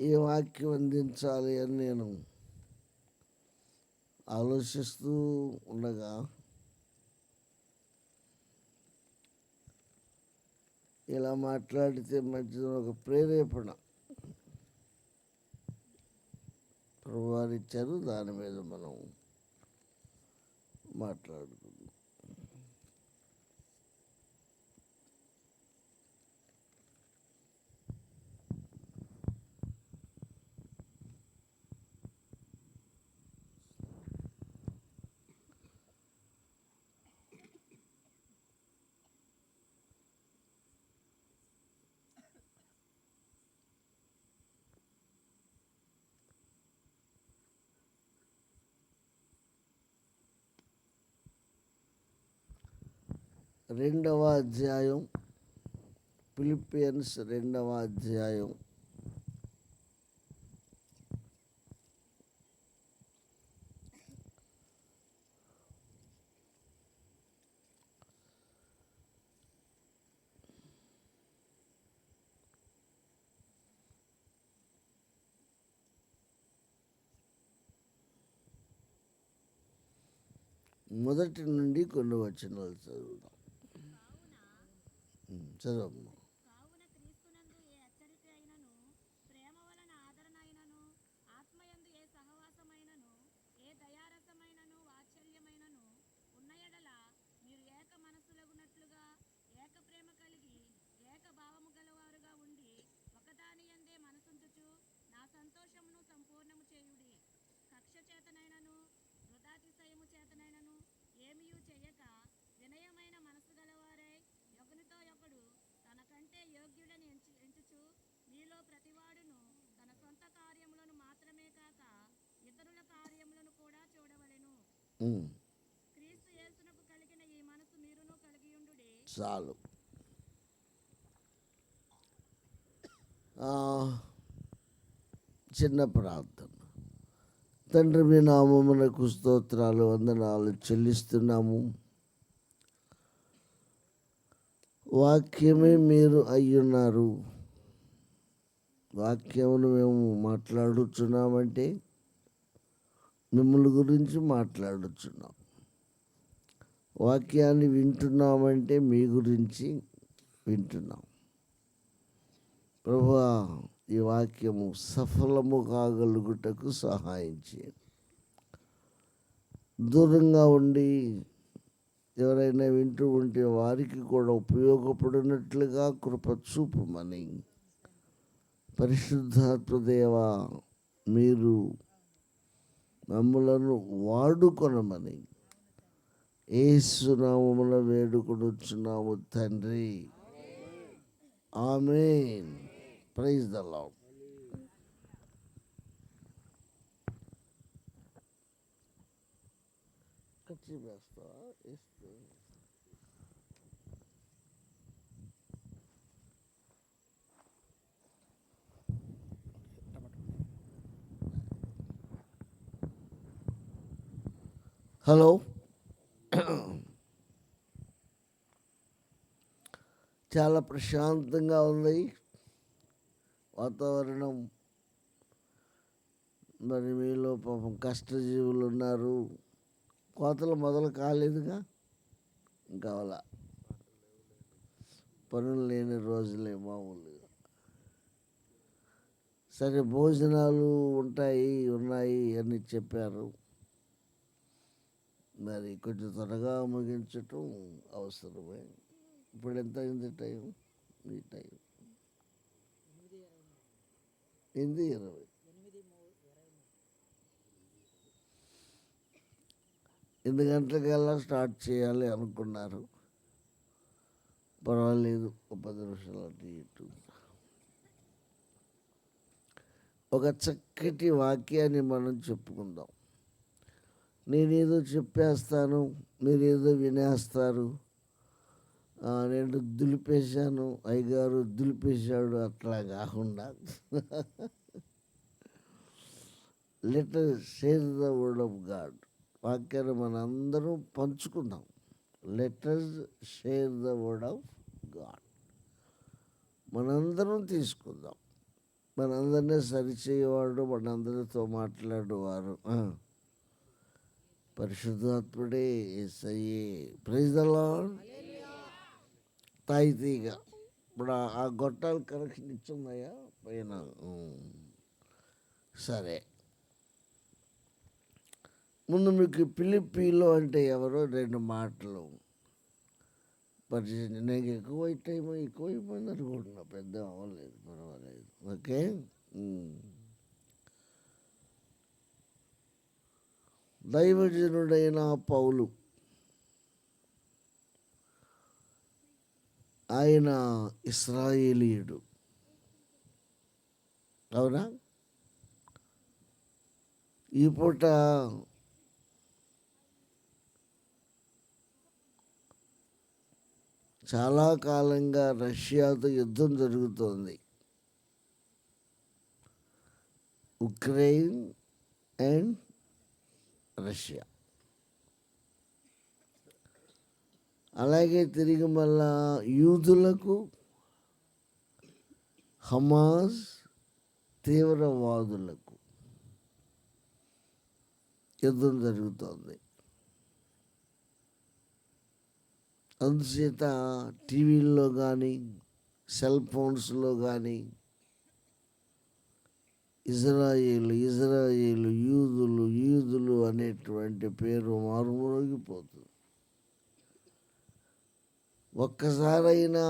ఏ వాక్యం అందించాలి అని నేను ఆలోచిస్తూ ఉండగా ఇలా మాట్లాడితే మంచిది ఒక ప్రేరేపణ ప్రభువారు ఇచ్చారు. దాని మీద మనం మాట్లాడుకుందాం. రెండవ అధ్యాయం, ఫిలిప్పియన్స్ 2వ అధ్యాయం 1 నుండి కొన్ని వచనాలు చదువుదాం. చదవమ్మా. కావున క్రీస్తునందు ఏ హెచ్చరిక అయినను, ప్రేమ వలన ఆదరణ అయినను, ఆత్మయందు ఏ సహవాసమైనను, ఏ దయారసమైనను, వాత్సల్యమైనను ఉన్న ఎడల మీరు ఏక మనస్సులగునట్లుగా ఏక ప్రేమ కలిగి ఏక భావము గలవారుగా ఉండి ఒకదాని యందే మనసుంచుచు నా సంతోషమును సంపూర్ణము చేయుడి. కక్ష చేతనైనను వృధాతిశయము చేతనైనను ఏమియూ చేయక వినయమైన మనసు గలవారై ఒకనితో ఒకడు తనకంటే యోగ్యుడని ఎంచుచు మీలో ప్రతివాడును తన సొంత కార్యములను మాత్రమే కాక ఇతరుల కార్యములను కూడా చూడవలెను. క్రీస్తు యేసునకు కలిగిన ఈ మనసు మీరును కలిగియుండుడి. చాలు. చిన్న ప్రార్థన. తండ్రి, మీ నామమునకు స్తోత్రాలు, వందనాలు చెల్లిస్తున్నాము. వాక్యమే మీరు అయ్యున్నారు. వాక్యమును మేము మాట్లాడుచున్నామంటే మిమ్మల్ని గురించి మాట్లాడుచున్నాం. వాక్యాన్ని వింటున్నామంటే మీ గురించి వింటున్నాం. ప్రభువా, ఈ వాక్యము సఫలము కాగలుగుటకు సహాయం చేయండి. దూరంగా ఉండి ఎవరైనా వింటూ ఉంటే వారికి కూడా ఉపయోగపడినట్లుగా కృప చూపమని, పరిశుద్ధాత్మదేవా మీరు మమ్ములను వాడుకొనమని యేసు నామమున వేడుకొనుచున్నాము తండ్రి. Amen. Praise the Lord. Hello. చాలా ప్రశాంతంగా ఉంది వాతావరణం. మరి మీలో పాపం కష్టజీవులు ఉన్నారు. కోతలు మొదలు కాలేదుగా, ఇంకా అలా పనులు లేని రోజులే మామూలుగా. సరే, భోజనాలు ఉన్నాయి అని చెప్పారు. మరి కొంచెం త్వరగా ముగించటం అవసరమే. ఇప్పుడు ఎంత అయింది టైం? ఈ టైం 8:20. 8 గంటలకల్లా స్టార్ట్ చేయాలి అనుకున్నారు. పర్వాలేదు, 10 నిమిషాలు అటు ఇటు. ఒక చక్కటి వాక్యాన్ని మనం చెప్పుకుందాం. నేనేదో చెప్పేస్తాను, మీరేదో వినేస్తారు. నేను దులిపేశాను, అయ్యగారు దులిపేశాడు, అట్లా కాకుండా let us share the word of God. వాక్యాన్ని మనందరం పంచుకుందాం. Let us share the word of God. మనందరం తీసుకుందాం. మనందరినీ సరిచేయవాడు, మనందరితో మాట్లాడేవారు పరిశుద్ధాత్ముడే, యేసయ్యే. Praise the Lord. తాయితీగా ఇప్పుడు ఆ గొట్టాలు కనెక్షన్ ఇచ్చున్నాయా పైన? సరే, ముందు మీకు ఫిలిప్పీలో అంటే ఎవరో 2 మాటలు పరిచయం. నేను ఎక్కువైపోయింది అనుకుంటున్నా, పెద్ద అవ్వలేదు, పర్వాలేదు. ఓకే. దైవజనుడైన పౌలు, ఆయన ఇశ్రాయేలీయుడు, అవునా? ఈ పూట చాలా కాలంగా రష్యాతో యుద్ధం జరుగుతోంది. Ukraine and Russia. అలాగే తిరిగి మళ్ళా యూదులకు, హమాస్ తీవ్రవాదులకు యుద్ధం జరుగుతోంది. అందుచేత టీవీల్లో కానీ సెల్ ఫోన్స్లో కానీ ఇజ్రాయేలు యూదులు అనేటువంటి పేరు మారుమోగిపోతుంది. ఒక్కసారైనా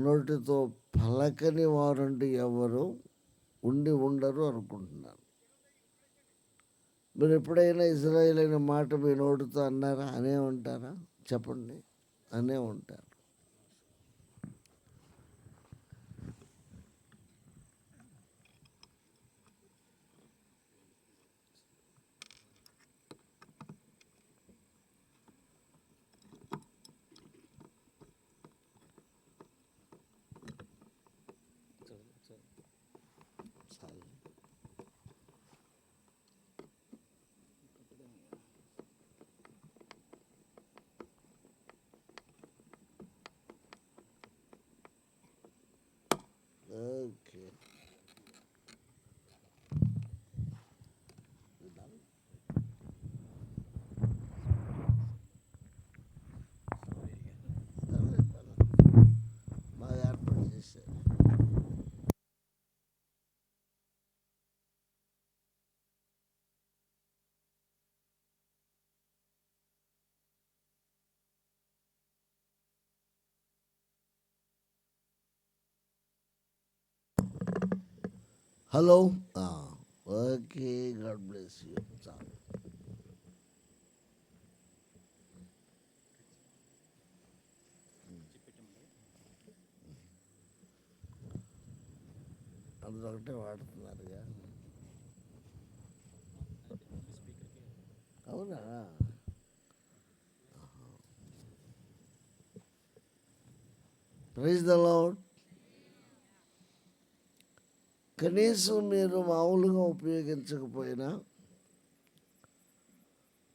నోటితో పలకని వారంటూ ఎవరు ఉండరు అనుకుంటున్నాను. మీరు ఎప్పుడైనా ఇజ్రాయేల్ అనే మాట మీ నోటితో అన్నారా? అనే ఉంటారా? చెప్పండి. అనే ఉంటారు. ఓకే. బాగా ఏర్పాటు చేశారు. Hello. Okay, God bless you. చాలు. అందరూ ఒకటే వాడుతున్నారుగా. అవునా? Praise the Lord. కనీసం మీరు మామూలుగా ఉపయోగించకపోయినా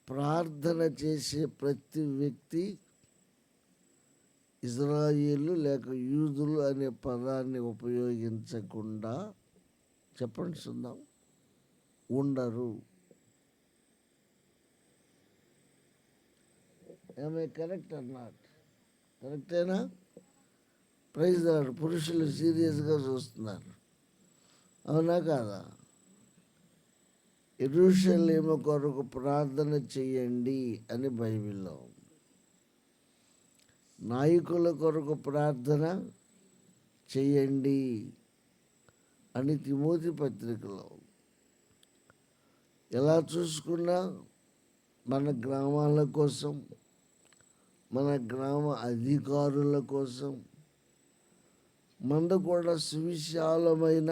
ప్రార్థన చేసే ప్రతి వ్యక్తి ఇజ్రాయేలు లేక యూదులు అనే పదాన్ని ఉపయోగించకుండా, చెప్పండి సుందాం, ఉండరు. ఏమే కరెక్ట్ ఆర్ నాట్? కరెక్టేనా? Praise the Lord. పురుషులు సీరియస్గా చూస్తున్నారు, అవునా కాదా? యెరూషలేము కొరకు ప్రార్థన చెయ్యండి అని బైబిల్లో, నాయకుల కొరకు ప్రార్థన చెయ్యండి అని తిమోతి పత్రికలో. ఎలా చూసుకున్నా మన గ్రామాల కోసం, మన గ్రామ అధికారుల కోసం, మనది కూడా సువిశాలమైన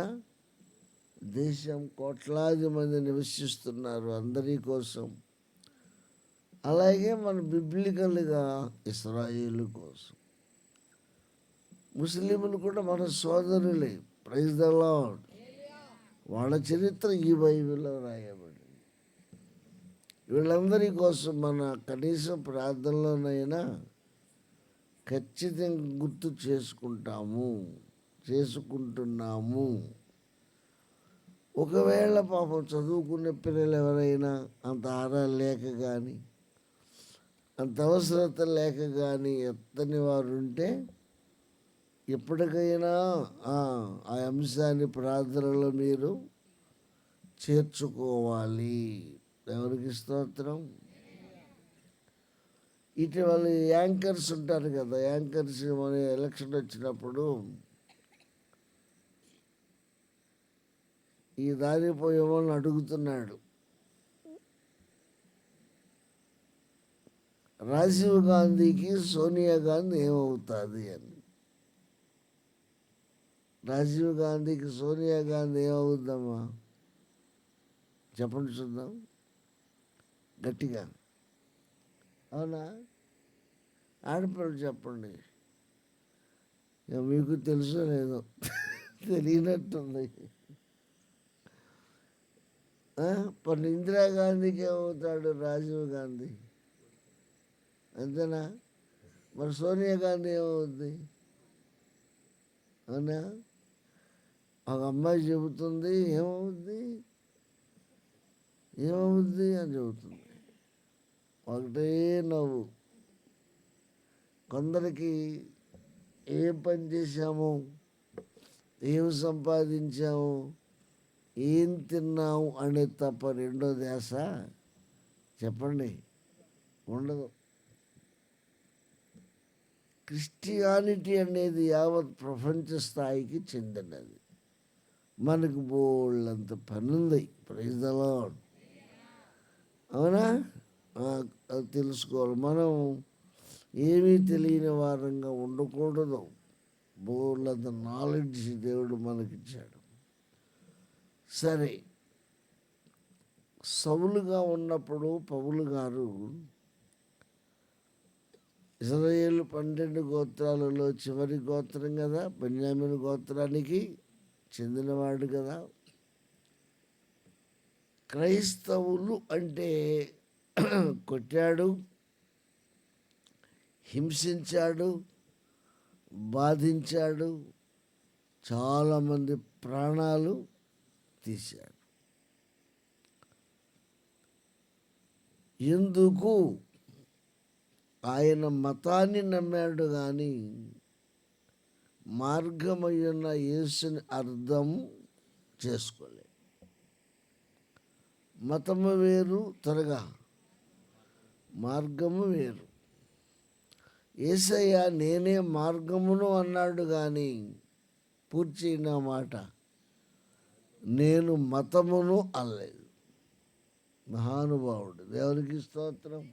దేశం, కోట్లాది మంది నివసిస్తున్నారు, అందరి కోసం. అలాగే మన బిబ్లికల్గా ఇశ్రాయేలు కోసం. ముస్లింలు కూడా మన సోదరులే. Praise the lord. వాళ్ళ చరిత్ర ఈ బైబిల్లో రాయబడింది. వీళ్ళందరి కోసం మన కనీసం ప్రార్థనలోనైనా ఖచ్చితంగా గుర్తు చేసుకుంటున్నాము. ఒకవేళ పాపం చదువుకునే పిల్లలు ఎవరైనా అంత ఆరాలు లేక కానీ అంత అవసరత లేక కానీ ఎత్తని వారు ఉంటే ఎప్పటికైనా ఆ ఆ అంశాన్ని ప్రార్థనలో మీరు చేర్చుకోవాలి. ఎవరికి స్తోత్రం. ఇటీవల యాంకర్స్ ఉంటారు కదా, యాంకర్స్ మన ఎలక్షన్ వచ్చినప్పుడు ఈ దారిపోయే వాళ్ళని అడుగుతున్నాడు, రాజీవ్ గాంధీకి సోనియా గాంధీ ఏమవుతుంది అని. రాజీవ్ గాంధీకి సోనియా గాంధీ ఏమవుద్దమ్మా చెప్పండి చూద్దాం గట్టిగా. అవునా? ఆడపిల్లలు చెప్పండి. ఇక మీకు తెలుసో లేదో తెలియనట్టుంది. మరి ఇందిరాగాంధీకి ఏమవుతాడు రాజీవ్ గాంధీ, అంతేనా? మరి సోనియా గాంధీ ఏమవుద్ది? అవునా? ఒక అమ్మాయి చెబుతుంది ఏమవుద్ది ఏమవుద్ది అని చెబుతుంది. ఒకటే నవ్వు. కొందరికి ఏం పని చేశాము, ఏం సంపాదించాము, ఏం తిన్నాము అనేది తప్ప రెండో ధ్యాస చెప్పండి ఉండదు. క్రిస్టియానిటీ అనేది యావత్ ప్రపంచ స్థాయికి చెందినది. మనకు బోళ్ళంత పని ఉంది. Praise the Lord. అవునా? అది తెలుసుకోవాలి. మనం ఏమీ తెలియని వారంగా ఉండకూడదు. బోళ్ళంత నాలెడ్జ్ దేవుడు మనకిచ్చాడు. సరే, సౌలుగా ఉన్నప్పుడు పౌలు గారు ఇశ్రాయేలు 12 గోత్రాలలో చివరి గోత్రం కదా, బెన్యామీను గోత్రానికి చెందినవాడు కదా. క్రైస్తవులు అంటే కొట్టాడు, హింసించాడు, బాధించాడు, చాలామంది ప్రాణాలు తీశాడు. ఎందుకు? ఆయన మతాన్ని నమ్మాడు కానీ మార్గమయ్యున్న యేసుని అర్థం చేసుకోలేదు. మతము వేరు, త్వరగా మార్గము వేరు. యేసయ్య నేనే మార్గమును అన్నాడు కానీ పూర్తి నా మాట నేను మతమును అనలేదు. మహానుభావుడు, దేవునికి స్తోత్రం.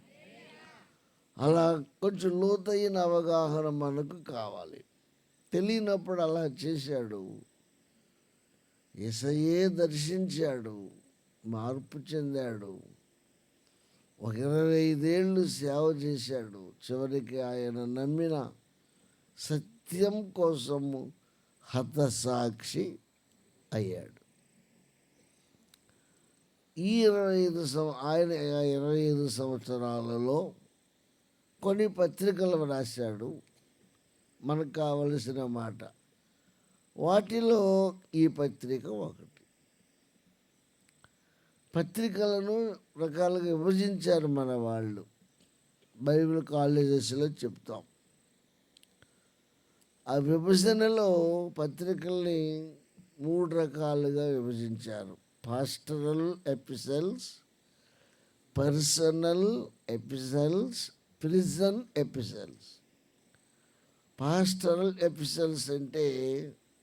అలా కొంచెం లోతైన అవగాహన మనకు కావాలి. తెలియనప్పుడు అలా చేశాడు. యేసయ్యే దర్శించాడు, మార్పు చెందాడు. ఒక 25 ఏళ్ళు సేవ చేశాడు. చివరికి ఆయన నమ్మిన సత్యం కోసము హతసాక్షి అయ్యాడు. ఈ 25 సంవత్సరాలలో కొన్ని పత్రికలు రాశాడు. మనకు కావలసిన మాట వాటిలో ఈ పత్రిక ఒకటి. పత్రికలను రకాలుగా విభజించారు మన వాళ్ళు. బైబిల్ కాలేజెస్లో చెప్తాం. ఆ విభజనలో పత్రికల్ని 3 రకాలుగా విభజించారు. Pastoral epistles, personal epistles, prison epistles. Pastoral epistles అంటే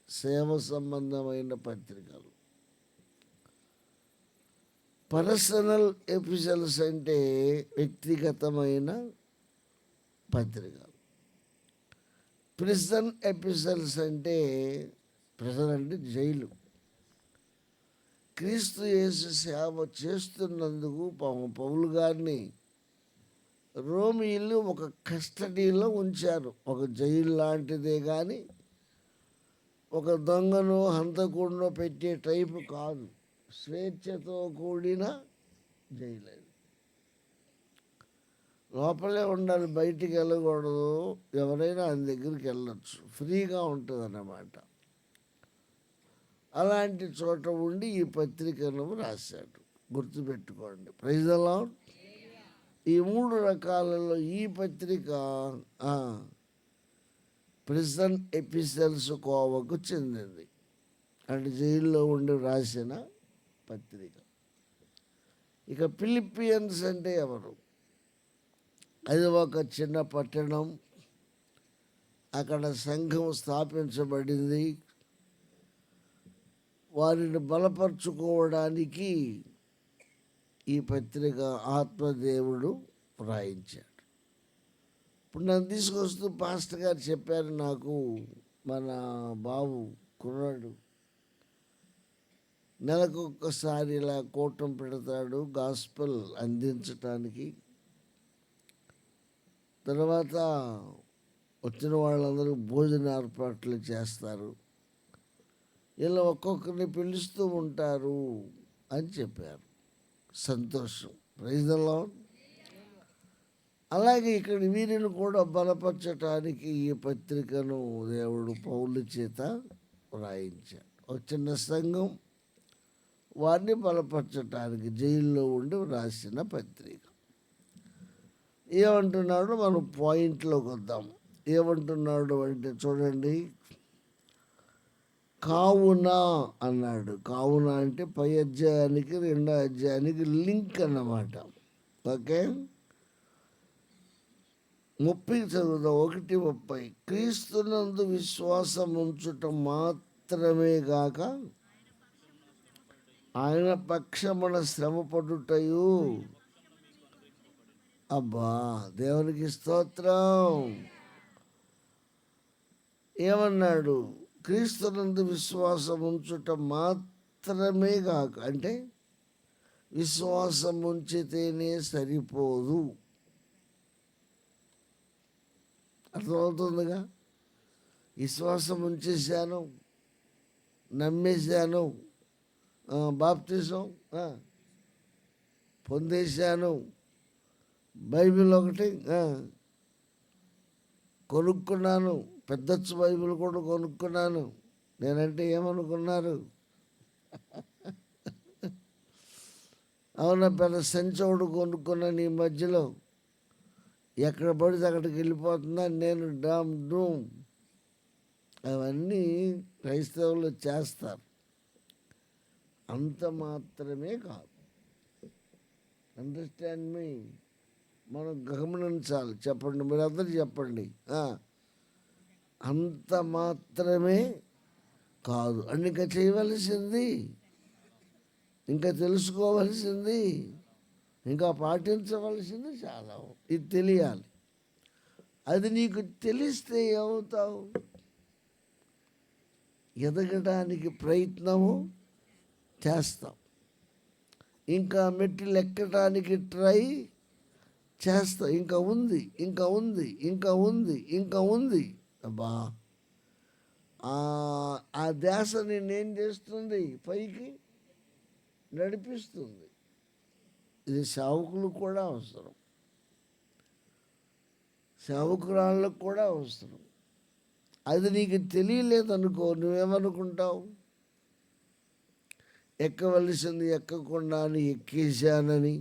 సేవ సంబంధమైన పత్రికలు. పర్సనల్ ఎపిసల్స్ అంటే వ్యక్తిగతమైన పత్రికలు. ప్రిజన్ ఎపిసల్స్ అంటే, ప్రిజన్ అంటే జైలు. క్రీస్తు యేసు సేవ చేస్తున్నందుకు పౌలు గారిని రోమీయులు ఒక కస్టడీలో ఉంచారు. ఒక జైలు లాంటిదే కానీ ఒక దొంగను హంతకుడినో పెట్టే టైపు కాదు. స్వేచ్ఛతో కూడిన జైలు. లోపలే ఉండాలి, బయటికి వెళ్ళకూడదు. ఎవరైనా ఆయన దగ్గరికి వెళ్ళొచ్చు, ఫ్రీగా ఉంటుంది అన్నమాట. అలాంటి చోట ఉండి ఈ పత్రికను రాశాడు. గుర్తుపెట్టుకోండి. Praise the lord. ఈ 3 రకాలలో ఈ పత్రిక ప్రిజన్ ఎపిసల్స్ కోవకు చెందింది. అంటే జైల్లో ఉండి రాసిన పత్రిక. ఇక ఫిలిప్పియన్స్ అంటే ఎవరు? అది ఒక చిన్న పట్టణం. అక్కడ సంఘం స్థాపించబడింది. వారిని బలపరుచుకోవడానికి ఈ పత్రిక ఆత్మదేవుడు వ్రాయించాడు. ఇప్పుడు నన్ను తీసుకొస్తూ పాస్టర్ గారు చెప్పారు, నాకు మన బాబు కుర్రాడు నెలకు ఒక్కసారి ఇలా కూటం పెడతాడు గాస్పెల్ అందించటానికి. తర్వాత వచ్చిన వాళ్ళందరూ భోజన ఏర్పాట్లు చేస్తారు, ఇలా ఒక్కొక్కరిని పిలుస్తూ ఉంటారు అని చెప్పారు. సంతోషం. Praise the lord. అలాగే ఇక్కడ వీరిని కూడా బలపరచటానికి ఈ పత్రికను దేవుడు పౌలు చేత వ్రాయించాడు. ఒక చిన్న సంఘం వారిని బలపరచటానికి జైల్లో ఉండి వ్రాసిన పత్రిక. ఏమంటున్నాడు? మనం పాయింట్లోకి వద్దాం. ఏమంటున్నాడు అంటే చూడండి, కావున అన్నాడు. కావున అంటే పై అధ్యాయానికి 2వ అధ్యాయానికి లింక్ అన్నమాట. ఓకే, 30 చదువుదాం. 1:30. క్రీస్తునందు విశ్వాసం ఉంచుట మాత్రమే గాక ఆయన పక్షమున శ్రమపడుటయు. అబ్బా, దేవునికి స్తోత్రం. ఏమన్నాడు? క్రీస్తునందు విశ్వాసం ఉంచుట మాత్రమే కాక, అంటే విశ్వాసం ఉంచితేనే సరిపోదు. అర్థమవుతుందిగా? విశ్వాసం ఉంచేశాను, నమ్మేశాను, బాప్తిజం పొందేశాను, బైబిల్ ఒకటి కొనుక్కున్నాను, పెద్దచ్చు బైబిల్ కూడా కొనుక్కున్నాను. నేనంటే ఏమనుకున్నారు? అవునా, పెద్ద సంచోడు కొనుక్కున్నాను. ఈ మధ్యలో ఎక్కడ పడితే అక్కడికి వెళ్ళిపోతున్నా నేను. డామ్ డూమ్ అవన్నీ క్రైస్తవులు చేస్తారు. అంత మాత్రమే కాదు. అండర్స్టాండ్ మీ? మనం గమనించాలి. చెప్పండి, మీరు అందరూ చెప్పండి. అంత మాత్రమే కాదు. అని ఇంకా చేయవలసింది, ఇంకా తెలుసుకోవలసింది, ఇంకా పాటించవలసింది చాలా. ఇది తెలియాలి. అది నీకు తెలిస్తే ఏమవుతావు? ఎదగడానికి ప్రయత్నము చేస్తాం, ఇంకా మెట్లు ఎక్కడానికి ట్రై చేస్తాం. ఇంకా ఉంది, ఇంకా ఉంది, ఇంకా ఉంది, ఇంకా ఉంది. అబ్బా, ఆ ధ్యాస నేనేం చేస్తుంది? పైకి నడిపిస్తుంది. ఇది సేవకులు కూడా అవసరం, సేవకురాళ్ళకు కూడా అవసరం. అది నీకు తెలియలేదనుకో, నువ్వేమనుకుంటావు? ఎక్కవలసింది ఎక్కకుండాని ఎక్కేశానని,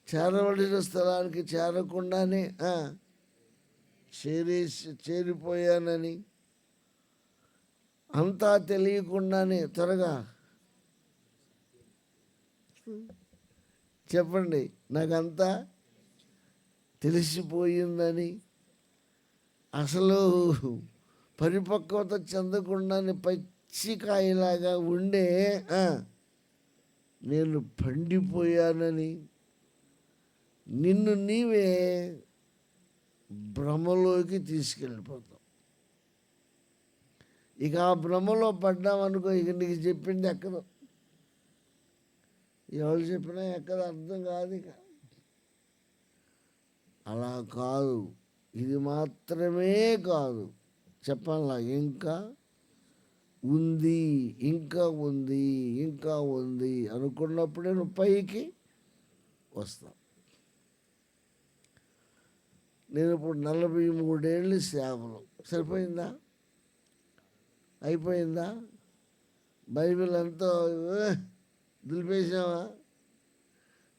చేరవలసిన స్థలానికి చేరకుండానే చేరిపోయానని, అంతా తెలియకుండానే త్వరగా చెప్పండి, నాకంతా తెలిసిపోయిందని, అసలు పరిపక్వత చెందకుండానే పచ్చికాయలాగా ఉండే నేను పండిపోయానని నిన్ను నీవే భ్రమలోకి తీసుకెళ్ళిపోతావు. ఇక ఆ భ్రమలో పడ్డామనుకో, ఇక నీకు చెప్పింది ఎక్కదు. ఎవరు చెప్పినా ఎక్కదు, అర్థం కాదు. ఇక అలా కాదు. ఇది మాత్రమే కాదు, చెప్పాలా, ఇంకా ఉంది, ఇంకా ఉంది, ఇంకా ఉంది అనుకున్నప్పుడే నువ్వు పైకి వస్తావు. నేను ఇప్పుడు 43 ఏళ్ళు సేవలు. సరిపోయిందా? అయిపోయిందా? బైబిల్ ఎంతో దులిపేసావా?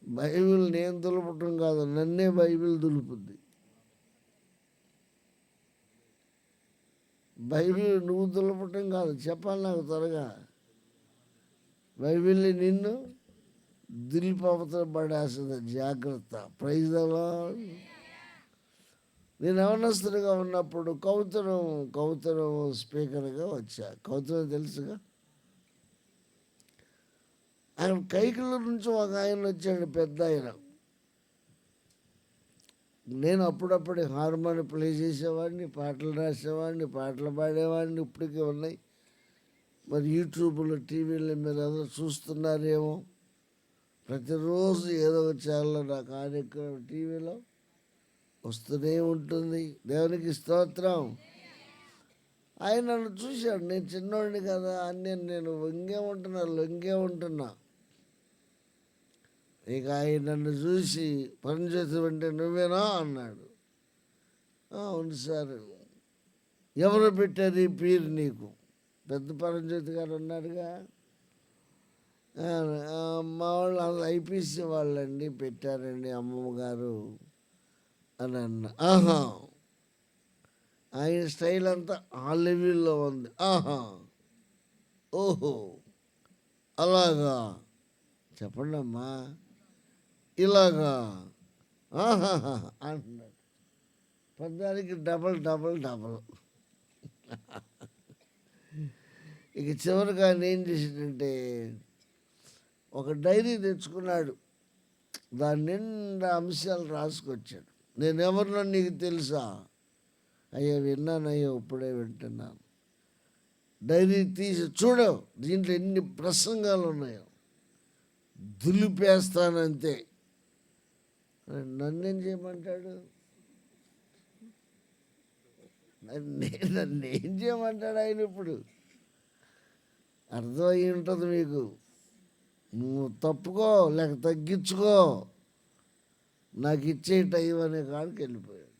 బైబిల్ నేను దులపటం కాదు, నన్నే బైబిల్ దులుపుద్ది. బైబిల్ నువ్వు దులపటం కాదు, చెప్పాలి నాకు త్వరగా. బైబిల్ని నిన్ను దులిపవతల పడేస్తుంది, జాగ్రత్త. Praise the Lord. నేను యవనస్తుడిగా ఉన్నప్పుడు కౌతరం స్పీకర్గా వచ్చా. కౌతరం తెలుసుగా. ఆయన కైకిల నుంచి ఒక ఆయన వచ్చాడు, పెద్ద ఆయన. నేను అప్పుడప్పుడు హార్మోని ప్లే చేసేవాడిని, పాటలు రాసేవాడిని, పాటలు పాడేవాడిని. ఇప్పటికే ఉన్నాయి. మరి యూట్యూబ్లో, టీవీలో మీరు అందరూ చూస్తున్నారేమో. ప్రతిరోజు ఏదో ఒక ఛానల్లో నా కార్యక్రమం టీవీలో వస్తూనే ఉంటుంది. దేవునికి స్తోత్రం. ఆయన నన్ను చూశాడు. నేను చిన్నోడిని కదా అని నేను లొంగే ఉంటున్నా. ఇక ఆయన నన్ను చూసి, పనిచేసి అంటే నువ్వేనా అన్నాడు. అవును సార్. ఎవరు పెట్టారు ఈ పేరు నీకు? పెద్ద పరంజ్యోతి గారు ఉన్నారుగా. మా వాళ్ళు ఐపీసీ వాళ్ళండి పెట్టారండి, అమ్మమ్మ గారు అని అన్న. ఆహా, ఆయన స్టైల్ అంతా ఆ లెవెల్లో ఉంది. ఆహా, ఓహో, అలాగా, చెప్పండి అమ్మా, ఇలాగా, ఆహాహా అంటున్నాడు. పద్దానికి డబల్. ఇక చివరికి ఆయన ఏం చేసాడంటే ఒక డైరీ తెచ్చుకున్నాడు. దాని నిండా అంశాలు రాసుకొచ్చాడు. నేనెవరినో నీకు తెలుసా? అయ్యా విన్నానయ్యా, ఇప్పుడే వింటున్నాను. డైరీ తీసి చూడు, దీంట్లో ఎన్ని ప్రసంగాలు ఉన్నాయో, దులిపేస్తానంతే. నన్నేం చేయమంటాడు? నన్నేం చేయమంటాడు ఆయన? ఇప్పుడు అర్థమయ్యి ఉంటుంది మీకు. నువ్వు తప్పుకో లేక తగ్గించుకో, నాకు ఇచ్చే టైం అనే కాడికి వెళ్ళిపోయాడు.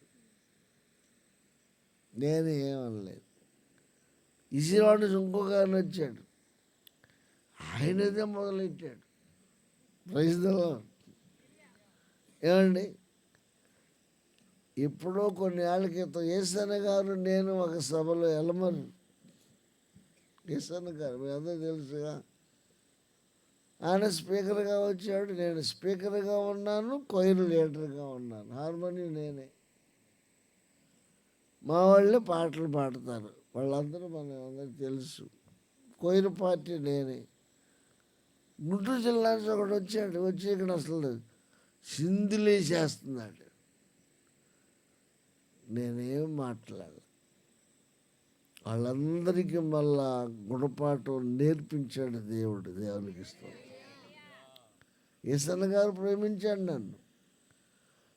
నేను ఏమనలేదు. ఇసిరాడు ఇంకొక ఆయన వచ్చాడు, ఆయనదే మొదలెట్టాడు. Praise the Lord. ఏమండి, ఎప్పుడో కొన్ని ఏళ్ళ క్రితం ఏసన్న గారు నేను ఒక సభలో ఎలమరు, ఏసన్న గారు మీ అందరూ తెలుసుగా, ఆయన స్పీకర్గా వచ్చాడు. నేను స్పీకర్గా ఉన్నాను, కొయిర్ లీడర్గా ఉన్నాను. హార్మోనియం నేనే. మా వాళ్ళే పాటలు పాడతారు, వాళ్ళందరూ అందరికి తెలుసు. కొయిర్ పార్టీ నేనే. గుంటూరు జిల్లా నుంచి ఒకడు వచ్చాడు. వచ్చి ఇక్కడ అసలు సింధులేసేస్తున్నాడు. నేనేం మాట్లాడాలి. వాళ్ళందరికీ మళ్ళా గుణపాఠం నేర్పించాడు దేవుడు. దేవునికి ఇస్తాడు. ఏసన్న గారు ప్రేమించాడు నన్ను.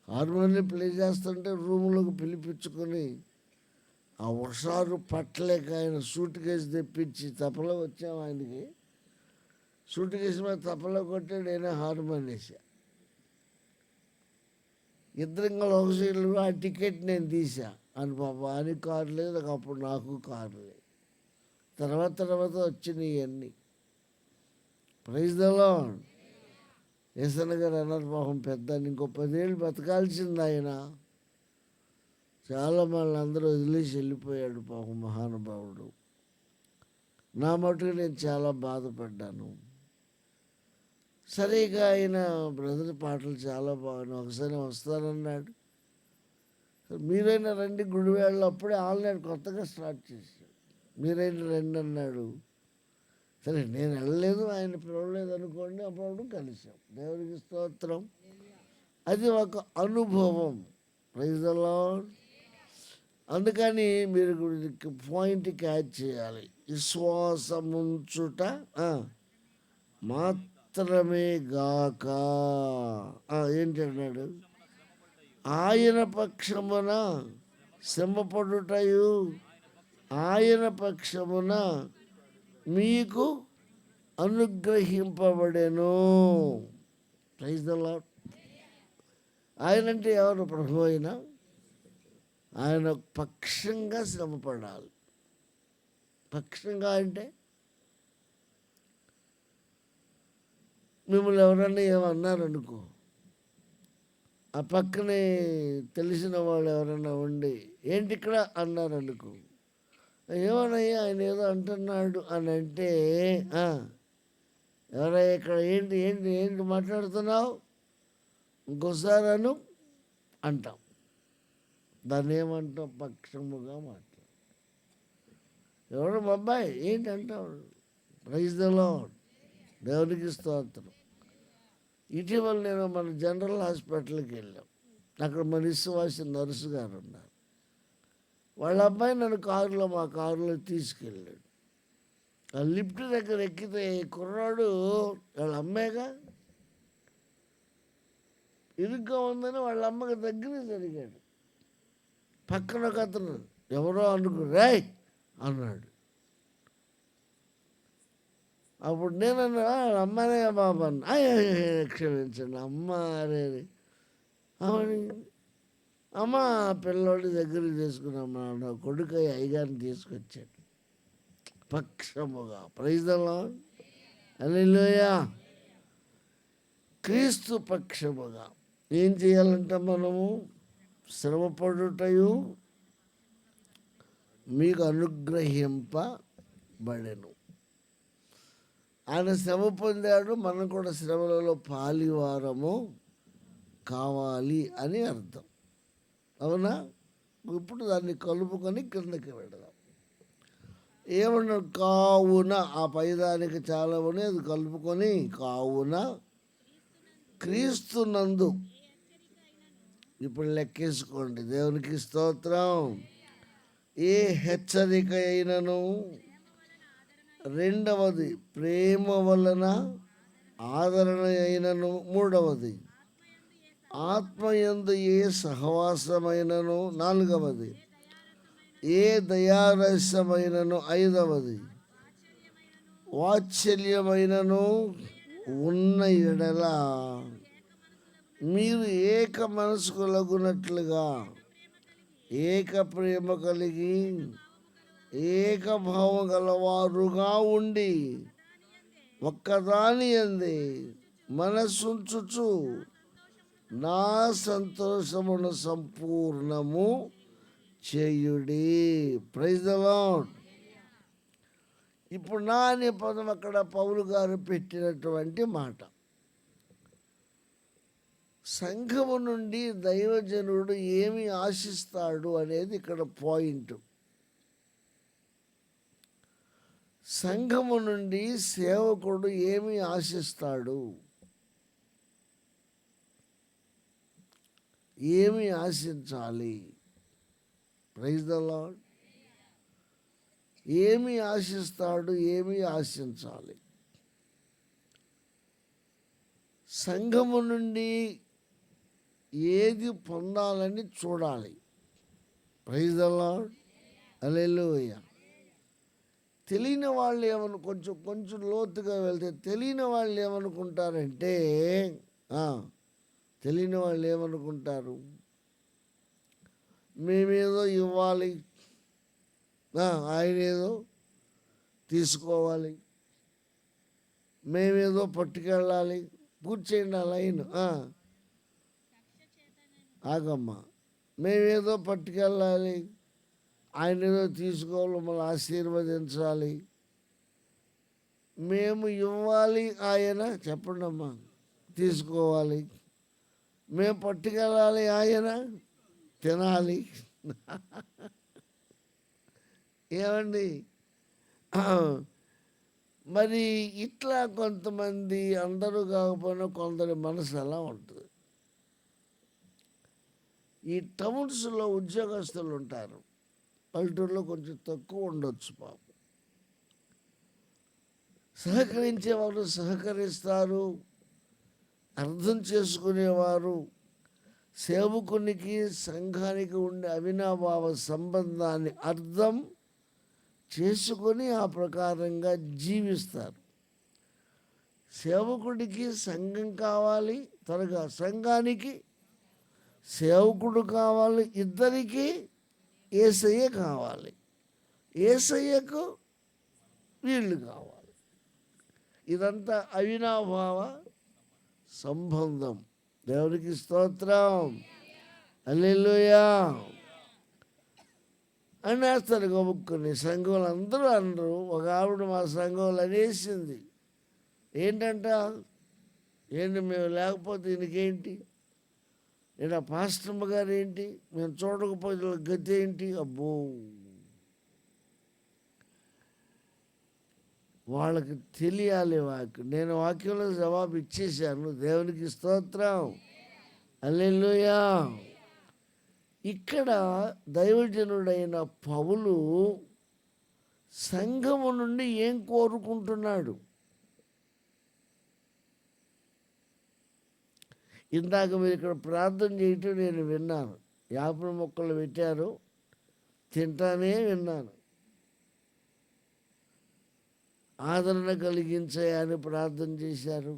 హార్మోనియం ప్లే చేస్తుంటే రూములోకి పిలిపించుకొని ఆ వర్షాలు పట్టలేక ఆయన సూట్ కేసు తెప్పించి తపలో వచ్చాము. ఆయనకి సూట్ కేసు మీద తపలో కొట్టాడు, నేనే హార్మోనియం వేసా. ఇద్దరం ఒక సీట్లు. ఆ టికెట్ నేను తీసా అని. పాప అని కారు లేదు అప్పుడు, నాకు కారు లేదు. తర్వాత వచ్చినాయి ఇవన్నీ. Praise the lord. ఏసన్న గారు అన్నారు, పాపం పెద్ద ఇంకో 10 ఏళ్ళు బతకాల్సింది ఆయన. చాలా మళ్ళీ అందరూ వదిలేసి వెళ్ళిపోయాడు పాపం, మహానుభావుడు. నా మటుకు నేను చాలా బాధపడ్డాను. సరిగా ఆయన బ్రదర్ పాటలు చాలా బాగున్నాయి, ఒకసారి వస్తానన్నాడు. మీరైనా రండి, గుడివేళ్ళలో అప్పుడే ఆన్లైన్ కొత్తగా స్టార్ట్ చేశాడు. మీరైనా రండి అన్నాడు. సరే నేను వెళ్ళలేదు, ఆయన పిలవలేదు అనుకోండి. అప్పుడు కలిసాం. దేవునికి స్తోత్రం. అది ఒక అనుభవం. Praise the Lord. అందుకని మీరు పాయింట్ క్యాచ్ చేయాలి. విశ్వాసముంచుట మాత్రమే గాక ఏంటన్నాడు? ఆయన పక్షమున శ్రమపడుటయు ఆయన పక్షమున మీకు అనుగ్రహింపబడెను. Praise the lord. ఆయన అంటే ఎవరు? ప్రభు అయినా. ఆయన పక్షంగా శ్రమపడాలి. పక్షంగా అంటే మిమ్మల్ని ఎవరన్నా ఏమన్నారనుకో, ఆ పక్కనే తెలిసిన వాళ్ళు ఎవరన్నా ఉండి ఏంటి ఇక్కడ అన్నారనుకో, ఏమనయ్యా ఆయన ఏదో అంటున్నాడు అని అంటే, "ఆ, ఎవరయ్యా ఇక్కడ, ఏంటి ఏంటి ఏంటి మాట్లాడుతున్నావు, ఇంకోసారి అను" అంటాం. దాన్ని ఏమంటాం? పక్షముగా మాట్లాడు. ఎవరు మా అబ్బాయి ఏంటి అంటావు? ప్రైజ్ ద లార్డ్, దేవునికి స్తోత్రం. ఇటీవల నేను మన జనరల్ హాస్పిటల్కి వెళ్ళాం. అక్కడ మన విశ్వాసి నర్సు గారు ఉన్నారు. వాళ్ళ అబ్బాయి నన్ను మా కారులో తీసుకెళ్ళాడు. ఆ లిఫ్ట్ దగ్గర ఎక్కితే కుర్రాడు వాళ్ళ అమ్మాయిగా ఇరుగ్గా ఉందని వాళ్ళ అమ్మకి దగ్గర జరిగాడు. పక్కన ఒక అతను ఎవరో రేయ్ అన్నాడు. అప్పుడు నేనన్నా అమ్మనే బాబు అన్న. క్షమించండి అమ్మ అరే అవని అమ్మ పిల్లోడి దగ్గరికి తీసుకున్నామ్మా, నా కొడుకు అయ్యగారిని తీసుకొచ్చాడు పక్షముగా. ప్రైజ్ ద లార్డ్, హల్లెలూయా. క్రీస్తు పక్షముగా ఏం చేయాలంట? మనము శ్రమపడుటయు మీకు అనుగ్రహింపబడెను. ఆయన శ్రమ పొందాడు, మనం కూడా శ్రమలలో పాలివారము కావాలి అని అర్థం. అవునా? ఇప్పుడు దాన్ని కలుపుకొని కిందకి వెళదాం. ఏమన్నా కావున, ఆ పైదానికి చాలా ఉన్నాయి, అది కలుపుకొని కావున క్రీస్తునందు. ఇప్పుడు లెక్కేసుకోండి. దేవునికి స్తోత్రం. ఏ హెచ్చరిక అయినను, రెండవది ప్రేమ వలన ఆదరణ అయినను, మూడవది ఆత్మయందు ఏ సహవాసమైనను, నాలుగవది ఏ దయారసమైనను, ఐదవది వాత్సల్యమైనను ఉన్న ఎడల మీరు ఏక మనసు కలుగునట్లుగా ఏక ప్రేమ కలిగి ఏకభావం గలవారుగా ఉండి ఒక్కదాని యందే మనసుంచుచు నా సంతోషమును సంపూర్ణము చేయుడి. Praise the Lord. ఇప్పుడు నా అనే పదం అక్కడ పౌలు గారు పెట్టినటువంటి మాట. సంఘము నుండి దైవజనుడు ఏమి ఆశిస్తాడు అనేది ఇక్కడ పాయింట్. సంఘము నుండి సేవకుడు ఏమి ఆశిస్తాడు, ఏమి ఆశించాలి? Praise the Lord. ఏమి ఆశిస్తాడు, ఏమి ఆశించాలి? సంఘము నుండి ఏది పొందాలని చూడాలి. ప్రైజ్ ద లార్డ్, హల్లెలూయా. తెలియని వాళ్ళు కొంచెం లోతుగా వెళ్తే తెలియని వాళ్ళు ఏమనుకుంటారంటే, తెలియని వాళ్ళు ఏమనుకుంటారు, మేమేదో ఇవ్వాలి, ఆయన ఏదో తీసుకోవాలి, మేమేదో పట్టుకెళ్ళాలి. కూర్చేయండి ఆ లైన్. ఆగమ్మా. మేమేదో పట్టుకెళ్ళాలి, ఆయన ఏదో తీసుకోవాలి, మమ్మల్ని ఆశీర్వదించాలి, మేము ఇవ్వాలి, ఆయన చెప్పండి అమ్మా తీసుకోవాలి, మేము పట్టుకెళ్ళాలి, ఆయన తినాలి. ఏమండి? మరి ఇట్లా కొంతమంది, అందరూ కాకపోయినా కొందరి మనసు ఎలా ఉంటుంది. ఈ టౌన్స్లో ఉద్యోగస్తులు ఉంటారు, పల్లెటూరులో కొంచెం తక్కువ ఉండొచ్చు. పాపం సహకరించేవారు సహకరిస్తారు, అర్థం చేసుకునేవారు సేవకునికి సంఘానికి ఉండే అవినాభావ సంబంధాన్ని అర్థం చేసుకొని ఆ ప్రకారంగా జీవిస్తారు. సేవకుడికి సంఘం కావాలి, త్వరగా సంఘానికి సేవకుడు కావాలి, ఇద్దరికి యేసయ్య కావాలి, యేసయ్యకు వీళ్ళు కావాలి. ఇదంతా అవినాభావ సంబంధం. దేవునికి స్తోత్రం. హల్లెలూయా అనేస్తారు గబుక్కుని. సంఘంలో అందరూ అనరు. ఒక ఆవిడ మా సంఘంలో అనేసింది, ఏంటంట, ఏంటి మేము లేకపోతే ఈయనకేంటి, నేను పాస్టమ్మ గారు ఏంటి, మేము చూడకపోతే గతి ఏంటి. అబ్బో, వాళ్ళకి తెలియాలి వాక్యం. నేను వాక్యంలో జవాబు ఇచ్చేశాను. దేవునికి స్తోత్రం. హల్లెలూయా. ఇక్కడ దైవజనుడైన పౌలు సంఘము నుండి ఏం కోరుకుంటున్నాడు? ఇందాక మీరు ఇక్కడ ప్రార్థన చేయటం నేను విన్నాను. యాపల మొక్కలు పెట్టారు, తింటానే విన్నాను. ఆదరణ కలిగించాయని ప్రార్థన చేశారు,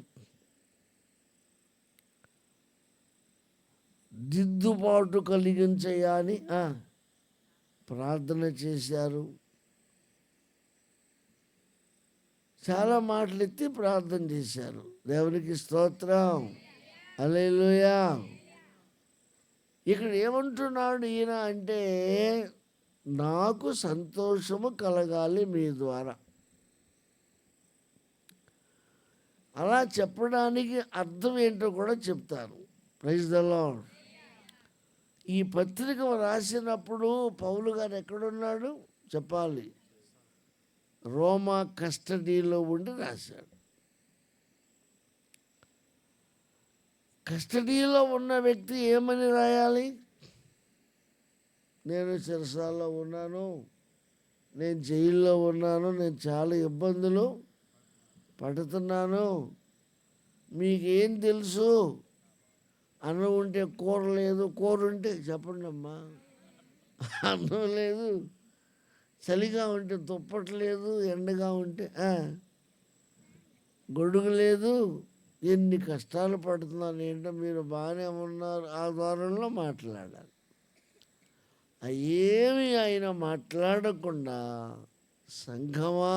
దిద్దుబాటు కలిగించయా అని ప్రార్థన చేశారు. చాలా మాటలు ఎత్తి ప్రార్థన చేశారు. దేవునికి స్తోత్రం. హల్లెలూయా. ఇక్కడ ఏమంటున్నాడు ఈయన అంటే, నాకు సంతోషము కలగాలి మీ ద్వారా. అలా చెప్పడానికి అర్థం ఏంటో కూడా చెప్తాను. Praise the Lord. ఈ పత్రిక రాసినప్పుడు పౌలు గారు ఎక్కడున్నాడు చెప్పాలి? రోమా కస్టడీలో ఉండి రాశాడు. కస్టడీలో ఉన్న వ్యక్తి ఏమని రాయాలి? నేను చెరసాల్లో ఉన్నాను, నేను జైల్లో ఉన్నాను, నేను చాలా ఇబ్బందులు పడుతున్నాను, మీకేం తెలుసు? అన్నం ఉంటే కూర లేదు, కూర ఉంటే చెప్పండి అమ్మా, అన్నం లేదు, చలిగా ఉంటే దుప్పట్లేదు, ఎండగా ఉంటే గొడుగు లేదు, ఎన్ని కష్టాలు పడుతున్నాను ఏంటో, మీరు బాగానే ఉన్నారు, ఆ ధోరణిలో మాట్లాడాలి. ఏమి ఆయన మాట్లాడకుండా, సంఘమా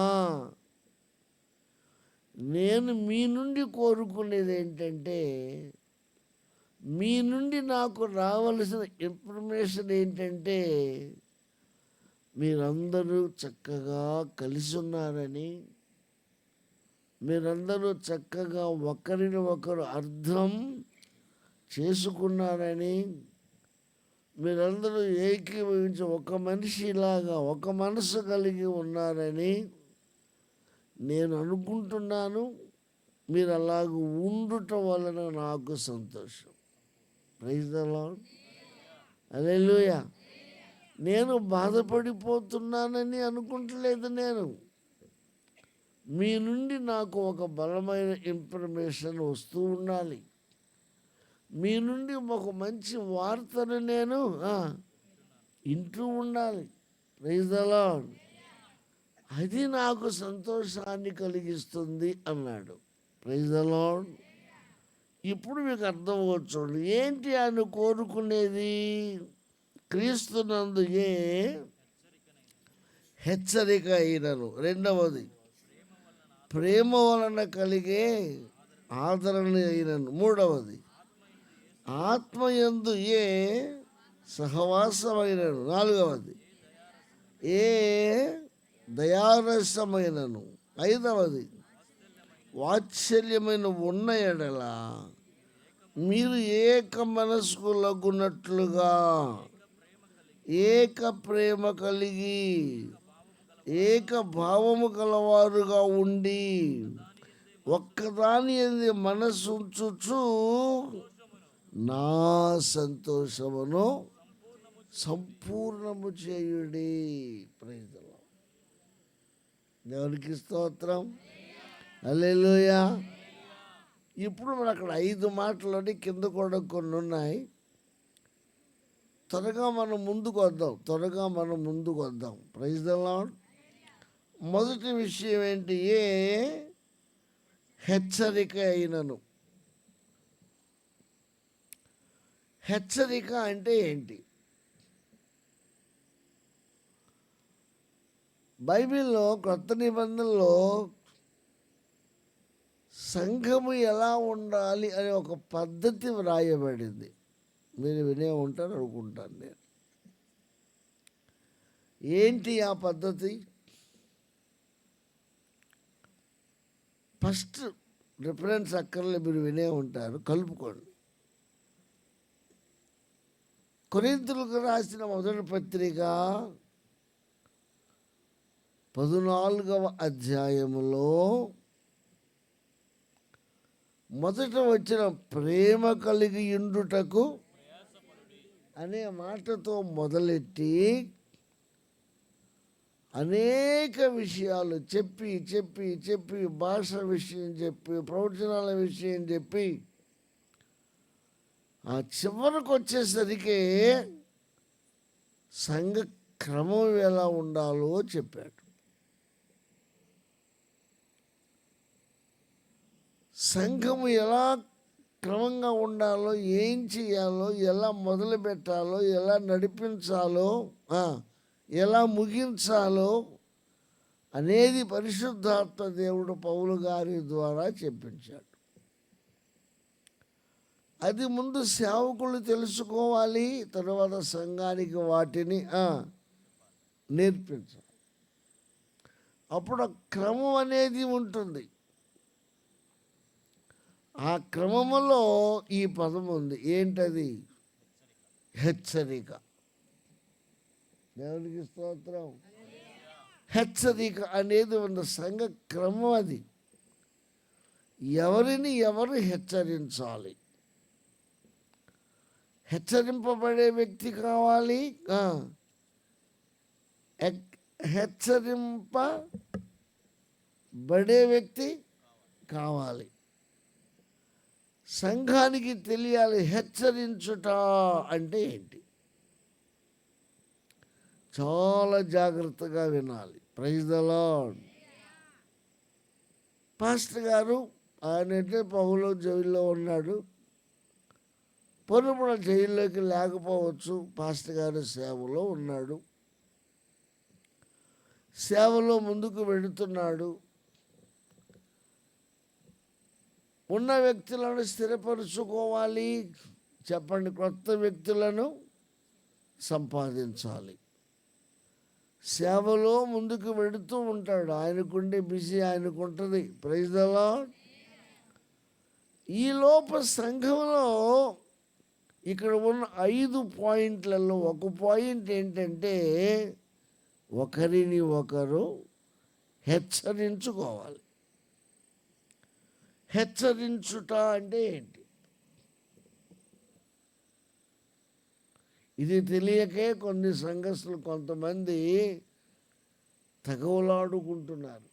నేను మీ నుండి కోరుకునేది ఏంటంటే, మీ నుండి నాకు రావలసిన ఇన్ఫర్మేషన్ ఏంటంటే, మీరందరూ చక్కగా కలిసి ఉన్నారని, మీరందరూ చక్కగా ఒకరిని ఒకరు అర్థం చేసుకున్నారని, మీరందరూ ఏకీభవించి ఒక మనిషిలాగా ఒక మనసు కలిగి ఉన్నారని నేను అనుకుంటున్నాను. మీరు అలాగ ఉండటం వలన నాకు సంతోషం. Praise the Lord. హల్లెలూయా. నేను బాధపడిపోతున్నానని అనుకుంటలేదు. నేను మీ నుండి నాకు ఒక బలమైన ఇన్ఫర్మేషన్ వస్తూ ఉండాలి. మీ నుండి ఒక మంచి వార్తను నేను వింటూ ఉండాలి. Praise the Lord. అది నాకు సంతోషాన్ని కలిగిస్తుంది అన్నాడు. Praise the Lord. ఇప్పుడు మీకు అర్థం అవ్వచ్చు ఏంటి ఆయన కోరుకునేది. క్రీస్తునందు ఏ హెచ్చరిక అయినను, రెండవది ప్రేమ వలన కలిగే ఆదరణ అయినను, మూడవది ఆత్మయందు ఏ సహవాసమైనను, నాలుగవది ఏ దయారసమైనను, ఐదవది వాత్సల్యమైన ఉన్న ఎడల మీరు ఏక మనస్కులగునట్లుగా ఏక ప్రేమ కలిగి ఏక భావము కలవారుగా ఉండి ఒక్కదాని మనస్సు ఉంచుచు నా సంతోషమును సంపూర్ణము చేయుడి. Praise the Lord. దేవునికి స్తోత్రం. హల్లెలూయా. ఇప్పుడు మన అక్కడ 5 మాటలని కింద కూడా కొన్ని ఉన్నాయి. త్వరగా మనం ముందుకు వద్దాం. Praise the Lord. మొదటి విషయం ఏంటి? ఏ హెచ్చరిక అయినను. హెచ్చరిక అంటే ఏంటి? బైబిల్లో కొత్త నిబంధనలో సంఘము ఎలా ఉండాలి అనే ఒక పద్ధతి వ్రాయబడింది. మీరు వినే ఉంటారు అనుకుంటాను నేను. ఏంటి ఆ పద్ధతి? ఫస్ట్ రిఫరెన్స్ అక్కర్లే, మీరు వినే ఉంటారు, కలుపుకోండి. కొరింథీయులకు రాసిన మొదటి పత్రిక 14వ అధ్యాయములో మొదట వచ్చిన ప్రేమ కలిగి ఉండుటకు అనే మాటతో మొదలెట్టి అనేక విషయాలు చెప్పి చెప్పి చెప్పి భాష విషయం చెప్పి ప్రవచనాల విషయం చెప్పి ఆ చివరికి వచ్చేసరికి సంఘ క్రమం ఎలా ఉండాలో చెప్పాడు. సంఘము ఎలా క్రమంగా ఉండాలో, ఏం చేయాలో, ఎలా మొదలు పెట్టాలో, ఎలా నడిపించాలో, ఎలా ముగించాలో అనేది పరిశుద్ధాత్మ దేవుడు పౌలు గారి ద్వారా చెప్పించాడు. అది ముందు సేవకులు తెలుసుకోవాలి, తర్వాత సంఘానికి వాటిని నేర్పించాలి. అప్పుడు క్రమం అనేది ఉంటుంది. ఆ క్రమములో ఈ పదం ఉంది. ఏంటది? హెచ్చరిక. దేవునికి స్తోత్రం. హెచ్చరిక అనేది ఉన్న సంఘ క్రమం. అది ఎవరిని ఎవరు హెచ్చరించాలి, హెచ్చరింపబడే వ్యక్తి కావాలి, హెచ్చరింపబడే వ్యక్తి కావాలి. సంఘానికి తెలియాలి హెచ్చరించుట అంటే ఏంటి. చాలా జాగ్రత్తగా వినాలి. Praise the lord. పాస్టర్ గారు ఆయనంటే పౌలు జైల్లో ఉన్నాడు. పొరుగున జైల్లోకి లేకపోవచ్చు, పాస్టర్ గారు సేవలో ఉన్నాడు, సేవలో ముందుకు వెళుతున్నాడు. ఉన్న వ్యక్తులను స్థిరపరుచుకోవాలి. చెప్పండి, కొత్త వ్యక్తులను సంపాదించాలి. సేవలో ముందుకు వెళుతూ ఉంటాడు. ఆయనకుండే బిజీ ఆయనకుంటుంది. Praise the Lord. ఈ లోప సంఘంలో ఇక్కడ ఉన్న 5 పాయింట్లలో ఒక పాయింట్ ఏంటంటే ఒకరిని ఒకరు హెచ్చరించుకోవాలి. హెచ్చరించుట అంటే ఏంటి? ఇది తెలియకే కొన్ని సంఘస్థులు కొంతమంది తగవలాడుకుంటున్నారు.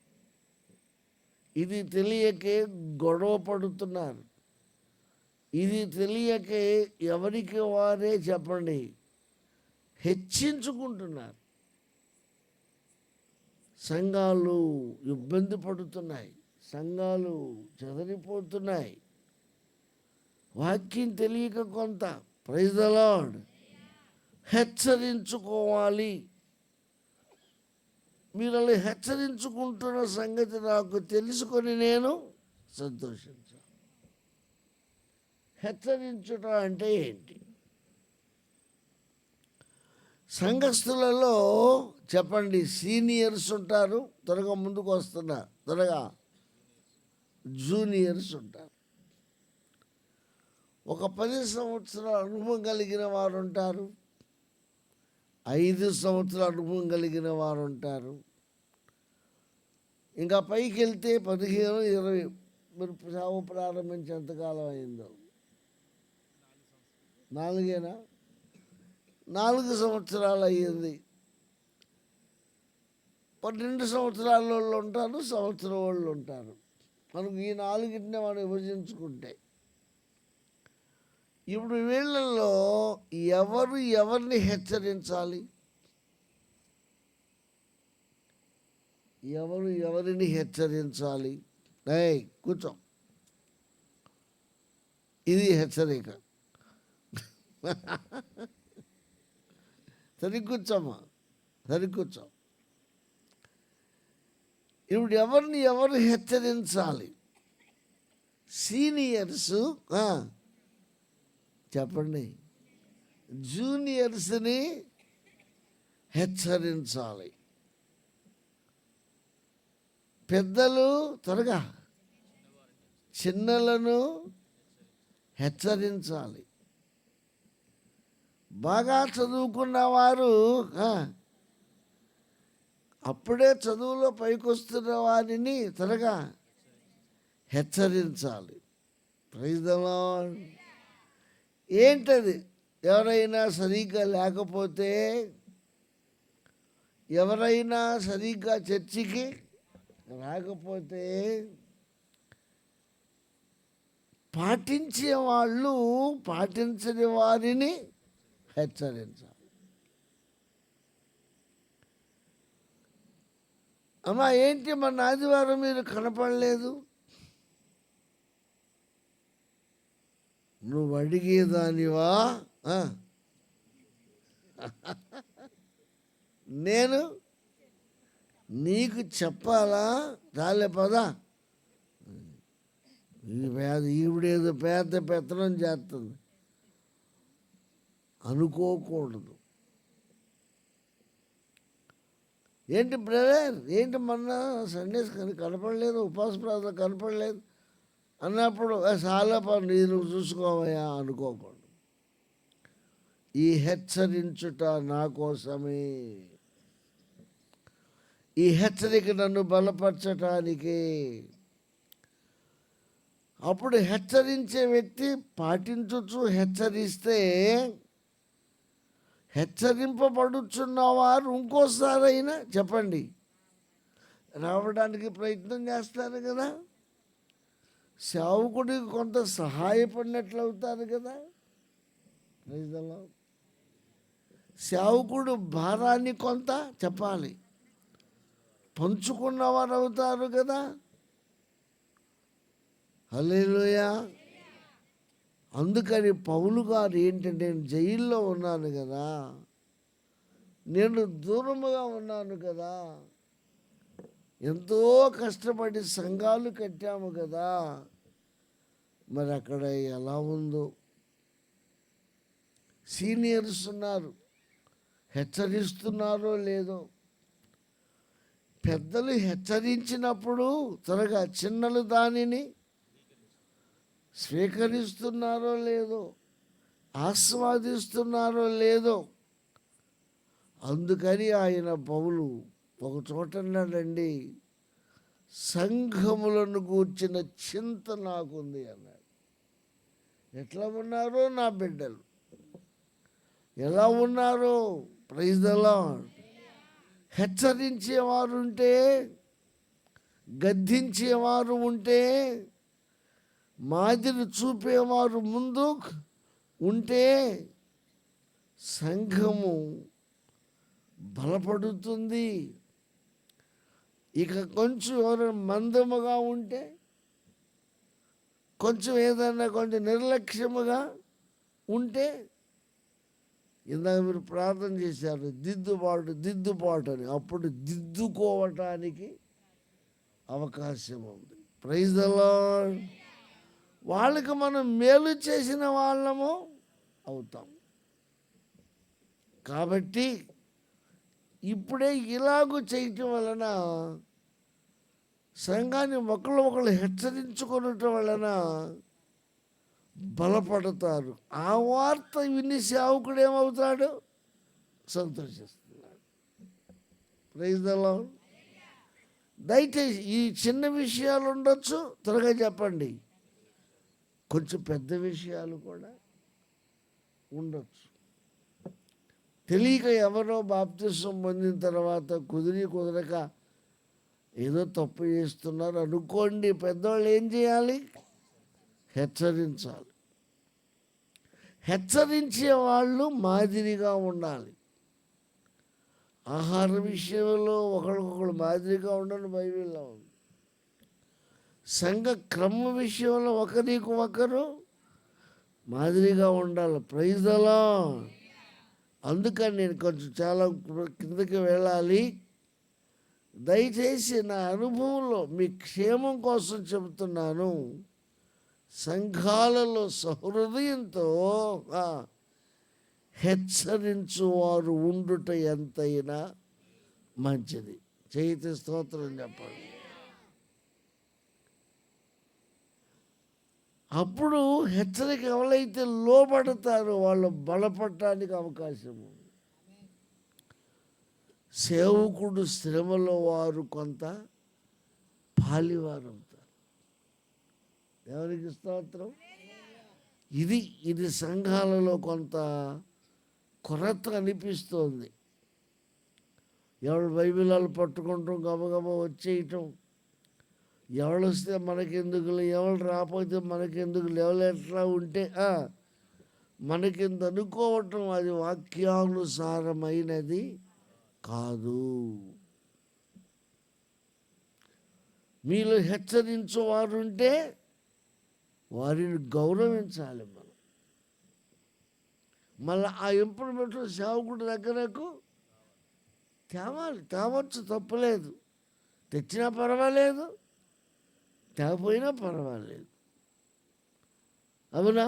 ఇది తెలియకే గొడవ పడుతున్నారు. ఇది తెలియకే ఎవరికి వారే చెప్పండి హెచ్చించుకుంటున్నారు. సంఘాలు ఇబ్బంది పడుతున్నాయి, సంఘాలు చెదరిపోతున్నాయి. వాక్యం తెలియక కొంత. Praise the Lord. హెచ్చరించుకోవాలి. మీరు అలా హెచ్చరించుకుంటున్న సంగతి నాకు తెలుసుకొని నేను సంతోషించాను. హెచ్చరించుట అంటే ఏంటి? సంఘస్థులలో చెప్పండి, సీనియర్స్ ఉంటారు, త్వరగా ముందుకు వస్తున్నారు, త్వరగా జూనియర్స్ ఉంటారు. ఒక 10 సంవత్సరాల అనుభవం కలిగిన వారు ఉంటారు, 5 సంవత్సరాల అనుభవం కలిగిన వారు ఉంటారు, ఇంకా పైకి వెళ్తే 15, 20. మీరు సేవ ప్రారంభించి ఎంతకాలం అయిందో? 4 సంవత్సరాలు అయ్యింది. 12 సంవత్సరాల వాళ్ళు ఉంటారు, సంవత్సరం వాళ్ళు ఉంటారు. మనకు ఈ 4ని మనం విభజించుకుంటే ఇప్పుడు వీళ్ళల్లో ఎవరు ఎవరిని హెచ్చరించాలి, ఎవరు ఎవరిని హెచ్చరించాలి? కూర్చో, ఇది హెచ్చరిక. సరికూర్చోమ్మా, సరికూర్చో. ఇప్పుడు ఎవరిని ఎవరు హెచ్చరించాలి? సీనియర్స్ చెప్పండి, జూనియర్స్ని హెచ్చరించాలి. పెద్దలు త్వరగా చిన్నలను హెచ్చరించాలి. బాగా చదువుకున్న వారు అప్పుడే చదువులో పైకొస్తున్న వారిని త్వరగా హెచ్చరించాలి. Praise the lord. ఏంటది? ఎవరైనా సరిగ్గా లేకపోతే, ఎవరైనా సరిగ్గా చర్చికి రాకపోతే పాటించే వాళ్ళు పాటించని వారిని హెచ్చరించాలి. అమ్మా ఏంటి మన ఆదివారం మీరు కనపడలేదు? నువ్వు అడిగేదానివా? నేను నీకు చెప్పాలా? రాలే పదా. ఈవిడేదో పెద్ద పెత్తనం చేస్తుంది అనుకోకూడదు. ఏంటి బ్రదర్, ఏంటి మొన్న సండేస్ కనపడలేదు, ఉపవాస ప్రార్థన కనపడలేదు అన్నప్పుడు చాలా పని నువ్వు చూసుకోవయా అనుకోకూడదు. ఈ హెచ్చరించుట నా కోసమే, ఈ హెచ్చరిక నన్ను బలపరచటానికి. అప్పుడు హెచ్చరించే వ్యక్తి పాటించచ్చు. హెచ్చరిస్తే హెచ్చరింపబడుచున్న వారు ఇంకోసారైనా చెప్పండి రావడానికి ప్రయత్నం చేస్తారు కదా. సేవకుడికి కొంత సహాయపడినట్లు అవుతారు కదా. సేవకుడు భారాన్ని కొంత చెప్పాలి పంచుకున్నవారు అవుతారు కదా. హల్లెలూయా. అందుకని పౌలు గారు ఏంటంటే, నేను జైల్లో ఉన్నాను కదా, నేను దూరముగా ఉన్నాను కదా, ఎంతో కష్టపడి సంఘాలు కట్టాము కదా, మరి అక్కడ ఎలా ఉందో. సీనియర్స్ ఉన్నారు, హెచ్చరిస్తున్నారో లేదో. పెద్దలు హెచ్చరించినప్పుడు త్వరగా చిన్నలు దానిని స్వీకరిస్తున్నారో లేదో, ఆస్వాదిస్తున్నారో లేదో. అందుకని ఆయన పౌలు ఒక చోట అన్నాడండి, సంఘములను గూర్చిన చింత నాకుంది అన్నాడు. ఎట్లా ఉన్నారో నా బిడ్డలు, ఎలా ఉన్నారో. Praise the lord. హెచ్చరించేవారు ఉంటే, గద్దించేవారు ఉంటే, మాదిరి చూపేవారు ముందు ఉంటే సంఘము బలపడుతుంది. ఇక కొంచెం ఎవరైనా మందముగా ఉంటే, కొంచెం ఏదైనా కొంచెం నిర్లక్ష్యముగా ఉంటే, ఇందాక మీరు ప్రార్థన చేశారు దిద్దుబాటు అని, అప్పుడు దిద్దుకోవటానికి అవకాశం ఉంది. Praise the Lord. వాళ్ళకి మనం మేలు చేసిన వాళ్ళము అవుతాం. కాబట్టి ఇప్పుడే ఇలాగూ చేయటం వలన, సంఘాన్ని ఒకళ్ళు హెచ్చరించుకోవటం వలన బలపడతారు. ఆ వార్త విని సేవకుడు ఏమవుతాడు? సంతోషిస్తున్నాడు. Praise the Lord. దయచేసి ఈ చిన్న విషయాలు ఉండొచ్చు, త్వరగా చెప్పండి. కొంచెం పెద్ద విషయాలు కూడా ఉండొచ్చు. తెలియక ఎవరో బాప్తిసం పొందిన తర్వాత కుదరక ఏదో తప్పు చేస్తున్నారు అనుకోండి, పెద్దవాళ్ళు ఏం చేయాలి? హెచ్చరించాలి. హెచ్చరించే వాళ్ళు మాదిరిగా ఉండాలి. ఆహార విషయంలో ఒకరికొకరు మాదిరిగా ఉండని బైబిల్లో ఉంది. సంఘ క్రమ విషయంలో ఒకరికి ఒకరు మాదిరిగా ఉండాలి. Praise the Lord. అందుకని నేను కొంచెం చాలా కిందకి వెళ్ళాలి. దయచేసి నా అనుభవంలో మీ క్షేమం కోసం చెబుతున్నాను. సంఘాలలో సహృదయంతో హెచ్చరించువారు ఉండుట ఎంతైనా మంచిది. చేతి స్తోత్రం చెప్పండి. అప్పుడు హెచ్చరిక ఎవరైతే లోబడతారో వాళ్ళు బలపడటానికి అవకాశం ఉంది. సేవకుడు శ్రమలో వారు కొంత పాలివారు అవుతారు. ఎవరికి స్తోత్రం. ఇది సంఘాలలో కొంత కొరత అనిపిస్తోంది. ఎవరు బైబిల్ పట్టుకుంటాం, గబగబ వచ్చేయటం, ఎవరు వస్తే మనకెందుకులే, ఎవరు రాకపోతే మనకెందుకులే, ఎవరు ఎట్లా ఉంటే మనకింత అనుకోవటం అది వాక్యానుసారమైనది కాదు. మీలో హెచ్చరించేవారుంటే వారిని గౌరవించాలి మనం. మళ్ళీ ఆ ఇంప్రూవ్మెంట్ సేవకుడి దగ్గరకు తేవచ్చు, తప్పులేదు. తెచ్చినా పర్వాలేదు, తేకపోయినా పర్వాలేదు. అవునా?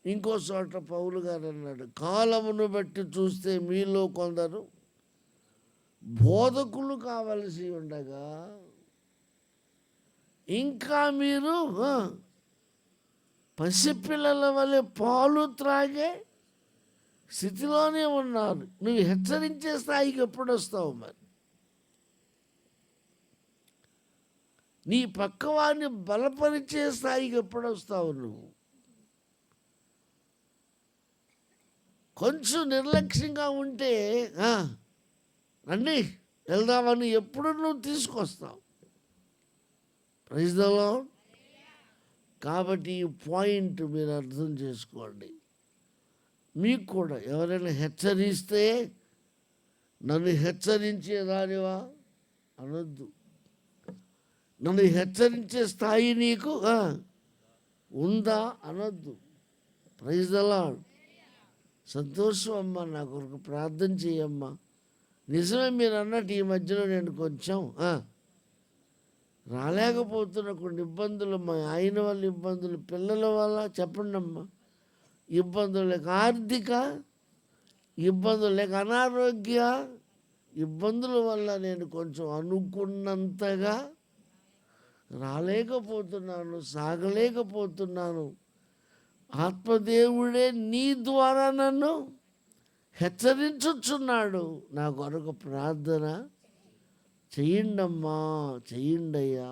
ఇంకో చోట పౌలు గారు అన్నాడు, కాలమును బట్టి చూస్తే మీలో కొందరు బోధకులు కావలసి ఉండగా ఇంకా మీరు పసిపిల్లల వలె పాలు త్రాగే స్థితిలోనే ఉన్నారు. నువ్వు హెచ్చరించే స్థాయికి ఎప్పుడు వస్తావు? మరి నీ పక్కవాడిని బలపరిచే స్థాయికి ఎప్పుడు వస్తావు? నువ్వు కొంచెం నిర్లక్ష్యంగా ఉంటే రండి వెళ్దామని ఎప్పుడు నువ్వు తీసుకొస్తావు. Praise the lord. కాబట్టి ఈ పాయింట్ మీరు అర్థం చేసుకోండి. మీకు కూడా ఎవరైనా హెచ్చరిస్తే నన్ను హెచ్చరించేదానివా అనొద్దు. నన్ను హెచ్చరించే స్థాయి నీకు ఉందా అనొద్దు. Praise the Lord. సంతోషం అమ్మా, నా కొరకు ప్రార్థన చేయమ్మా. నిజమే మీరు అన్నట్టు ఈ మధ్యలో నేను కొంచెం రాలేకపోతున్న కొన్ని ఇబ్బందులు, మా ఆయన వల్ల ఇబ్బందులు, పిల్లల వల్ల చెప్పండి అమ్మా ఇబ్బందులు, లేక ఆర్థిక ఇబ్బందులు, లేక అనారోగ్య ఇబ్బందుల వల్ల నేను కొంచెం అనుకున్నంతగా రాలేకపోతున్నాను, సాగలేకపోతున్నాను. ఆత్మదేవుడే నీ ద్వారా నన్ను హెచ్చరించుచున్నాడు. నా కొరకు ప్రార్థన చెయ్యండమ్మా, చెయ్యండయ్యా.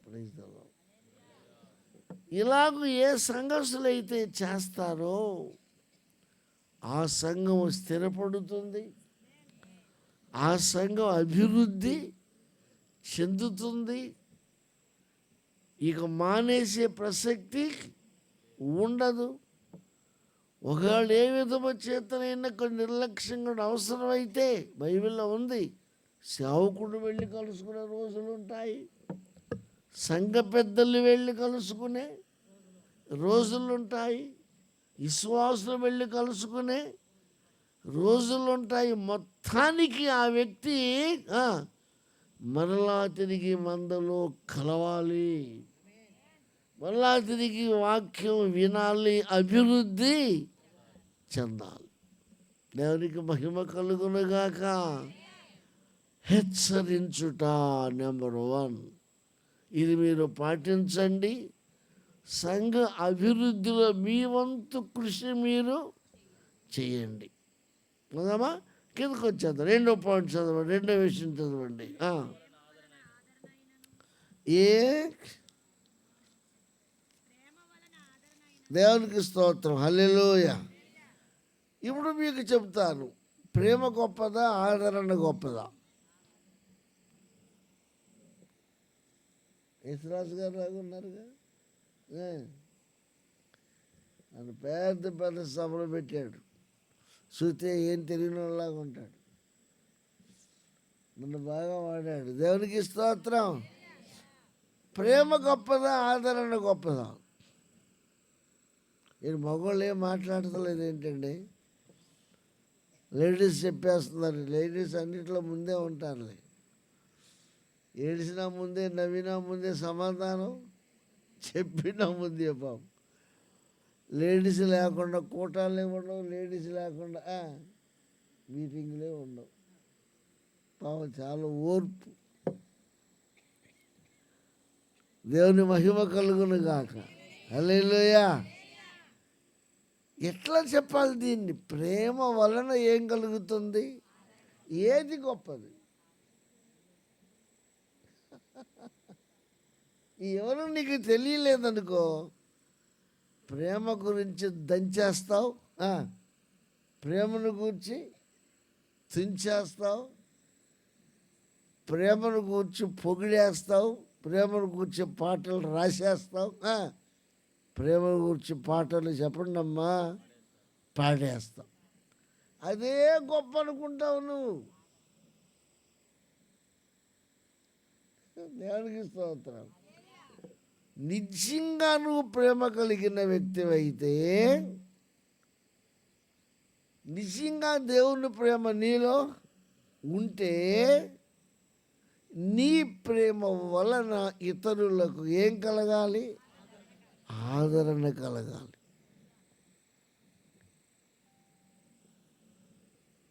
Praise the Lord. ఇలాగ ఏ సంఘస్థులైతే చేస్తారో ఆ సంఘం స్థిరపడుతుంది, ఆ సంఘం అభివృద్ధి చెందుతుంది. ఇక మానేసే ప్రసక్తి ఉండదు. ఒకవేళ ఏ విధమ చేతనైనా కొన్ని నిర్లక్ష్యంగా అవసరమైతే బైబిల్లో ఉంది, సేవకుడు వెళ్ళి కలుసుకునే రోజులు ఉంటాయి, సంఘ పెద్దలు వెళ్ళి కలుసుకునే రోజులుంటాయి, విశ్వాసులు వెళ్ళి కలుసుకునే రోజులుంటాయి. మొత్తానికి ఆ వ్యక్తి మరలా తిరిగి మందలో కలవాలి, మరలా తిరిగి వాక్యం వినాలి, అభివృద్ధి చెందాలి. దేవునికి మహిమ కలుగునుగాక. హెచ్చరించుట నెంబర్ 1. ఇది మీరు పాటించండి. సంఘ అభివృద్ధిలో మీ వంతు కృషి మీరు చేయండి. అవునమ్మా? కిందకు వచ్చేద్దాం. 2వ పాయింట్ చదవండి, 2వ విషయం చదవండి. దేవునికి స్తోత్రం, హల్లెలూయా. ఇప్పుడు మీకు చెప్తాను, ప్రేమ గొప్పదా, ఆదరణ గొప్పదా? యేసురాజు గారు లాగా ఉన్నారుగా, నన్ను పెద్ద పెద్ద సభలు పెట్టాడు. చూస్తే ఏం తెలియని వాళ్ళలాగా ఉంటాడు. నన్ను బాగా వాడాడు. దేవునికి స్తోత్రం. ప్రేమ గొప్పదా, ఆదరణ గొప్పదా? నేను మగవాళ్ళు ఏం మాట్లాడతలేదు ఏంటండి? లేడీస్ చెప్పేస్తున్నారు. లేడీస్ అన్నింటిలో ముందే ఉంటారులే. ఏడిసినా ముందే, నవ్వినా ముందే సమాధానం చెప్పిన ముందే పాపం లేడీస్ లేకుండా కూటాలే ఉండవు, లేడీస్ లేకుండా మీటింగ్లే ఉండవు. పాపం చాలా ఓర్పు. దేవుని మహిమ కలుగును గాక. హల్లెలూయా. ఎట్లా చెప్పాలి దీన్ని? ప్రేమ వలన ఏం కలుగుతుంది? ఏది గొప్పది? ఎవరు నీకు తెలియలేదనుకో, ప్రేమ గురించి దంచేస్తావు, ప్రేమను గూర్చి తుంచేస్తావు, ప్రేమను గూర్చి పొగిడేస్తావు, ప్రేమను గూర్చి పాటలు రాసేస్తావు, ప్రేమను గూర్చి పాటలు చెప్పండి అమ్మా పాడేస్తావు. అదే గొప్ప అనుకుంటావు నువ్వు. దేవునికి స్తోత్రం. నిజంగా నువ్వు ప్రేమ కలిగిన వ్యక్తివైతే, నిజంగా దేవుని ప్రేమ నీలో ఉంటే, నీ ప్రేమ వలన ఇతరులకు ఏం కలగాలి? ఆదరణ కలగాలి.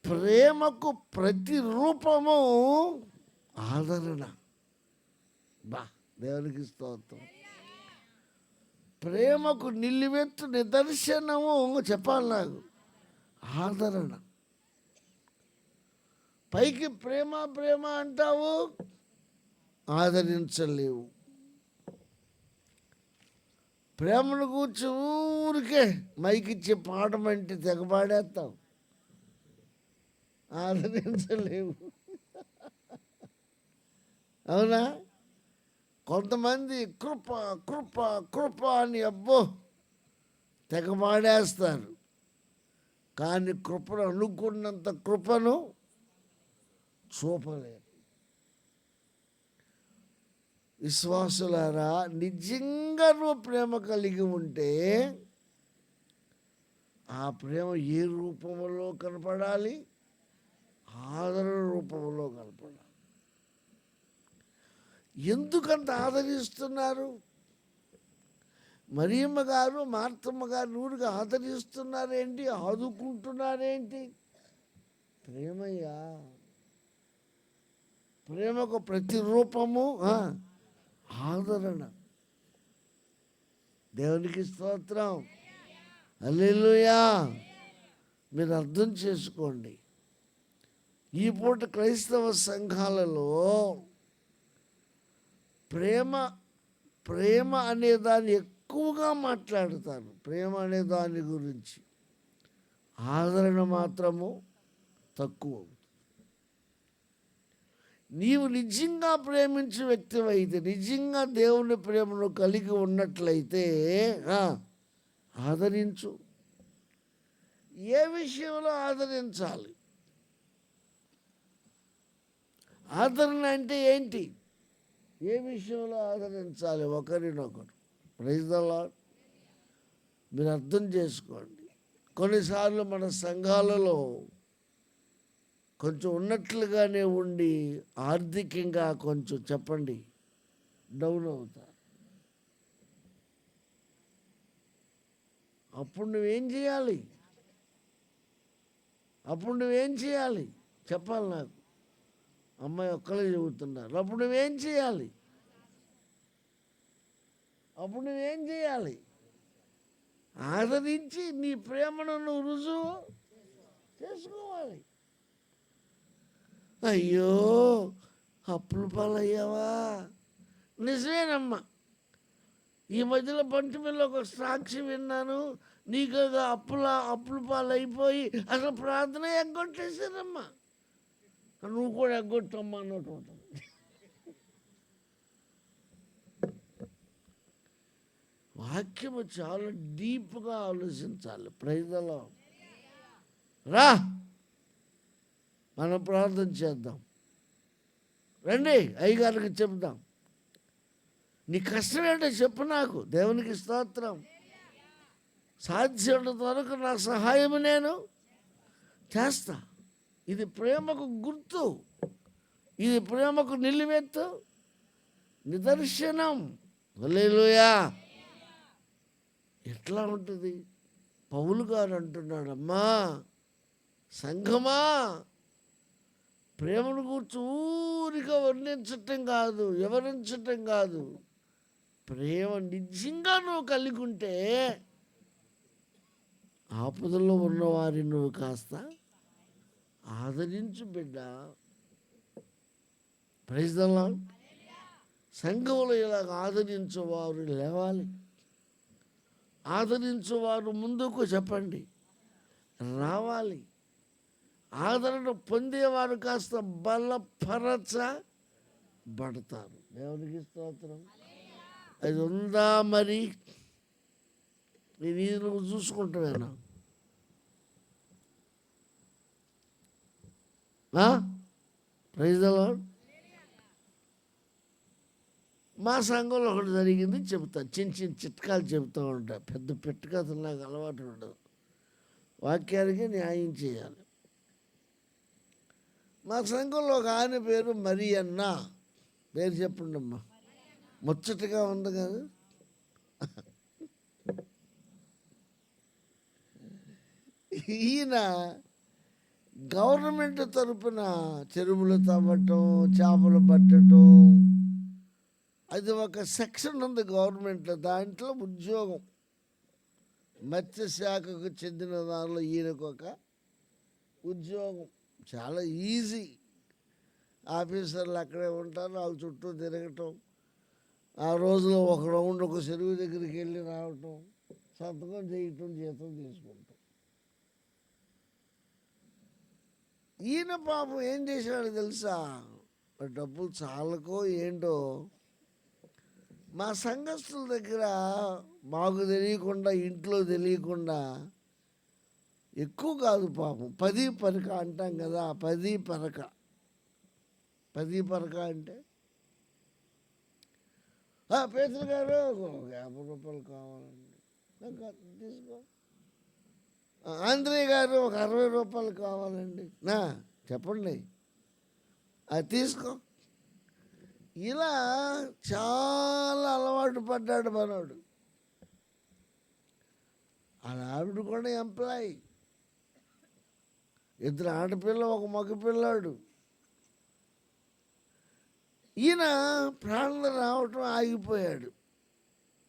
ప్రేమకు ప్రతిరూపము ఆదరణ. బా, దేవునికి స్తోత్రం. ప్రేమకు నిలువెత్తు నిదర్శనము చెప్పాలి నాకు ఆదరణ. పైకి ప్రేమ ప్రేమ అంటావు, ఆదరించలేవు. ప్రేమను కూర్చో ఊరికే మైకిచ్చి పాడమంటే తెగపాడేస్తావు, ఆదరించలేవు. అవునా? కొంతమంది కృప కృప కృప అని అబ్బో తెగపాడేస్తారు, కానీ కృపను అనుకున్నంత కృపను చూపలేరు. విశ్వాసులారా, నిజంగా నువ్వు ప్రేమ కలిగి ఉంటే ఆ ప్రేమ ఏ రూపంలో కనపడాలి? ఆదరణ రూపంలో కనపడాలి. ఎందుకంత ఆదరిస్తున్నారు? మరియమ్మ గారు మార్తమ్మ గారు ఊరికి ఆదరిస్తున్నారేంటి, ఆదుకుంటున్నారేంటి? ప్రేమయ్యా. ప్రేమకు ప్రతిరూపము ఆదరణ. దేవునికి స్తోత్రం. హల్లెలూయా. మీరు అర్థం చేసుకోండి, ఈ పూట క్రైస్తవ సంఘాలలో ప్రేమ ప్రేమ అనే దాన్ని ఎక్కువగా మాట్లాడతారు. ప్రేమ అనే దాని గురించి ఆదరణ మాత్రము తక్కువ. నీవు నిజంగా ప్రేమించే వ్యక్తివైతే, నిజంగా దేవుని ప్రేమను కలిగి ఉన్నట్లయితే ఆదరించు. ఏ విషయంలో ఆదరించాలి? ఆదరణ అంటే ఏంటి? ఏ విషయంలో ఆదరించాలి ఒకరినొకరు? Praise the Lord. మీరు అర్థం చేసుకోండి. కొన్నిసార్లు మన సంఘాలలో కొంచెం ఉన్నట్లుగానే ఉండి ఆర్థికంగా కొంచెం చెప్పండి డౌన్ అవుతారు. అప్పుడు నువ్వేం చేయాలి? చెప్పాలి నాకు. అమ్మాయి ఒక్కలే చెబుతున్నారు. అప్పుడు నువ్వేం చేయాలి? ఆదరించి నీ ప్రేమను నువ్వు రుజువు చేసుకోవాలి. అయ్యో అప్పుల పాలయ్యావా? నిజమేనమ్మా. ఈ మధ్యలో బంటి మీద ఒక సాక్షి విన్నాను, నీకు అప్పుల పాలైపోయి అసలు ప్రార్థన ఎగ్గొట్టేశారమ్మా. నువ్వు కూడా ఎగ్గొట్టమ్మా అన్నట్టు ఉంటుంది. వాక్యము చాలా డీప్గా ఆలోచించాలి. ప్రైజ్లో రా, మనం ప్రార్థన చేద్దాం. రండి, అయ్యగారికి చెప్దాం. నీ కష్టం ఏంటో చెప్పు నాకు. దేవునికి స్తోత్రం. సాధ్యమైనంత వరకు నా సహాయం నేను చేస్తా. ఇది ప్రేమకు గుర్తు, ఇది ప్రేమకు నిలువెత్తు నిదర్శనం. హల్లెలూయా. ఎట్లా ఉంటుంది? పౌలు గారు అంటున్నాడు, అమ్మా సంఘమా, ప్రేమను కూర్చు ఊరిగా వర్ణించటం కాదు, వివరించటం కాదు, ప్రేమ నిజంగా నువ్వు కలిగి ఉంటే ఆపదల్లో ఉన్నవారిని నువ్వు కాస్త ఆదరించు బిడ్డ. Praise the lord. సంఘంలో ఇలాగ ఆదరించేవారు లేవాలి. ఆదరించేవారు ముందుకు చెప్పండి రావాలి. ఆదరణ పొందేవారు కాస్త బలపరచబడతారు. దేవునికి స్తోత్రం. అది ఉందా మరి? నేను ఇది నువ్వు చూసుకుంటావేనా? Praise the lord. మా సంఘంలో ఒకటి జరిగింది చెబుతా. చిన్న చిన్న చిట్కాలు చెబుతూ ఉంటా. పెద్ద పెట్టకథలు నాకు అలవాటు ఉండదు. వాక్యానికి న్యాయం చేయాలి. మా సంఘంలో ఒక ఆయన పేరు మరియన్న. పేరు చెప్పండి అమ్మా, ముచ్చటగా ఉంది కదా. ఈయన గవర్నమెంట్ తరపున చెరువులు తవ్వటం, చేపలు పట్టడం, అది ఒక సెక్షన్ ఉంది గవర్నమెంట్లో. దాంట్లో ఉద్యోగం, మత్స్యశాఖకు చెందిన దానిలో ఈయనకు ఒక ఉద్యోగం. చాలా ఈజీ. ఆఫీసర్లు అక్కడే ఉంటారు, వాళ్ళ చుట్టూ తిరగటం, ఆ రోజులో ఒక రౌండ్ ఒక చెరువు దగ్గరికి వెళ్ళి రావటం, సంతకం చేయటం, జీతం తీసుకుంటాం. ఈయన పాపం ఏం చేశాడు తెలుసా? డబ్బులు చాలకో ఏంటో మా సంఘస్థుల దగ్గర మాకు తెలియకుండా, ఇంట్లో తెలియకుండా, ఎక్కువ కాదు పాపం, 10 పరక అంటాం కదా. 10 పరక అంటే పేతురు గారు ఒక 50 రూపాయలు కావాలండి, తీసుకో. ఆంధ్రయ్య గారు ఒక 60 రూపాయలు కావాలండి, చెప్పండి, అది తీసుకో. ఇలా చాలా అలవాటు పడ్డాడు మనోడు. అలా ఆవిడ కూడా ఎంప్లాయీ. 2 ఆడపిల్ల, ఒక మగ పిల్లాడు. ఈయన ప్రాణం రావటం ఆగిపోయాడు.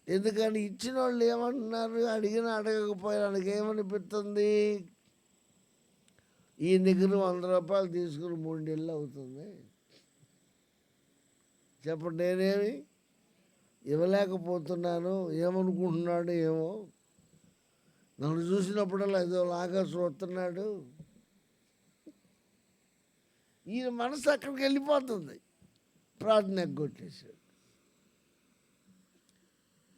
ఎందుకని ఇచ్చిన వాళ్ళు ఏమంటున్నారు? అడిగినా అడగకపోయినా ఏమనిపిస్తుంది? ఈయన దగ్గర 100 రూపాయలు తీసుకుని 3 నెలలు అవుతుంది. చెప్పండి, నేనేమి ఇవ్వలేకపోతున్నాను, ఏమనుకుంటున్నాడు ఏమో, నన్ను చూసినప్పుడల్లా ఏదో లాగా చూస్తున్నాడు. ఈయన మనసు అక్కడికి వెళ్ళిపోతుంది. ప్రార్థన ఎగ్గొట్టేశాడు.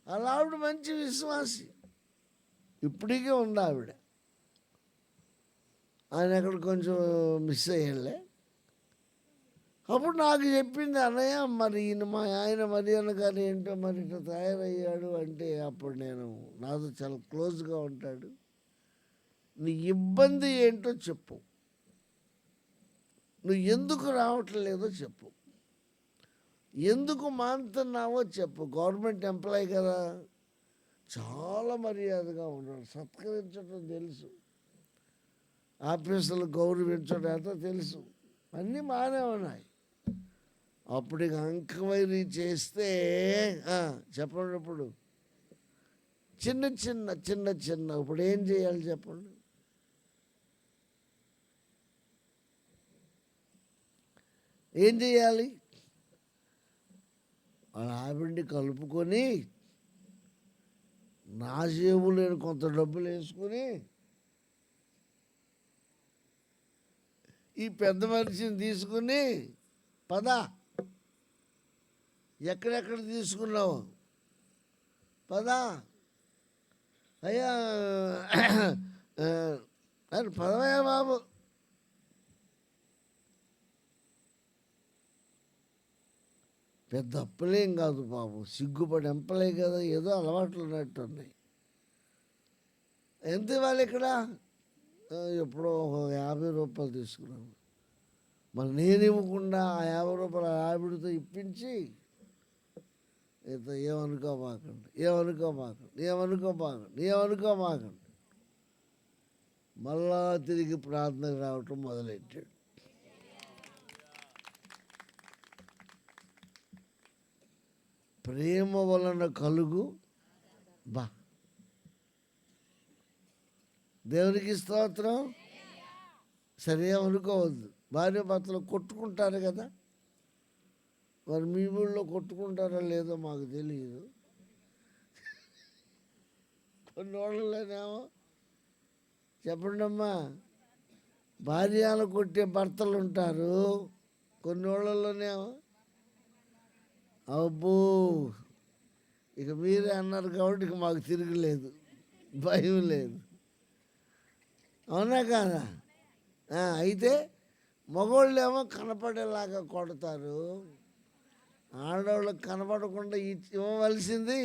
అలా ఆవిడ మంచి విశ్వాసి, ఇప్పటికే ఉంది ఆవిడ. ఆయన అక్కడ కొంచెం మిస్ అయ్యాడులే. అప్పుడు నాకు చెప్పింది, అన్నయ్య మరి ఈయన మా ఆయన మరి అనగానే ఏంటో మరి ఇట్లా తయారయ్యాడు అంటే, అప్పుడు నేను నాతో చాలా క్లోజ్గా ఉంటాడు, నీ ఇబ్బంది ఏంటో చెప్పు, నువ్వు ఎందుకు రావట్లేదో చెప్పు, ఎందుకు మానుతున్నావో చెప్పు. గవర్నమెంట్ ఎంప్లాయీ కదా, చాలా మర్యాదగా ఉన్నాడు, సత్కరించడం తెలుసు, ఆఫీసులు గౌరవించడం ఎంత తెలుసు, అన్నీ బాగానే ఉన్నాయి. అప్పుడు అంకవైరీ చేస్తే చెప్పండి, ఇప్పుడు చిన్న ఇప్పుడు ఏం చేయాలి చెప్పండి? ఏం చేయాలి? వాళ్ళ ఆవిడ్ని కలుపుకొని నా జేబులో నేను కొంత డబ్బులు వేసుకుని ఈ పెద్ద మనిషిని తీసుకుని పదా, ఎక్కడెక్కడ తీసుకున్నావు పదా, అయ్యా పదవయ్యా బాబు. పెద్ద అప్పులేం కాదు బాబు, సిగ్గుపడి ఎంపలే కదా, ఏదో అలవాట్లు ఉన్నట్టున్నాయి. ఎంత ఇవ్వాలి ఇక్కడ? ఎప్పుడో 50 రూపాయలు తీసుకున్నాను. మరి నేను ఇవ్వకుండా ఆ 50 రూపాయలు ఆవిడతో ఇప్పించి ఇంత ఏమనుకోమాకండి. మళ్ళా తిరిగి ప్రార్థనకు రావటం మొదలెట్టాడు. ప్రేమ వలన కలుగు బా దేవునికి స్తోత్రం. సరే అనుకోవద్దు. భార్య భర్తలు కొట్టుకుంటారు కదా, మరి మీ ఊళ్ళో కొట్టుకుంటారో లేదో మాకు తెలియదు. కొన్ని వాళ్ళలోనేమో చెప్పండి అమ్మా, భార్యలు కొట్టే భర్తలు ఉంటారు. కొన్ని వాళ్ళలోనేమో అబ్బో, ఇక మీరే అన్నారు కాబట్టి ఇక మాకు తిరగలేదు, భయం లేదు. అవునా కాదా? అయితే మగవాళ్ళేమో కనపడేలాగా కొడతారు, ఆడవాళ్ళకి కనపడకుండా ఇవ్వవలసింది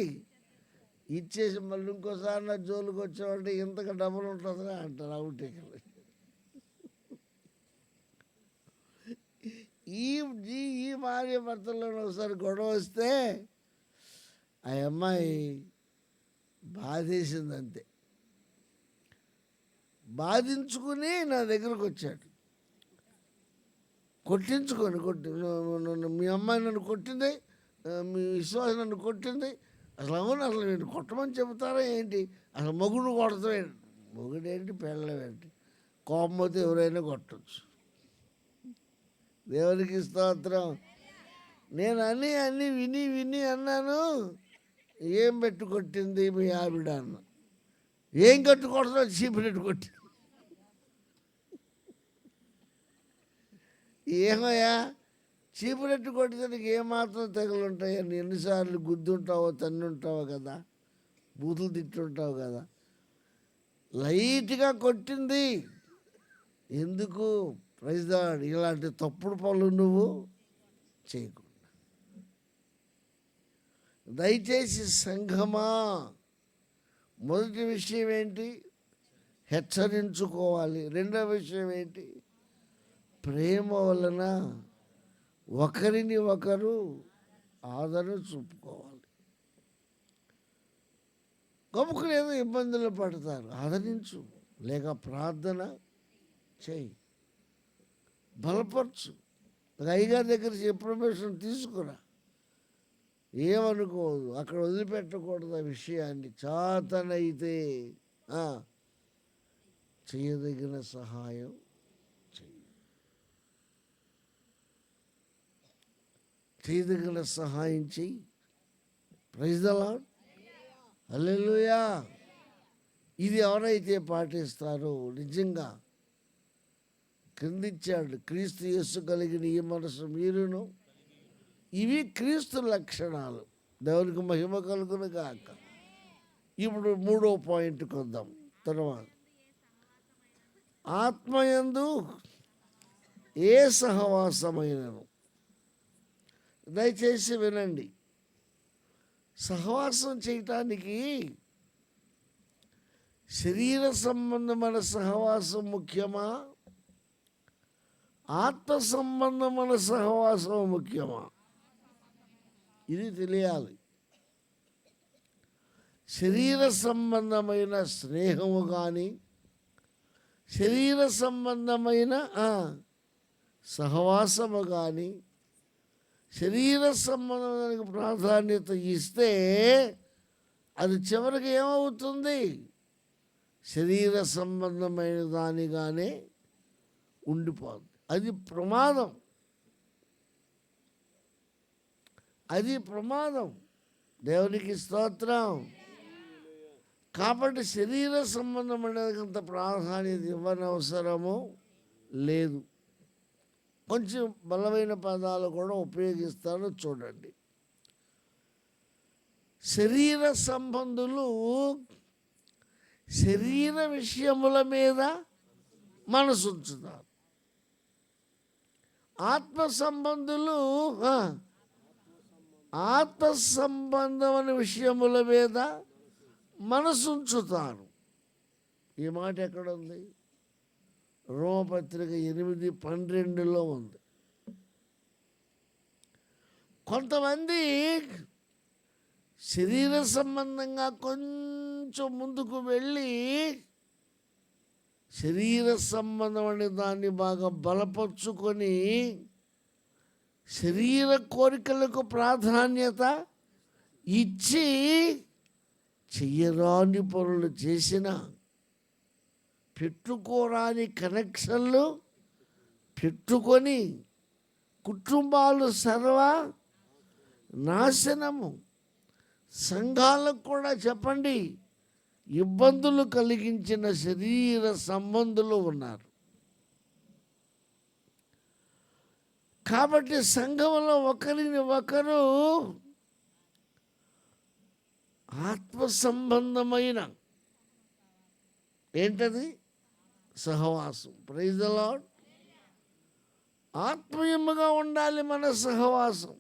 ఇచ్చేసి మళ్ళీ ఇంకోసారి నా జోలికి వచ్చామంటే ఇంతగా డబ్బులు ఉంటుందా అంటారు. అవుట్ ఈ భార్య భర్తల్లో ఒకసారి గొడవ వస్తే ఆ అమ్మాయి బాధేసింది అంతే. బాధించుకుని నా దగ్గరకు వచ్చాడు, కొట్టి మీ అమ్మాయి నన్ను కొట్టింది, మీ విశ్వాసం నన్ను కొట్టింది. అసలు నేను కొట్టమని చెబుతారా ఏంటి? అసలు మొగుడు కొడతాడు. మొగుడేంటి పెళ్ళమేంటి? కోపం పోతే ఎవరైనా కొట్టచ్చు. దేవునికి స్తోత్రం. నేను అన్నీ విని అన్నాను, ఏం పెట్టి కొట్టింది మీ ఆవిడ అన్న. ఏం కట్టు కొడతా చీపినట్టు కొట్టి. ఏమయ్యా చీపురెట్టు కొట్టడానికి ఏమాత్రం తెగలుంటాయా? ఎన్నిసార్లు గుద్దుంటావో తన్నుంటావో కదా, బూతులు తిట్టుంటావు కదా. లైట్గా కొట్టింది. ఎందుకు? Praise lord. ఇలాంటి తప్పుడు పనులు నువ్వు చేయకుండా. దయచేసి సంఘమా, మొదటి విషయం ఏంటి? హెచ్చరించుకోవాలి. రెండవ విషయం ఏంటి? ప్రేమ వలన ఒకరిని ఒకరు ఆదరణ చూపుకోవాలి. గమ్ముకుని ఏదో ఇబ్బందులు పడతారు, ఆదరించు, లేక ప్రార్థన చేయి, బలపరచు. అయ్యగారి దగ్గర ఇన్ఫర్మేషన్ తీసుకురా. ఏమనుకోదు, అక్కడ వదిలిపెట్టకూడదు ఆ విషయాన్ని. చాతనైతే చేయదగిన సహాయం చేయదగిన సహాయం చెయ్యి. Praise the Lord. హల్లెలూయా. ఇది ఎవరైతే పాటిస్తారో నిజంగా క్రిందిచ్చాడు, క్రీస్తు యేసు కలిగిన ఈ మనసు మీరును. ఇవి క్రీస్తు లక్షణాలు. దేవునికి మహిమ కలుగును గాక. ఇప్పుడు మూడో పాయింట్కి వద్దాం. తర్వాత ఆత్మయందు ఏ సహవాసమైనను. దయచేసి వినండి. సహవాసం చేయటానికి శరీర సంబంధమైన సహవాసం ముఖ్యమా, ఆత్మ సంబంధమైన సహవాసం ముఖ్యమా? ఇది తెలియాలి. శరీర సంబంధమైన స్నేహము కానీ, శరీర సంబంధమైన సహవాసము కానీ, శరీర సంబంధానికి ప్రాధాన్యత ఇస్తే అది చివరికి ఏమవుతుంది? శరీర సంబంధమైన దానిగానే ఉండిపోతుంది. అది ప్రమాదం. అది ప్రమాదం. దేవునికి స్తోత్రం. కాబట్టి శరీర సంబంధమైనది అంత ప్రాధాన్యత ఇవ్వనవసరము లేదు. కొంచెం బలమైన పదాలు కూడా ఉపయోగిస్తాను, చూడండి. శరీర సంబంధులు శరీర విషయముల మీద మనసు ఉంచుతారు. ఆత్మ సంబంధులు ఆత్మ సంబంధమైన విషయముల మీద మనసు ఉంచుతారు. ఈ మాట ఎక్కడ ఉంది? రోమపత్రిక 8:12 ఉంది. కొంతమంది శరీర సంబంధంగా కొంచెం ముందుకు వెళ్ళి శరీర సంబంధమైన దాన్ని బాగా బలపరుచుకొని శరీర కోరికలకు ప్రాధాన్యత ఇచ్చి చెయ్యరాని పనులు చేసిన, పెట్టుకోరాని కనెక్షన్లు పెట్టుకొని కుటుంబాలు సర్వ నాశనము, సంఘాలకు కూడా చెప్పండి ఇబ్బందులు కలిగించిన శరీర సంబంధులు ఉన్నారు. కాబట్టి సంఘంలో ఒకరిని ఒకరు ఆత్మ సంబంధమైన ఏంటది సహవాసం. Praise the lord. ఆత్మీయముగా ఉండాలి మన సహవాసం.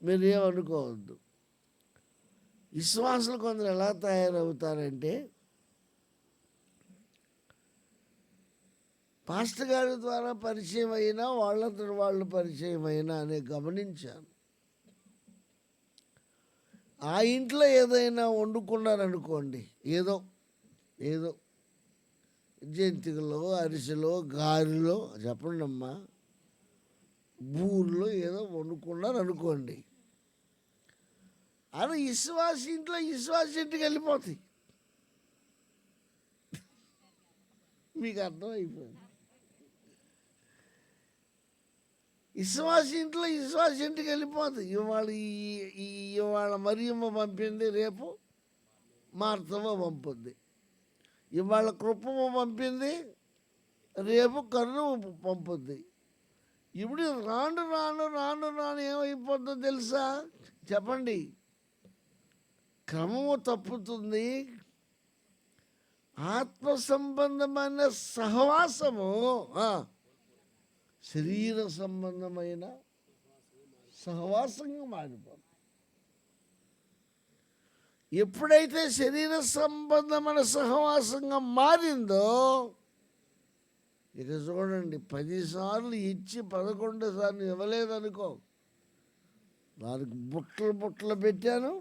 మీరేమనుకోవద్దు. విశ్వాసులు కొందరు ఎలా తయారవుతారంటే, పాస్టర్ గారి ద్వారా పరిచయం అయినా వాళ్ళతో వాళ్ళు పరిచయం అయినా అని గమనించాను. ఆ ఇంట్లో ఏదైనా వండుకున్నారనుకోండి, ఏదో ఏదో జంతికలో, అరిసెలో, గారెలో, చెప్పండి అమ్మా, బూర్లో ఏదో వండుకున్నారు అనుకోండి, అది విశ్వాస ఇంట్లో విశ్వాస ఇంటికి వెళ్ళిపోతాయి. మీకు అర్థమైపోయింది. విశ్వాస ఇంట్లో విశ్వాస ఇంటికి వెళ్ళిపోతుంది. ఇవాళ మరియమ్మ పంపింది, రేపు మార్తమ్మ పంపుద్ది. ఇవాళ కృపమ్మ పంపింది, రేపు కరుణ పంపుద్ది. ఇప్పుడు రాను రాను రాను రాను ఏమైపోతుందో తెలుసా? చెప్పండి. క్రమము తప్పుతుంది. ఆత్మ సంబంధమైన సహవాసము శరీర సంబంధమైన సహవాసంగా మారిపోతుంది. ఎప్పుడైతే శరీర సంబంధమైన సహవాసంగా మారిందో, ఇక చూడండి, 10 సార్లు ఇచ్చి 11 సార్లు ఇవ్వలేదనుకో, దానికి బుట్టలు బుట్టలు పెట్టాను.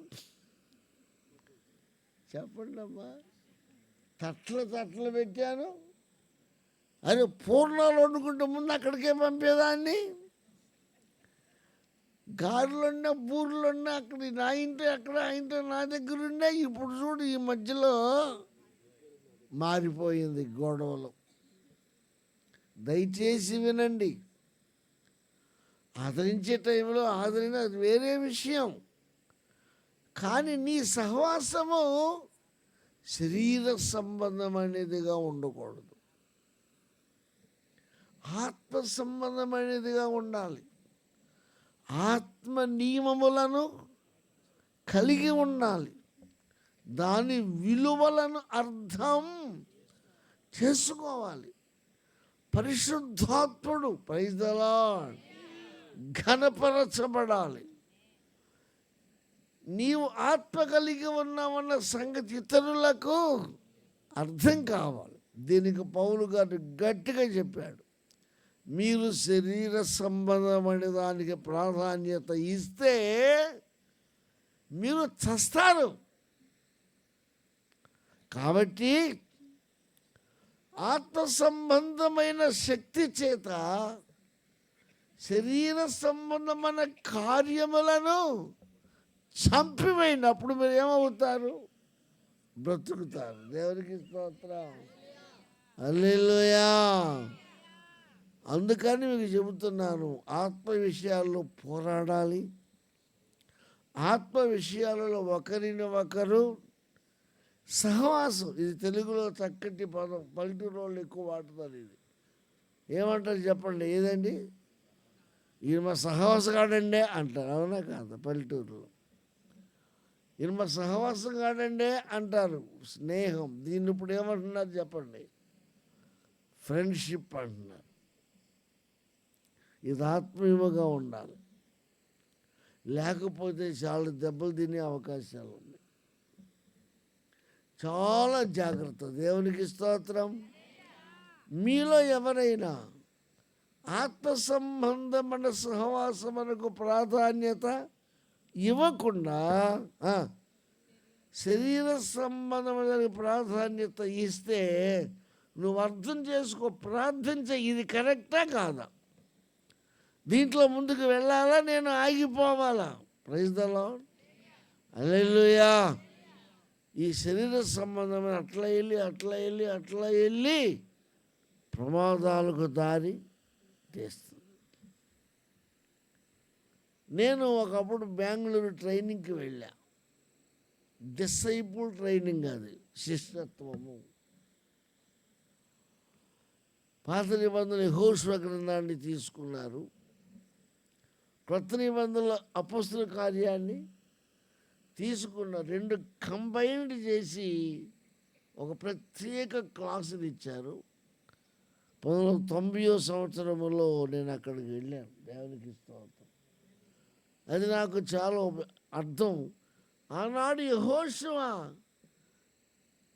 చెప్పండి అమ్మా, తట్లు పెట్టాను. అరే పూర్ణాలు వండుకుంటే ముందు అక్కడికే పంపేదాన్ని. గారెలున్నా బూరెలున్నా అక్కడ నా ఇంటి అక్కడ ఇంటి నా దగ్గర ఉండే. ఇప్పుడు చూడు, ఈ మధ్యలో మారిపోయింది గొడవలు. దయచేసి వినండి. ఆదరించే టైంలో ఆదరణ అది వేరే విషయం. కానీ నీ సహవాసము శరీర సంబంధమైనదిగా ఉండకూడదు, ఆత్మ సంబంధమైనదిగా ఉండాలి. ఆత్మ నియమములను కలిగి ఉండాలి. దాని విలువలను అర్థం చేసుకోవాలి. పరిశుద్ధాత్ముడు, ప్రైజ్ ది లార్డ్, ఘనపరచబడాలి. నీవు ఆత్మ కలిగి ఉన్నావన్న సంగతి ఇతరులకు అర్థం కావాలి. దీనికి పౌలు గారు గట్టిగా చెప్పాడు, మీరు శరీర సంబంధమైన దానికి ప్రాధాన్యత ఇస్తే మీరు చస్తారు. కాబట్టి ఆత్మ సంబంధమైన శక్తి చేత శరీర సంబంధమైన కార్యములను చంపివేయినప్పుడు మీరు ఏమవుతారు? బ్రతుకుతారు. దేవునికి స్తోత్రం, హల్లెలూయా. అందుకని మీకు చెబుతున్నాను, ఆత్మ విషయాల్లో పోరాడాలి. ఆత్మ విషయాలలో ఒకరిని ఒకరు సహవాసం. ఇది తెలుగులో చక్కటి పదం, పల్లెటూరు వాళ్ళు ఎక్కువ వాడుతారు. ఇది ఏమంటారు చెప్పండి? ఏదండి? ఈయన మా సహవాసం కాడండి అంటారు. అవునా కాదా? పల్లెటూరులో ఈయన మా సహవాసం కాడండి అంటారు. స్నేహం. దీన్ని ఇప్పుడు ఏమంటున్నారు చెప్పండి? ఫ్రెండ్షిప్ అంటున్నారు. ఇది ఆత్మీయముగా ఉండాలి, లేకపోతే చాలా దెబ్బలు తినే అవకాశాలు ఉన్నాయి. చాలా జాగ్రత్త. దేవునికి స్తోత్రం. మీలో ఎవరైనా ఆత్మ సంబంధమైన సహవాసమునకు ప్రాధాన్యత ఇవ్వకుండా ఆ, శరీర సంబంధమైన ప్రాధాన్యత ఇస్తే నువ్వు అర్థం చేసుకో, ప్రార్థించే ఇది కరెక్టా కాదా, దీంట్లో ముందుకు వెళ్ళాలా, నేను ఆగిపోవాలా. ప్రైజ్ ద లార్డ్, హల్లెలూయా. ఈ శరీర సంబంధమైన అట్లా వెళ్ళి ప్రమాదాలకు దారి తీస్తుంది. నేను ఒకప్పుడు బెంగళూరు ట్రైనింగ్కి వెళ్ళా. డిసైపుల్ ట్రైనింగ్, అది శిష్యత్వము. పాత నిబంధన యెహోషువ గ్రంథాన్ని తీసుకున్నారు, క్రొత్త నిబంధనల అపొస్తలుల కార్యాన్ని తీసుకున్నారు. రెండు కంబైన్డ్ చేసి ఒక ప్రత్యేక క్లాసులు ఇచ్చారు. 1990 సంవత్సరంలో నేను అక్కడికి వెళ్ళాను. దేవునికి స్తోత్రం. అది నాకు చాలా అర్థం. ఆనాడు యెహోషువ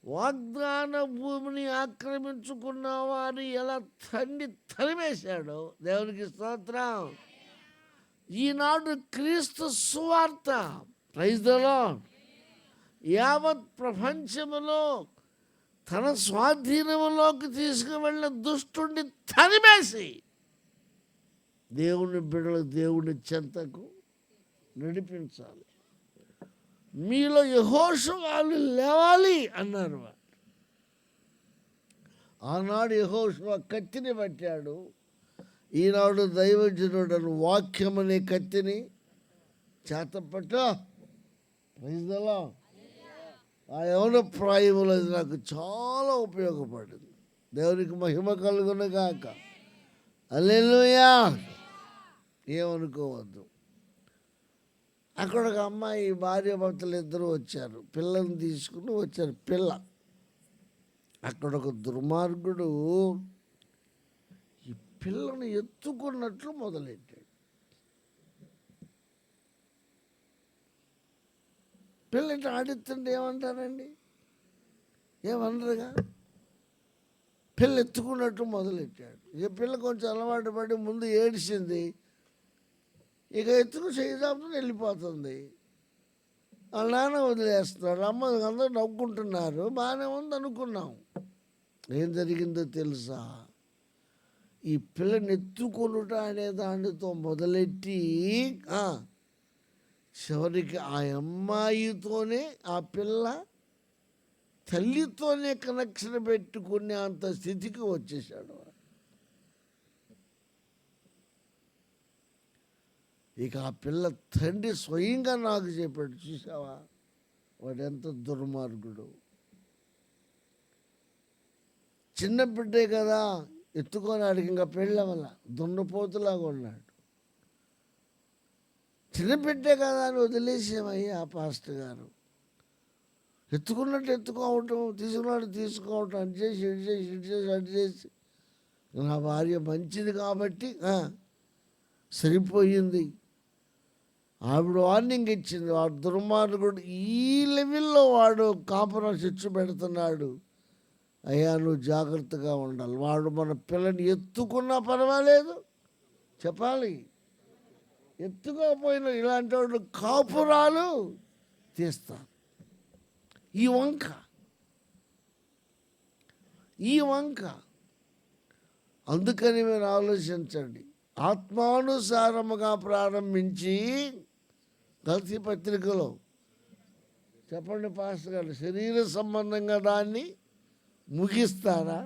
వాగ్దాన భూమిని ఆక్రమించుకున్న వారు ఎలా తరిమేశాడో, దేవునికి స్తోత్రం. ఈనాడు క్రీస్తు సువార్త, ప్రైజ్ ద లార్డ్, యావత్ ప్రపంచములో తన స్వాధీనంలోకి తీసుకువెళ్ళిన దుష్టుడిని తరిమేసి దేవుని బిడ్డలు దేవుని చెంతకు నడిపించాలి. మీలో యెహోషువాలు లేవాలి అన్నారు. ఆనాడు యెహోషువ కత్తిని పట్టాడు, ఈనాడు దైవజనుడు వాక్యం అనే కత్తిని చేతపట్ట. Praise the lord. ఆ యవన ప్రాయములో అది నాకు చాలా ఉపయోగపడింది. దేవునికి మహిమ కలుగును గాక. హల్లెలూయా. ఏమనుకోవద్దు. అక్కడ ఒక అమ్మాయి, భార్య భర్తలు ఇద్దరు వచ్చారు, పిల్లల్ని తీసుకుని వచ్చారు. పిల్ల అక్కడ ఒక దుర్మార్గుడు ఈ పిల్లని ఎత్తుకున్నట్లు మొదలెట్టాడు. పిల్ల ఇట్లా ఆడిస్తుంటే ఏమంటారండి? ఏమనరుగా. పిల్ల ఎత్తుకున్నట్టు మొదలెట్టాడు. ఇక పిల్ల కొంచెం అలవాటు పడి ముందు ఏడిచింది, ఇక ఎత్తుకు చేయదాపుని వెళ్ళిపోతుంది. వాళ్ళ నాన్న వదిలేస్తున్నాడు, అమ్మ అందరూ నవ్వుకుంటున్నారు, బాగానే ఉంది అనుకున్నాం. ఏం జరిగిందో తెలుసా? ఈ పిల్లని ఎత్తుకొనుట అనే దానితో మొదలెట్టి చివరికి ఆ అమ్మాయితోనే, ఆ పిల్ల తల్లితోనే కనెక్షన్ పెట్టుకునే అంత స్థితికి వచ్చేసాడు. ఇక ఆ పిల్ల తండ్రి స్వయంగా నాకు చెప్పాడు, చూసావా వాడు ఎంత దుర్మార్గుడు, చిన్న బిడ్డే కదా ఎత్తుకొని ఆడికి ఇంకా పెళ్ళవల దున్నపోతులాగా ఉన్నాడు. చిన్న బిడ్డే కదా అని వదిలేసామయ్యా ఆ పాస్టర్ గారు. ఎత్తుకున్నట్టు ఎత్తుకోవటం, తీసుకున్నట్టు తీసుకోవటం, అటు చేసి ఇటు చేసి ఇటు చేసి అటు చేసి. నా భార్య మంచిది కాబట్టి సరిపోయింది. ఆవిడ వార్నింగ్ ఇచ్చింది, వాడు దుర్మార్గుడు ఈ లెవెల్లో వాడు కాపురం చిచ్చు పెడుతున్నాడు, అయ్యా నువ్వు జాగ్రత్తగా ఉండాలి. వాడు మన పిల్లని ఎత్తుకున్నా పర్వాలేదు, చెప్పాలి, ఎత్తుకోపోయిన ఇలాంటి వాళ్ళు కాపురాలు తీస్తారు. ఈ వంక అందుకని మీరు ఆలోచించండి. ఆత్మానుసారముగా ప్రారంభించి, గల్తీ పత్రికలో చెప్పండి పాస్టర్ గారు, శరీర సంబంధంగా దాన్ని ముగిస్తారా?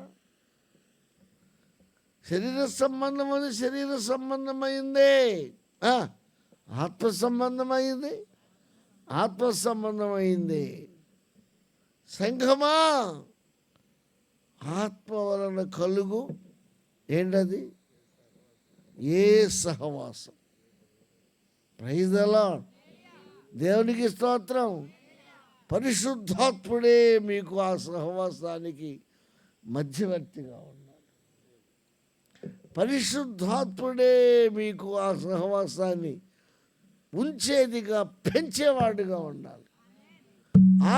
శరీర సంబంధమైందే, ఆత్మ సంబంధమైంది. సంఘమా, ఆత్మ వలన కలుగు ఏంటది? ఏ సహవాసం. Praise the lord. దేవునికి స్తోత్రం. పరిశుద్ధాత్ముడే మీకు ఆ సహవాసానికి మధ్యవర్తిగా ఉన్నాడు. పరిశుద్ధాత్ముడే మీకు ఆ సహవాసాన్ని ఉంచేదిగా, పెంచేవాడుగా ఉండాలి.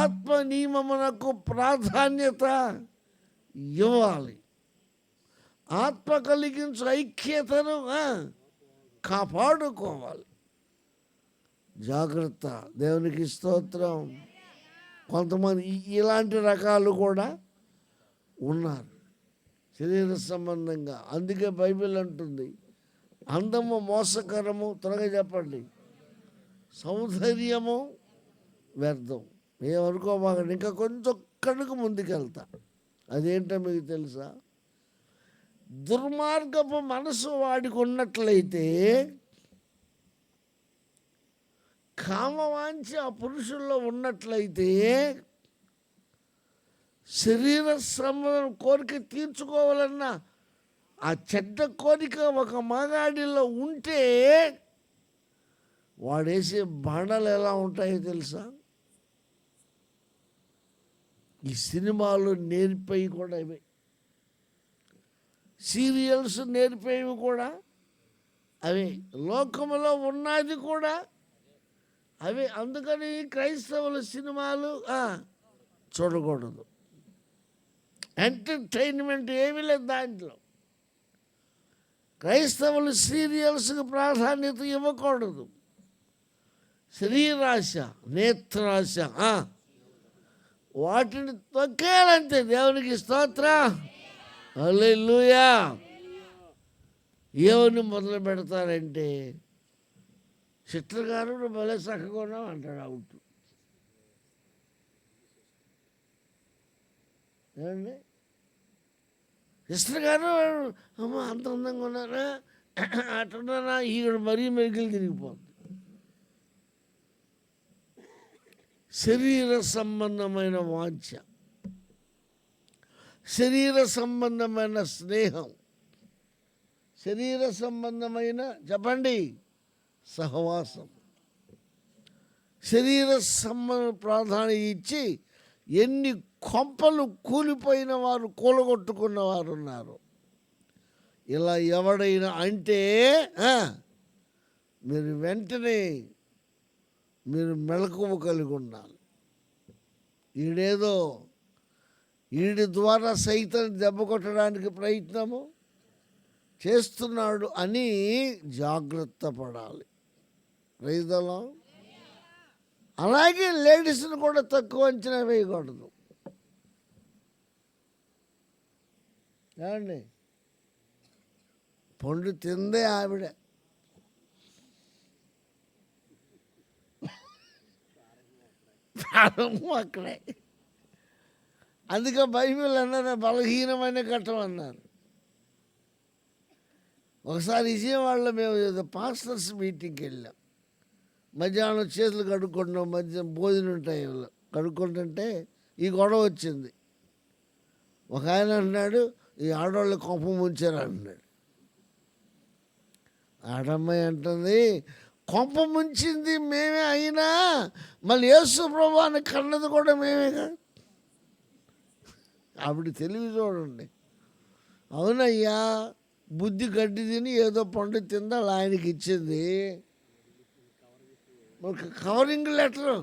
ఆత్మ నియమమునకు ప్రాధాన్యత ఇవ్వాలి. ఆత్మ కలిగించు ఐక్యతను కాపాడుకోవాలి. జాగ్రత్త. దేవునికి స్తోత్రం. కొంతమంది ఇలాంటి రకాలు కూడా ఉన్నారు శరీర సంబంధంగా. అందుకే బైబిల్ అంటుంది అందము మోసకరము, త్వరగా చెప్పండి, సౌందర్యము వ్యర్థం. ఏమనుకోబాగండి, ఇంకా కొంచెం కడుగు ముందుకెళ్తా. అదేంటో మీకు తెలుసా? దుర్మార్గపు మనసు వాడికి ఉన్నట్లయితే, కామవాంఛ ఆ పురుషుల్లో ఉన్నట్లయితే, శరీర సంబంధం కోరిక తీర్చుకోవాలన్న ఆ చెడ్డ కోరిక ఒక మగాడిలో ఉంటే వాడేసే బాణాలు ఎలా ఉంటాయో తెలుసా? ఈ సినిమాలు నేర్పేవి కూడా ఇవే, సీరియల్స్ నేర్పేవి కూడా అవే, లోకంలో ఉన్నది కూడా అవే. అందుకని క్రైస్తవుల సినిమాలు చూడకూడదు. ఎంటర్టైన్మెంట్ ఏమీ లేదు దాంట్లో. క్రైస్తవులు సీరియల్స్కి ప్రాధాన్యత ఇవ్వకూడదు. శరీరాశ, నేత్రాశ వాటిని తొక్కేయాలంతే. దేవునికి స్తోత్రం. హల్లెలూయా. ఏమని మొదలు పెడతారంటే, సిస్టర్ గారు నువ్వు భలే చక్కగా ఉన్నావు అంటాడు అవుట్. ఏమండి, సిస్టర్ గారు అమ్మ అంత అందంగా ఉన్నారా అట్టున్నారా, ఈవిడ మరీ మెరుగులు తిరిగిపోతుంది. శరీర సంబంధమైన వాంఛ, శరీర సంబంధమైన స్నేహం, శరీర సంబంధమైన చెప్పండి సహవాసం, శరీర సంబంధ ప్రాధాన్యత ఇచ్చి ఎన్ని కొంపలు కూలిపోయిన వారు, కూలగొట్టుకున్న వారు ఉన్నారు. ఇలా ఎవడైనా అంటే మీరు వెంటనే మీరు మెలకువ కలిగి ఉండాలి. వీడి ద్వారా సైతం దెబ్బ కొట్టడానికి ప్రయత్నము చేస్తున్నాడు అని జాగ్రత్త పడాలి. Praise the lord. అలాగే లేడీస్ని కూడా తక్కువ అంచనా వేయకూడదు. ఏమండి, పండు తిందే ఆవిడ, అక్కడే. అందుకే బైబిల్ అన్నారు బలహీనమైన ఘట్టం అన్నారు. ఒకసారి విజయవాడలో మేము ఏదో పాస్టర్స్ మీటింగ్కి వెళ్ళాం. మధ్యాహ్నం చేతులు కడుక్కుంటున్నాం, మధ్యాహ్నం భోజనం ఉంటాయి కడుక్కుంటుంటే ఈ గొడవ వచ్చింది. ఒక ఆయన అంటున్నాడు ఈ ఆడవాళ్ళు కొంప ముంచారు అంటున్నాడు. ఆడమ్మాయి అంటుంది కొంప ముంచింది మేమే అయినా మళ్ళీ యేసు ప్రభువుని కన్నది కూడా మేమేగా. ఆవిడ తెలివి చూడండి. అవునయ్యా, బుద్ధి గడ్డి తిని ఏదో పండు తిందా ఆయనకి ఇచ్చింది. కవరింగ్ లెటరు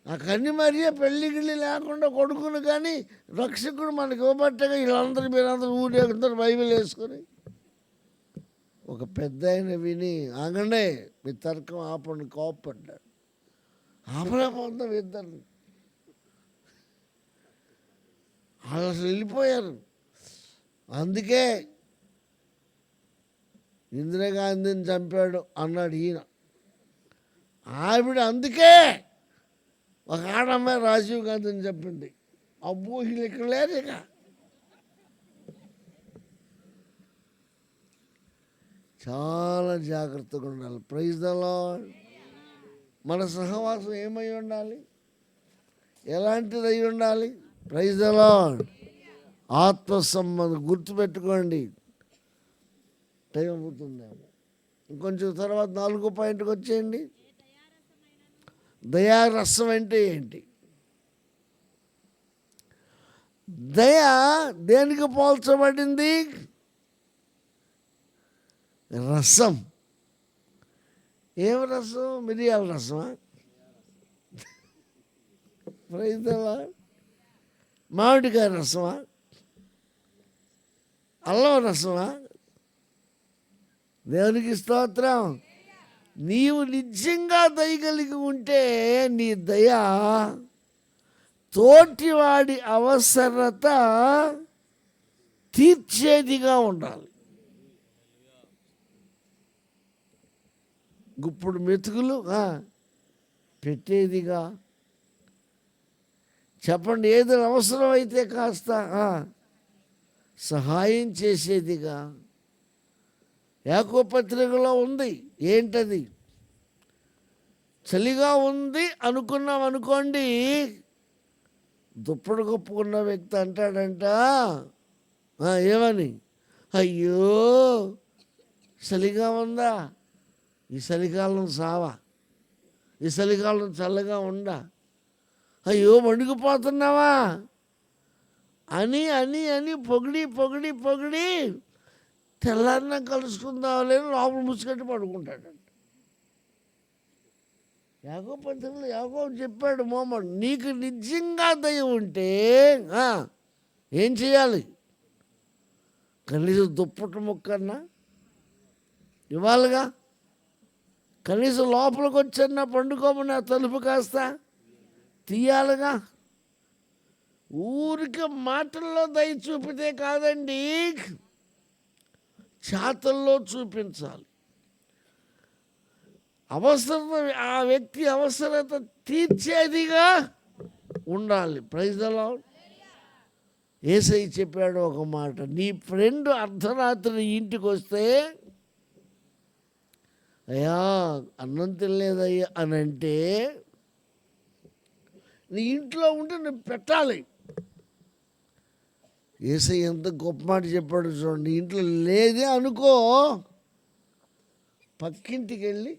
ఆ కన్ని మరియే పెళ్లి గిళ్ళి లేకుండా కొడుకును కానీ రక్షకుడు మనకి ఇవ్వబట్టగా వీళ్ళందరూ మీరందరూ ఊరేందరూ బైబిల్ వేసుకొని. ఒక పెద్ద ఆయన విని ఆగండే మీ తర్కం ఆపండి కోపడ్డాడు. ఆపలేకపోతాం ఇద్దరు. వాళ్ళు అసలు వెళ్ళిపోయారు. అందుకే ఇందిరాగాంధీని చంపాడు అన్నాడు ఈయన. ఆవిడ అందుకే ఒక ఆడమ్మాయి రాజీవ్ గాంధీని చెప్పింది. అబ్బో వీళ్ళు ఇక్కడ లేరు ఇక. చాలా జాగ్రత్తగా ఉండాలి. Praise the lord. మన సహవాసం ఏమై ఉండాలి, ఎలాంటిది అయి ఉండాలి? Praise the lord. ఆత్మ సంబంధం గుర్తుపెట్టుకోండి. టైం అవుతుందేమో, ఇంకొంచెం తర్వాత 4వ పాయింట్కి వచ్చేయండి. దయారసం అంటే ఏంటి? దయ దేనికి పోల్చబడింది? రసం. ఏం రసం? మిరియాల రసమా? Praise the lord. మామిడికాయ రసమా? అల్లం రసమా? దేవునికి స్తోత్రం. నీవు నిజంగా దయ కలిగి ఉంటే నీ దయ తోటివాడి అవసరత తీర్చేదిగా ఉండాలి. గుప్పుడు మెతుకులు పెట్టేదిగా, చెప్పండి, ఏదైనా అవసరమైతే కాస్త సహాయం చేసేదిగా. యాకోబు పత్రికలో ఉంది. ఏంటది? చలిగా ఉంది అనుకున్నాం అనుకోండి, దుప్పటి కప్పుకున్న వ్యక్తి అంటాడంట ఏమని, అయ్యో చలిగా ఉందా, ఈ చలికాలం సావా, ఈ చలికాలం చల్లగా ఉందా, అయ్యో వణికిపోతున్నావా అని అని అని పొగిడి పొగిడి పొగిడి తెల్లారిన కలుసుకుందామని లోపల ముసుగట్టి పడుకుంటాడంట. యాకోబు పత్రికలో యాకోబు చెప్పాడు, మోమడు నీకు నిజంగా దయ ఉంటే ఏం చేయాలి? కనీసం దుప్పటి ముక్కన్నా ఇవ్వాలిగా, కనీసం లోపలికి వచ్చన్నా పండుకోమని ఆ తలుపు కాస్త తీయాలిగా. ఊరికి మాటల్లో దయ చూపితే కాదండి, చేతల్లో చూపించాలి. అవసరత, ఆ వ్యక్తి అవసరత తీర్చేదిగా ఉండాలి. Praise the lord. యేసయ్య చెప్పాడు ఒక మాట, నీ ఫ్రెండ్ అర్ధరాత్రి ఇంటికి వస్తే, అయ్యా అన్నం తినలేదయ్యా అని అంటే, నీ ఇంట్లో ఉంటే నువ్వు పెట్టాలి. యేసయ్య ఎంత గొప్ప మాట చెప్పాడు చూడండి. నీ ఇంట్లో లేదే అనుకో, పక్కింటికి వెళ్ళి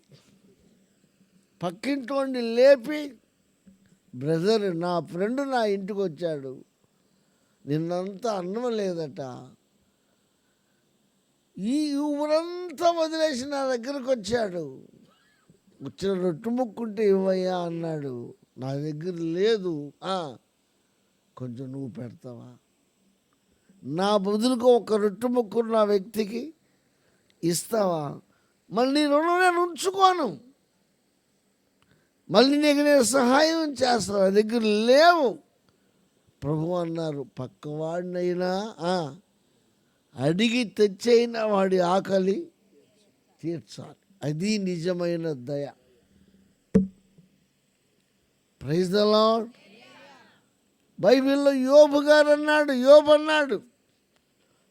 పక్కింటి లేపి, బ్రదర్ నా ఫ్రెండ్ నా ఇంటికి వచ్చాడు, నిన్నంతా అన్నం లేదట, ఈ ఊరంతా వదిలేసి నా దగ్గరకు వచ్చాడు, వచ్చిన రొట్టు ముక్కుంటే ఇవ్వయ్యా అన్నాడు, నా దగ్గర లేదు, కొంచెం నువ్వు పెడతావా? నా బదులుగా ఒక రొట్టు ముక్కు నా వ్యక్తికి ఇస్తావా? మళ్ళీ రుణం నేను ఉంచుకోను, మళ్ళీ నీకు నేను సహాయం చేస్తాను, నా దగ్గర లేవు. ప్రభు అన్నారు, పక్కవాడినైనా అడిగి తెచ్చైన వాడి ఆకలి తీర్చాలి. అది నిజమైన దయ. Praise the lord. బైబిల్లో యోబు గారు అన్నాడు, యోబు అన్నాడు,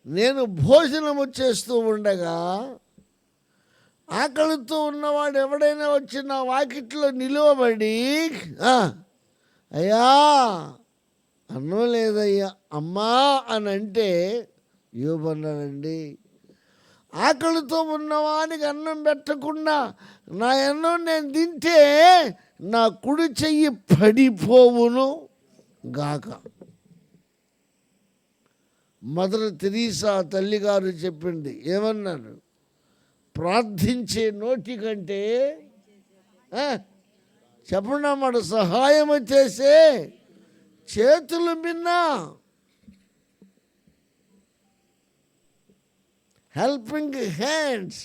నేను భోజనము చేస్తూ ఉండగా ఆకలితో ఉన్నవాడు ఎవడైనా వచ్చి నా వాకిట్లో నిలువబడి, అయ్యా అన్నం లేదయ్యా అమ్మా అని అంటే, యోబు అన్నాడండి, ఆకలితో ఉన్నవానికి అన్నం పెట్టకుండా నా అన్నం నేను తింటే నా కుడి చెయ్యి పడిపోవును గాక. మదర్ తెరీసా తల్లిగారు చెప్పింది, ఏమన్నారు? ప్రార్థించే నోటి కంటే చెప్పండి అన్నమాట, సహాయం చేసే చేతులు మిన్నా, helping hands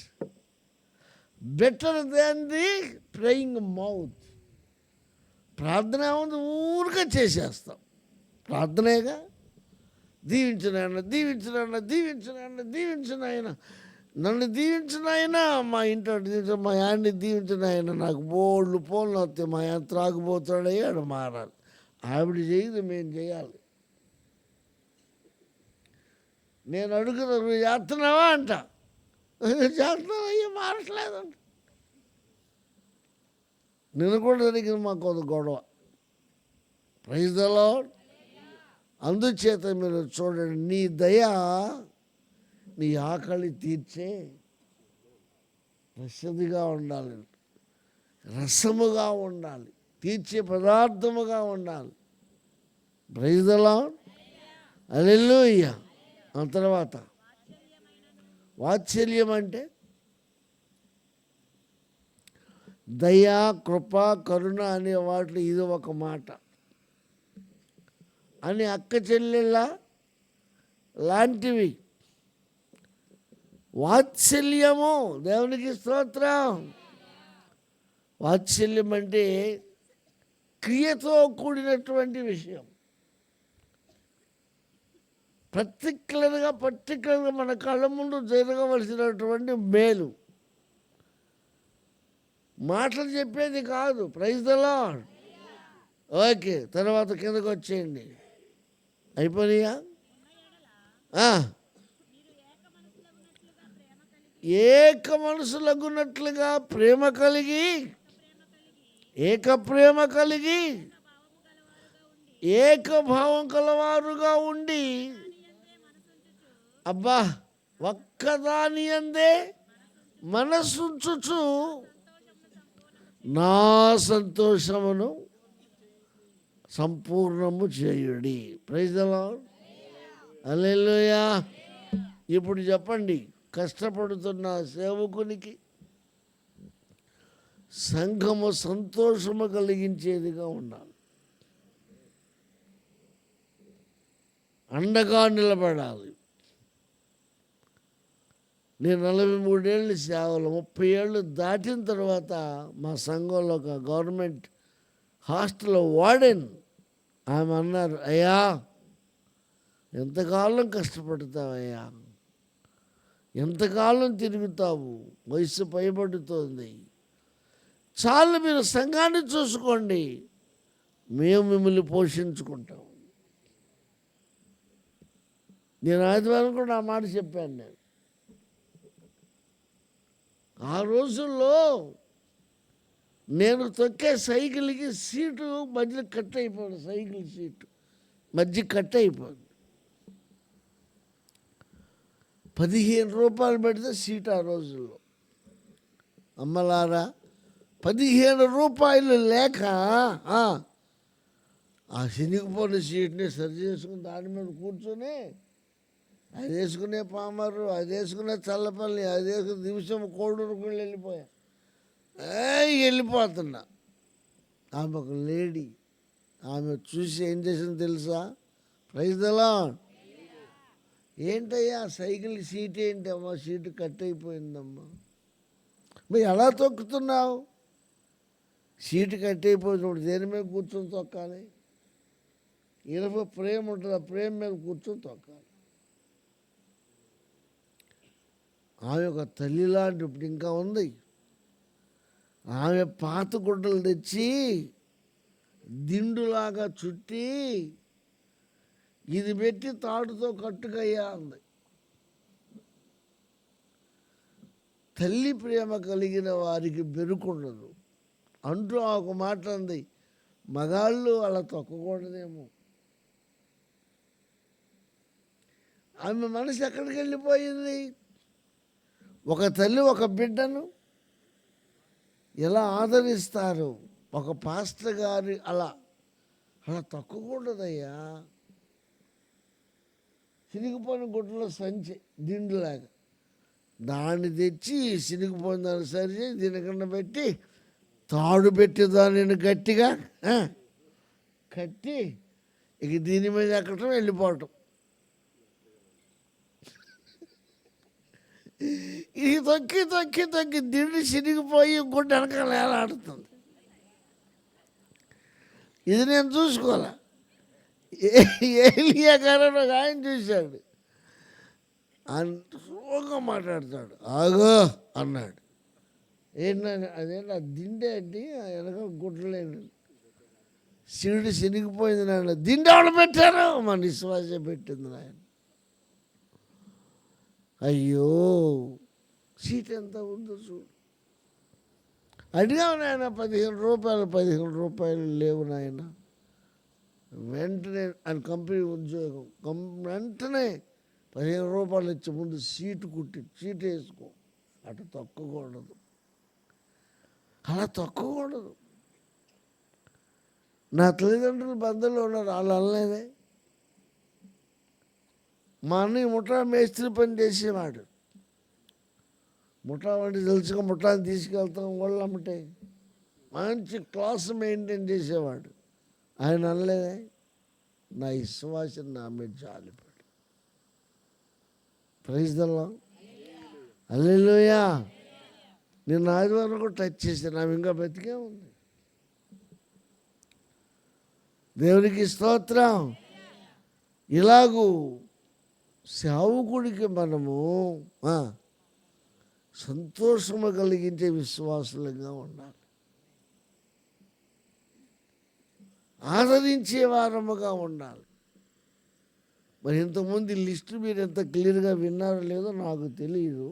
better than the praying mouth. ప్రార్థన ఏముంది, ఊరికే చేసేస్తాం, ప్రార్థనేగా. దీవించునాయన, దీవించునాయన, దీవించునాయన, దీవించునాయన, నన్ను దీవించునాయన, మా ఇంట్లో దీవించు, మా యాన్ని దీవించునాయన, నాకు బోళ్ళు పోన్లు వస్తాయి, మా ఆయన త్రాగుపోతాడయ్యాడు, మారాలి. ఆవిడ చేయదు, మేము చేయాలి. నేను అడుగుతా, నువ్వు చేస్తున్నావా అంట, చేస్తున్నావు, అయ్యో మారట్లేదంట. నిన్ను కూడా జరిగింది మాకు కొంత గొడవ. Praise the lord. అందుచేత మీరు చూడండి, నీ దయ నీ ఆకలి తీర్చే రసదిగా ఉండాలి, రసముగా ఉండాలి, తీర్చే పదార్థముగా ఉండాలి. Praise the Lord. హల్లెలూయా. ఆ తర్వాత వాత్సల్యం అంటే దయ, కృప, కరుణ అనే వాటిలో ఇది ఒక మాట అని అక్క చెల్లెళ్ళ లాంటివి. వాత్సల్యము, దేవునికి స్తోత్రం. వాత్సల్యం అంటే క్రియతో కూడినటువంటి విషయం. పర్టికులర్గా మన కళ్ళ ముందు జరగవలసినటువంటి మేలు, మాటలు చెప్పేది కాదు. Praise the lord. ఓకే, తర్వాత కిందకు వచ్చేయండి. అయిపోయినాయా? ఏక మనసులగునట్లుగా ప్రేమ కలిగి, ఏక ప్రేమ కలిగి, ఏకభావం కలవారుగా ఉండి, అబ్బా, ఒక్కదాని అందే మనసుంచుచు నా సంతోషమును సంపూర్ణము చేయుడి. Praise the Lord. హల్లెలూయా. ఇప్పుడు చెప్పండి, కష్టపడుతున్న సేవకునికి సంఘము సంతోషము కలిగించేదిగా ఉండాలి, అండగా నిలబడాలి. నేను 43 ఏళ్ళు సేవలు, 30 ఏళ్ళు దాటిన తర్వాత మా సంఘంలో ఒక గవర్నమెంట్ హాస్టల్ వార్డెన్ ఆమె అన్నారు, అయ్యా ఎంతకాలం కష్టపడతావయ్యా, ఎంతకాలం తిరుగుతావు, వయసు పైబడుతోంది, చాలు మీరు సంఘాన్ని చూసుకోండి, మేము మిమ్మల్ని పోషించుకుంటాం. నేను ఆదివారం కూడా ఆ మాట చెప్పాను. ఆ రోజుల్లో నేను తొక్కే సైకిల్కి సీటు మధ్యలో కట్ అయిపోయింది, సైకిల్ సీటు మధ్య కట్ అయిపోయింది. 15 రూపాయలు పెడితే సీట్ ఆ రోజుల్లో. అమ్మలారా, 15 రూపాయలు లేక ఆ చినిగిపోయిన సీట్ని సరి చేసుకుని దాని మీద కూర్చొని, అది వేసుకునే పామరు, అది వేసుకునే చల్లపల్లి, అది వేసుకునే నిమిషం కోడూరుకుని వెళ్ళిపోతున్నా. ఆమె ఒక లేడీ, ఆమె చూసి ఏం చేసింది తెలుసా? Praise the lord. ఏంటయ్యా సైకిల్ సీట్ ఏంటమ్మా, సీటు కట్ అయిపోయిందమ్మా, మరి ఎలా తొక్కుతున్నావు? సీటు కట్ అయిపోయినప్పుడు దేని మీద కూర్చొని తొక్కాలి? ఇనుప ప్రేమ ఉంటుంది, ఆ ప్రేమ మీద కూర్చొని తొక్కాలి. ఆమె ఒక తల్లి లాంటి, ఇప్పుడు ఇంకా ఉంది. ఆమె పాత గుడ్డలు తెచ్చి దిండులాగా చుట్టి ఇది పెట్టి తాడుతో కట్టుకయ్యా అంది. తల్లి ప్రేమ కలిగిన వారికి బెరుకుండదు అంటూ ఒక మాట అంది. మగాళ్ళు అలా తొక్కకూడదేమో. ఆమె మనసు ఎక్కడికి వెళ్ళిపోయింది? ఒక తల్లి ఒక బిడ్డను ఎలా ఆదరిస్తారు, ఒక పాస్టర్ గారి అలా తొక్కకూడదయ్యా. చినిగిపోయిన గుడ్డలో సంచి దిండులాగా దాన్ని తెచ్చి చినిగిపోయిన దాన్ని సరిచి దీనికన్నా పెట్టి తాడు పెట్టి దానిని గట్టిగా కట్టి ఇక దీని మీద ఎక్కటం, వెళ్ళిపోవటం. ఇది తొక్కి తొక్కి తొక్కి దిండు చినిగిపోయి గుడ్డ వెనకాల ఏలాడుతుంది. ఇది నేను చూసుకోవాలా. ఏలియా గారు ఆయన చూశాడు, స్లోగా మాట్లాడతాడు. ఆగో అన్నాడు. ఏంటంటే అదేంటి, ఆ దిండే అంటే వెనక గుడ్డలేను, శివుడు చినిగిపోయింది నాయన. దిండు ఎవరు పెట్టారు? మన విశ్వాసే పెట్టింది నాయన. అయ్యో, సీట్ ఎంత ఉందో చూడు. అడిగావు నాయన 15 రూపాయలు లేవు నాయన. వెంటనే ఆయన కంపెనీ ఉద్యోగం, వెంటనే 15 రూపాయలు ఇచ్చి ముందు సీటు వేసుకో. అటు తొక్కకూడదు, అలా తొక్కకూడదు. నా తల్లిదండ్రులు బంధువులు ఉన్నారు, వాళ్ళు అనలేదే. మా అన్నయ్య ముఠా మేస్త్రి పని చేసేవాడు. ముఠా వంటి తెలుసుగా ముఠాని తీసుకెళ్తాం వాళ్ళు అమ్మటే మంచి క్లాస్ మెయింటైన్ చేసేవాడు. ఆయన అనలేదే. నా విశ్వాసం నా మీద జాలిపడు. Praise the Lord. హల్లెలూయా. నేను ఆదివారం కూడా టచ్ చేశాను, ఆమె ఇంకా బతికే ఉంది. దేవునికి స్తోత్రం. ఇలాగూ సేవకుడికి మనము సంతోషము కలిగించే విశ్వాసులుగా ఉండాలి, ఆదరించే వారముగా ఉండాలి. మరి ఇంతకుముందు లిస్టు మీరు ఎంత క్లియర్గా విన్నారో లేదో నాకు తెలియదు.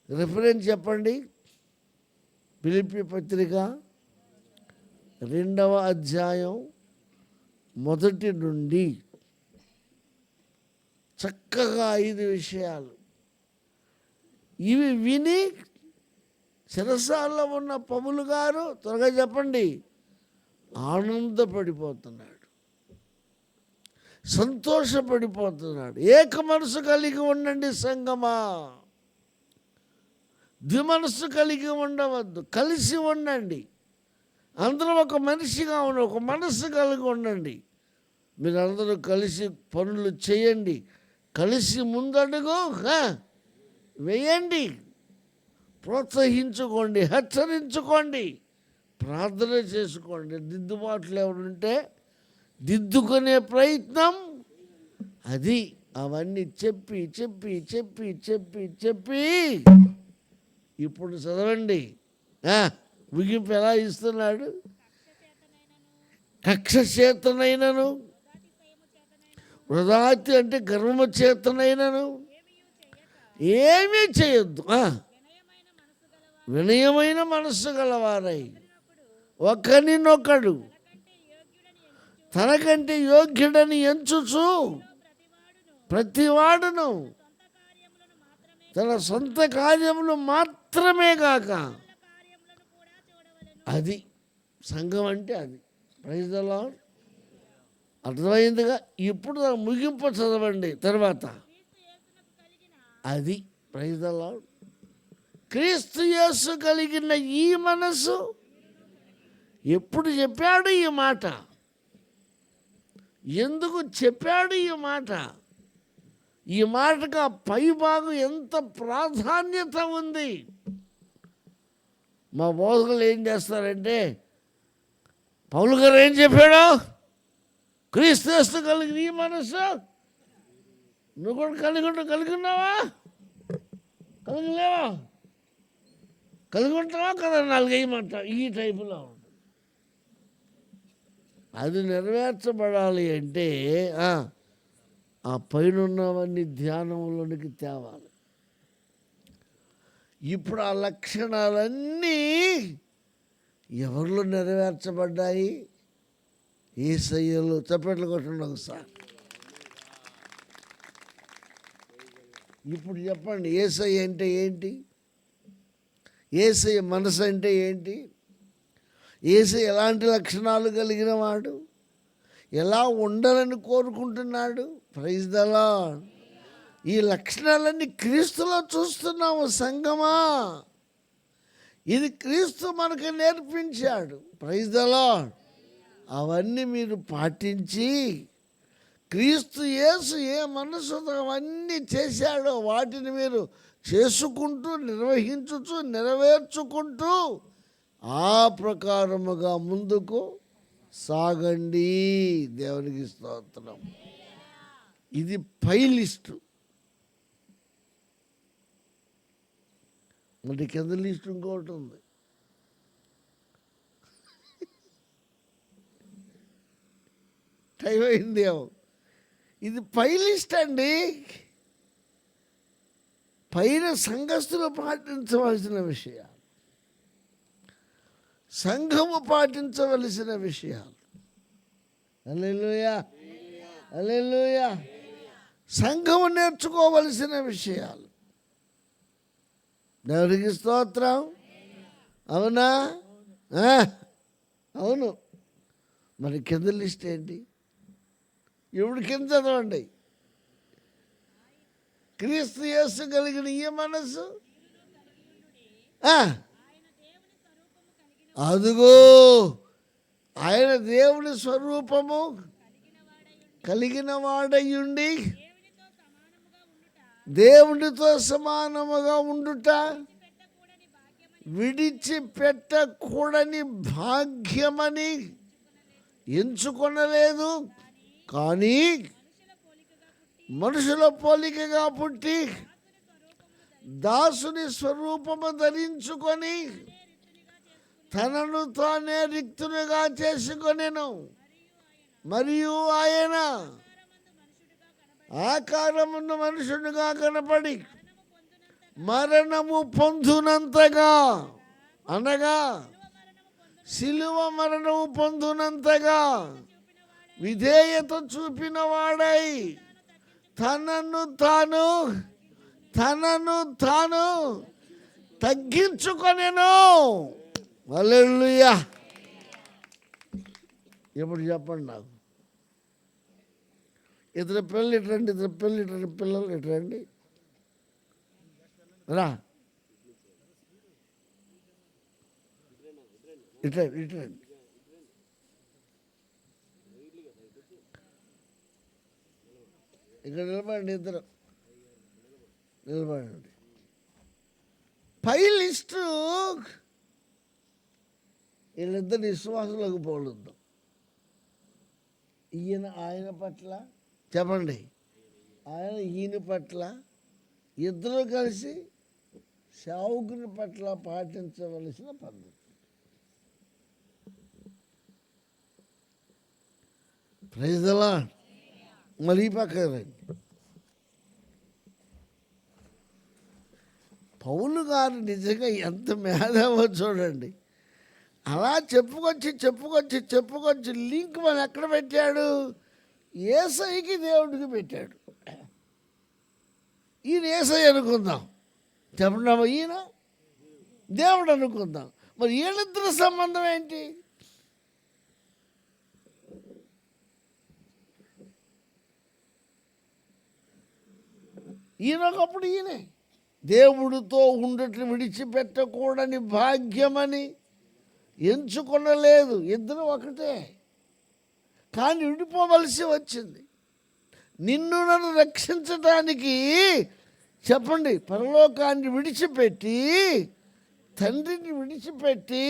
రిఫరెన్స్ చెప్పండి. ఫిలిప్పీ పత్రిక 2వ అధ్యాయం 1 నుండి చక్కగా 5 విషయాలు. ఇవి విని శిరసాల్లో ఉన్న పౌలు గారు త్వరగా చెప్పండి ఆనందపడిపోతున్నాడు, సంతోషపడిపోతున్నాడు. ఏక మనసు కలిగి ఉండండి సంగమా, ద్విమనస్సు కలిగి ఉండవద్దు, కలిసి ఉండండి. అందరూ ఒక మనిషిగా ఉండండి, ఒక మనస్సు కలిగి ఉండండి. మీరు అందరూ కలిసి పనులు చేయండి, కలిసి ముందడుగు వేయండి, ప్రోత్సహించుకోండి, హెచ్చరించుకోండి, ప్రార్థన చేసుకోండి. దిద్దుబాట్లు ఎవరుంటే దిద్దుకునే ప్రయత్నం అది. అవన్నీ చెప్పి చెప్పి చెప్పి చెప్పి చెప్పి ఇప్పుడు చదవండి. ముగింపు ఎలా ఇస్తున్నాడు? కక్ష చేతనైనను, వృధాతి అంటే గర్వము చేతనైనను ఏమీ చేయొద్దు, వినయమైన మనస్సు గలవారై ఒకరినొకడు తనకంటే యోగ్యుడని ఎంచుచు ప్రతివాడును తన సొంత కార్యములు మాత్రమే కాక, అది సంఘం అంటే అది. Praise the Lord. అర్థమైందిగా? ఇప్పుడు ముగింపు చదవండి తర్వాత. అది ప్రైజ్ ది లార్డ్. క్రీస్తు యేసు కలిగిన ఈ మనసు. ఎప్పుడు చెప్పాడు ఈ మాట? ఎందుకు చెప్పాడు ఈ మాట? ఈ మాటకు ఆ పై భాగం ఎంత ప్రాధాన్యత ఉంది. మా బోధకులు ఏం చేస్తారంటే, పౌలు గారు ఏం చెప్పాడు? క్రీస్తు యేసు కలిగిన ఈ మనసు. నువ్వు కూడా కలిగి ఉన్నావా? కలిగిలేవా? కలిగి ఉంటావా కదా? 4 వేయమంటావు. ఈ టైపులో ఉంటుంది. అది నెరవేర్చబడాలి అంటే ఆ పైన ఉన్నవన్నీ ధ్యానంలోనికి తేవాలి. ఇప్పుడు ఆ లక్షణాలన్నీ ఎవరిలో నెరవేర్చబడ్డాయి? యేసయ్యలో. చప్పట్లు కొట్టండి ఒకసారి. ఇప్పుడు చెప్పండి, యేసయ్య అంటే ఏంటి? యేసయ్య మనసు అంటే ఏంటి? యేసయ్య ఎలాంటి లక్షణాలు కలిగిన వాడు? ఎలా ఉండాలని కోరుకుంటున్నాడు? Praise the lord. ఈ లక్షణాలన్నీ క్రీస్తులో చూస్తున్నాము సంగమా. ఇది క్రీస్తు మనకు నేర్పించాడు. Praise the lord. అవన్నీ మీరు పాటించి క్రీస్తు యేసు ఏ మనసుతో అవన్నీ చేశాడో వాటిని మీరు చేసుకుంటూ, నిర్వహించుతూ, నెరవేర్చుకుంటూ ఆ ప్రకారముగా ముందుకు సాగండి. దేవునికి స్తోత్రం. ఇది పై లిస్టు. మరి కింద లిస్టు ఇంకోటి ఉంది. టైం అయిందేమో. ఇది పై లిస్ట్ అండి. పైన సంఘస్థులు పాటించవలసిన విషయాలు, సంఘము పాటించవలసిన విషయాలు. హల్లెలూయా, హల్లెలూయా. సంఘము నేర్చుకోవలసిన విషయాలు. దేవునికి స్తోత్రం. అవునా? అవును. మరి కింద లిస్ట్ ఏంటి? ఇప్పుడు కింద చదవండి. క్రీస్తు యేసు కలిగిన ఈ మనసు. అదుగో ఆయన దేవుని స్వరూపము కలిగిన వాడయ్యుండి దేవునితో సమానముగా ఉండుట విడిచిపెట్టకూడని భాగ్యమని విడిచిపెట్టకూడని భాగ్యమని ఎంచుకొనలేదు, కానీ మనుషుల పోలికగా పుట్టి మనుషుల పోలికగా పుట్టి దాసుని స్వరూపము ధరించుకొని తనను తానే రిక్తునిగా చేసుకొనెను. మరియు ఆయన ఆకారమున్న మనుషుడిగా కనపడి మరణము పొందునంతగా, అనగా శిలువ మరణము పొందునంతగా విధేయత చూపిన వాడై తనను తాను తగ్గించుకొనెను. హల్లెలూయా. ఇప్పుడు చెప్పండి నాకు, ఇద్దరు పిల్లలు ఇట్రండి, పిల్లలు ఇట్రండి, రా ఇట్రండి. ఇక్కడ నిలబడండి, ఇద్దరు నిలబడండి. పై లిస్టు వీళ్ళిద్దరు విశ్వాసులకు పోలుద్దాం. ఆయన పట్ల చెప్పండి, ఈయన పట్ల ఇద్దరు కలిసి సేవకుని పట్ల పాటించవలసిన పద్ధతి. Praise the lord. మరి ఈ పక్క రండి. పౌలు గారు నిజంగా ఎంత మేధావో చూడండి. అలా చెప్పుకొచ్చి లింక్ మనం ఎక్కడ పెట్టాడు? యేసయ్యకి దేవుడికి పెట్టాడు. ఈయన యేసయ్య అనుకుందాం, చెప్పండి. ఈయన దేవుడు అనుకుందాం. మరి వీళ్ళిద్దరు సంబంధం ఏంటి? ఈయనొకప్పుడు ఈయనే దేవుడితో ఉండటం విడిచిపెట్టకూడని భాగ్యమని ఎంచుకొనలేదు. ఇద్దరు ఒకటే, కానీ విడిపోవలసి వచ్చింది. నిన్ను నన్ను రక్షించడానికి చెప్పండి, పరలోకాన్ని విడిచిపెట్టి, తండ్రిని విడిచిపెట్టి,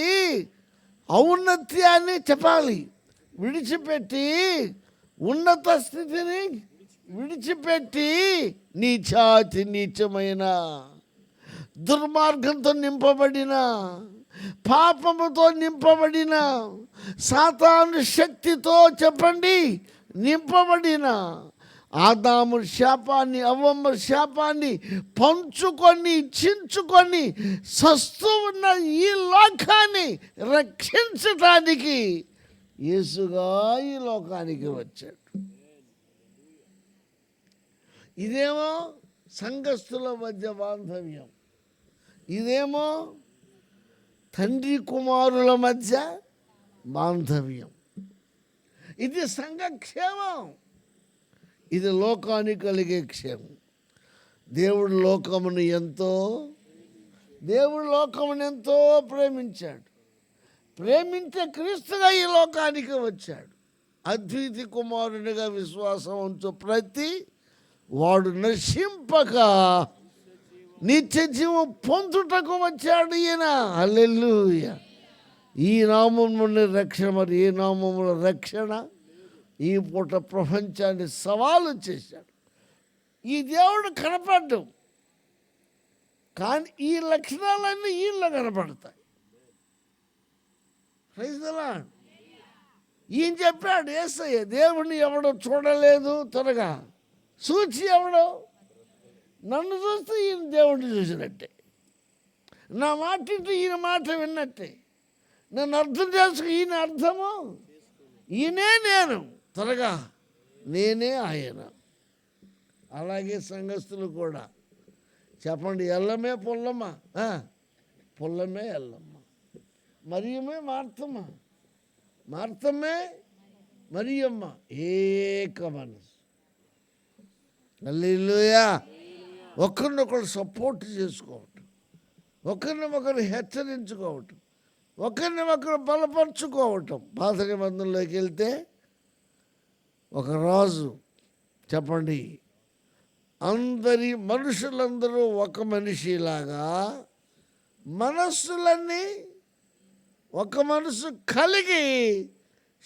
ఔన్నత్యాన్ని చెప్పాలి విడిచిపెట్టి, ఉన్నత స్థితిని విడిచిపెట్టి, నీచమైన దుర్మార్గంతో నింపబడిన, పాపముతో నింపబడిన, సాతాను శక్తితో చెప్పండి నింపబడిన, ఆదాము శాపాన్ని, అవ్వమ్మ శాపాన్ని పంచుకొని చించుకొని సస్తూ ఉన్న ఈ లోకాన్ని రక్షించటానికి యేసుగా ఈ లోకానికి వచ్చాడు. ఇదేమో సంఘస్థుల మధ్య బాంధవ్యం, ఇదేమో తండ్రి కుమారుల మధ్య బాంధవ్యం. ఇది సంఘక్షేమం, ఇది లోకానికి కలిగే క్షేమం. దేవుడు లోకమును ఎంతో ప్రేమించాడు. ప్రేమించే క్రీస్తుగా ఈ లోకానికి వచ్చాడు. అద్వితి కుమారునిగా విశ్వాసం ఉంచు ప్రతి వాడు నశింపక నిత్య జీవం పొందుటకు వచ్చాడు ఈయన. హల్లెలూయా. ఈ నామమున రక్షణ, మరి ఏ నామముల రక్షణ? ఈ పూట ప్రపంచాన్ని సవాలు చేశాడు. ఈ దేవుడు కనపడ్డం, కానీ ఈ లక్షణాలన్నీ ఈయనలో కనపడతాయి. Praise the lord. ఈయన చెప్పాడు, యేసయ్య దేవుడిని ఎవడో చూడలేదు, త్వరగా చూచి ఎవడో నన్ను చూస్తే ఈయన దేవుడిని చూసినట్టే, నా మాట ఇంటూ ఈయన మాట విన్నట్టే, నన్ను అర్థం చేసుకు ఈయన అర్థము, ఈయనే నేను, త్వరగా నేనే ఆయన. అలాగే సంఘస్థులు కూడా చెప్పండి, ఎల్లమే పుల్లమ్మ, పుల్లమే ఎల్లమ్మ, మరియమే మార్తమ్మ, మార్తమ్మే మరియమ్మ, ఏక మనసు. హల్లెలూయా. ఒకరినొకరు సపోర్ట్ చేసుకోవటం, ఒకరినొకరు హెచ్చరించుకోవటం, ఒకరినొకరు బలపరుచుకోవటం. పాత నిబంధనలోకి వెళ్తే ఒక రాజు చెప్పండి మనుషులందరూ ఒక మనిషిలాగా మనస్సులన్నీ ఒక మనసు కలిగి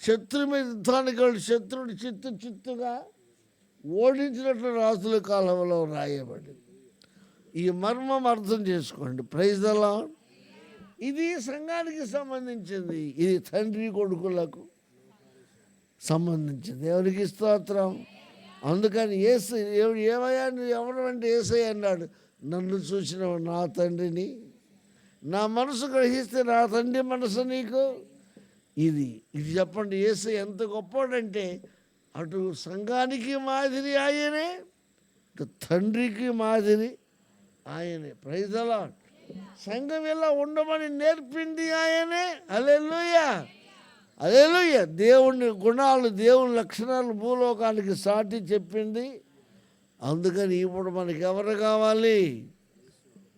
శత్రు మీద యుద్ధానికి వెళ్ళి శత్రువుని చిత్తుగా ఓడించినట్లు రాజుల కాలంలో రాయబడింది. ఈ మర్మం అర్థం చేసుకోండి. Praise the lord. ఇది సంఘానికి సంబంధించింది, ఇది తండ్రి కొడుకులకు సంబంధించింది. దేవునికి స్తోత్రం. అందుకని ఏమయ్యా నువ్వు ఎవరు అంటే యేసయ్య అన్నాడు, నన్ను చూసిన నా తండ్రిని, నా మనసు గ్రహిస్తే నా తండ్రి మనసు నీకు. ఇది చెప్పండి, యేసయ్య ఎంత గొప్పవాడంటే అటు సంఘానికి మాదిరి ఆయనే, ఇటు తండ్రికి మాదిరి ఆయనే. Praise the lord. సంఘం ఎలా ఉండమని నేర్పింది ఆయనే. హల్లెలూయా, హల్లెలూయా. దేవుని గుణాలు, దేవుని లక్షణాలు భూలోకానికి సాటి చెప్పింది. అందుకని ఇప్పుడు మనకి ఎవరు కావాలి?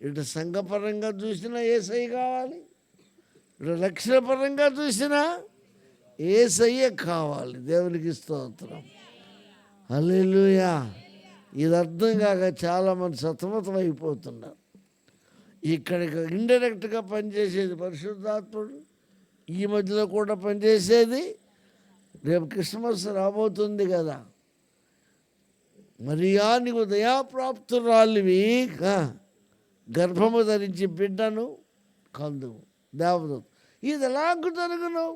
ఇటు సంఘపరంగా చూసినా యేసయ్య కావాలి, ఇటు లక్షణపరంగా చూసినా యేసయ్య కావాలి. దేవునికి స్తోత్రం. హల్లెలూయా. ఇది అర్థం కాక చాలామంది సతమతం అయిపోతున్నారు. ఇక్కడికి ఇండైరెక్ట్గా పనిచేసేది పరిశుద్ధాత్ముడు, ఈ మధ్యలో కూడా పనిచేసేది. రేపు క్రిస్మస్ రాబోతుంది కదా, మరియా నీకు దయాప్రాప్తురాలివి, గర్భము ధరించి బిడ్డను కందువు. దేవదూత ఇది ఎలాగ జరుగును?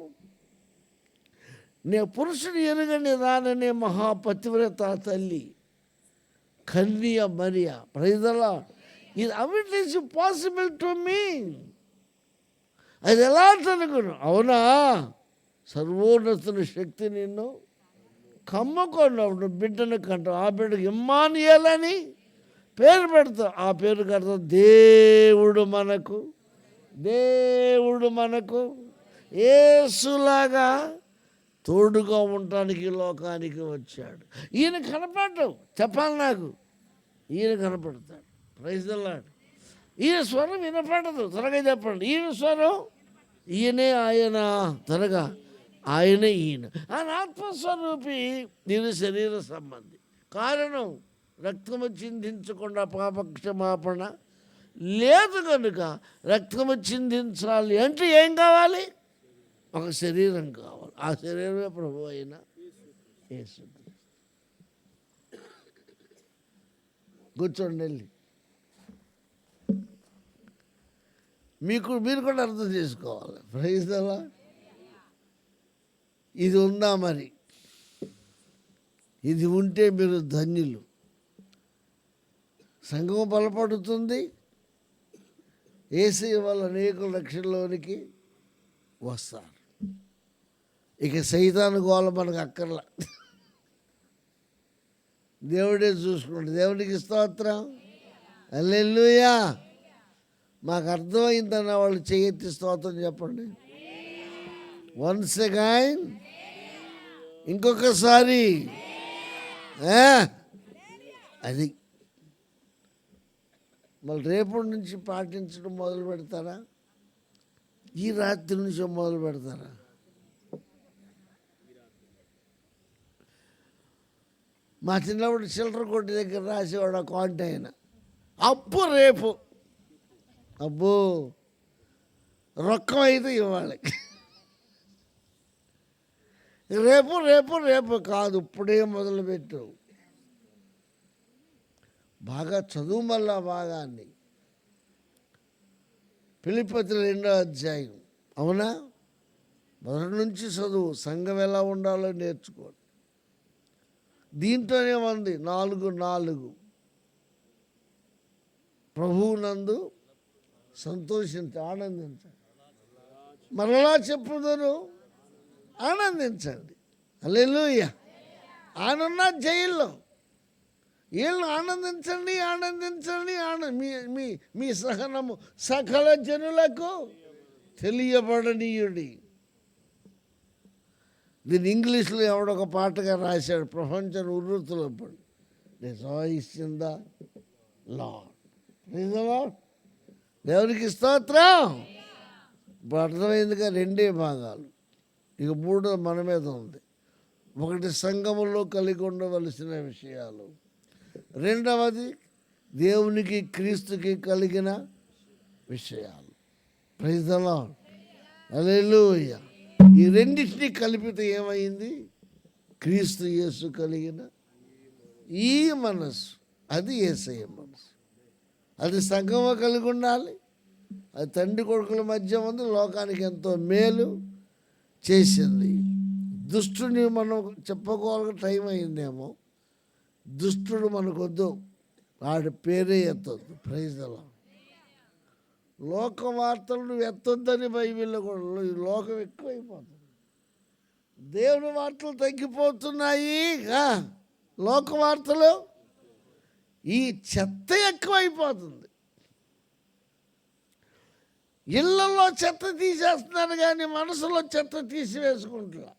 నే పురుషుడు ఎరుగని రాననే మహాపతివ్రత తల్లి కన్య మరియా. Praise the lord. ఇది it is possible to me. అది ఎలా జరుగును? అవునా, సర్వోన్నతుని శక్తి నిన్ను కమ్ముకున్నప్పుడు బిడ్డను కంటావు. ఆ బిడ్డకు ఇమ్మానుయేలని పేరు పెడతావు. ఆ పేరుకి అర్థం దేవుడు మనకు యేసులాగా తోడుగా ఉండటానికి లోకానికి వచ్చాడు. ఈయన కనపడ్డు, చెప్పాలి నాకు, ఈయన కనపడతాడు. Praise the lord. ఈయన స్వరం వినపడదు. త్వరగా చెప్పండి, ఈయన స్వరం ఈయనే, ఆయన త్వరగా ఆయనే ఈయన. ఆయన ఆత్మస్వరూపి, నేను శరీర సంబంధి. కారణం రక్తము చిందించకుండా పాపక్షమాపణ లేదు కనుక రక్తము చిందించాలి అంటే ఏం కావాలి? ఒక శరీరం కావాలి. ఆ శరీరమే ప్రభు అయిన యేసు. కూర్చోండి వెళ్ళి. మీరు కూడా అర్థం చేసుకోవాలి. Praise the lord. ఇది ఉందా మరి? ఇది ఉంటే మీరు ధన్యులు. సంఘం బలపడుతుంది. యేసయ్య వల్ల అనేక లక్షల్లోనికి వస్తారు. ఇక సైతాను గోల మనకు అక్కర్లా, దేవుడే చూసుకోండి. దేవునికి స్తోత్రం. హల్లెలూయా. మాకు అర్థమైందన్న వాళ్ళు చేయెత్తి స్తోత్రం చెప్పండి. వన్స్ అగైన్, ఇంకొకసారి. అది మళ్ళీ రేపటి నుంచి పాటించడం మొదలు పెడతారా? ఈ రాత్రి నుంచి మొదలు పెడతారా? మా చిన్నప్పుడు చిల్లర కొట్టి దగ్గర రాసేవాడు కాంట ఆయన, అప్పు రేపు, అబ్బో రొక్కం అయితే ఇవ్వాలి. రేపు రేపు రేపు కాదు, ఇప్పుడే మొదలుపెట్టు. బాగా చదువు మళ్ళా భాగాన్ని. ఫిలిప్పీయుల 2వ అధ్యాయం, అవునా, మొదటి నుంచి చదువు. సంఘం ఎలా ఉండాలో నేర్చుకోండి. దీంట్లోనే ఉంది 4:4 ప్రభువునందు ఆనందించండి. మరలా చెప్పుదును, ఆనందించండి. హల్లెలూయా. ఆయనున్న జైల్లో వీళ్ళు ఆనందించండి, మీ సహనము సకల జనులకు తెలియబడనీయుడి. దీన్ని ఇంగ్లీష్లో ఎవడొక పాటగా రాశాడు, ప్రపంచం ఉర్రుతులో పడి, రిజాయిస్ ఇన్ ద లార్డ్. దేవునికి స్తోత్రం. ఇప్పుడు అర్థమైందిగా 2 భాగాలు. ఇక 3 మన మీద ఉంది. ఒకటి సంఘములో కలిగి ఉండవలసిన విషయాలు, రెండవది దేవునికి క్రీస్తుకి కలిగిన విషయాలు. ప్రైజ్ ది లార్డ్, హల్లెలూయా. ఈ రెండింటినీ కలిపితే ఏమైంది? క్రీస్తు యేసు కలిగిన ఈ మనసు, అది యేసయ్య మనసు. అది సంగమ కలిగి ఉండాలి. అది తండ్రి కొడుకుల మధ్య ఉంది, లోకానికి ఎంతో మేలు చేసింది. దుష్టుని మనం చెప్పుకోవాలి, టైం అయిందేమో. దుష్టుడు మనకొద్దు, వాడి పేరే ఎత్తొద్దు. Praise the lord. లోక వార్తలు నువ్వు ఎత్తొద్దని బైబిల్లో కూడా. ఈ లోకం ఎక్కువైపోతుంది, దేవుని వార్తలు తగ్గిపోతున్నాయి. లోక వార్తలు, ఈ చెత్త ఎక్కువైపోతుంది. ఇళ్ళల్లో చెత్త తీసేస్తున్నారు కానీ మనసులో చెత్త తీసివేసుకుంటున్నా.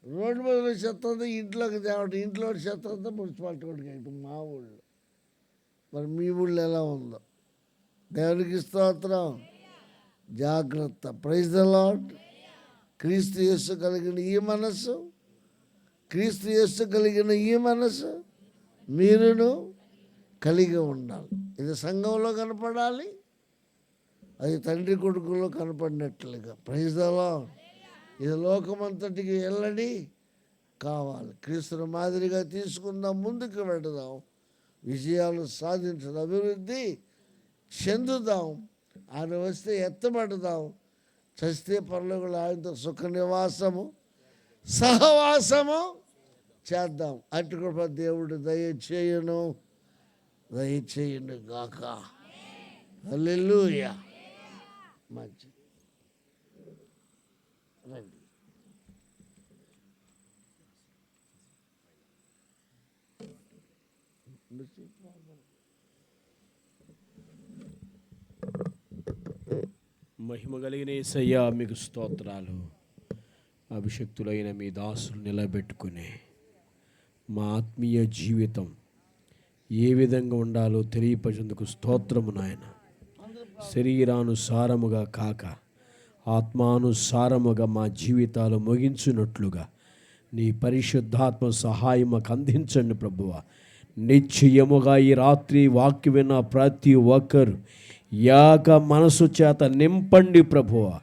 రోడ్డు మీద చెత్త అంతా ఇంట్లోకి తేవడం, ఇంట్లో చెత్త అంతా మున్సిపాలిటీ వాడికి వేయటం మా ఊళ్ళో. మరి మీ ఊళ్ళో ఎలా ఉందో? దేవునికి స్తోత్రం. జాగ్రత్త. Praise the lord. క్రీస్తు యేసు కలిగిన ఈ మనసు, క్రీస్తు యేసు కలిగిన ఈ మనసు మీరును కలిగి ఉండాలి. ఇది సంఘంలో కనపడాలి, అది తండ్రి కొడుకుల్లో కనపడినట్లుగా. Praise the Lord. ఇది లోకమంతటికి వెళ్ళడి కావాలి. క్రీస్తుని మాదిరిగా తీసుకుందాం, ముందుకు వెళదాం, విజయాలు సాధించడం, అభివృద్ధి చెందుదాం. ఆయన వస్తే ఎత్తబడదాం, చస్తే పరలోకంలో ఆయనతో సుఖ నివాసము సహవాసము చేద్దాం. అటు కృప దేవుడు దయచేయును గాక. హల్లెలూయా. మంచి రండి. మహిమ కలిగిన యేసయ్యా మీకు స్తోత్రాలు. అభిషక్తులైన మీ దాసులు నిలబెట్టుకునే మా ఆత్మీయ జీవితం ఏ విధంగా ఉండాలో తెలియపరిచేందుకు స్తోత్రము నాయన. శరీరానుసారముగా కాక ఆత్మానుసారముగా మా జీవితాలు ముగించినట్లుగా నీ పరిశుద్ధాత్మ సహాయం మాకు అందించండి ప్రభువా. నిశ్చయముగా ఈ రాత్రి వాక్యం విన్న ప్రతి ఒక్కరు యాక మనసు చేత నింపండి ప్రభువా.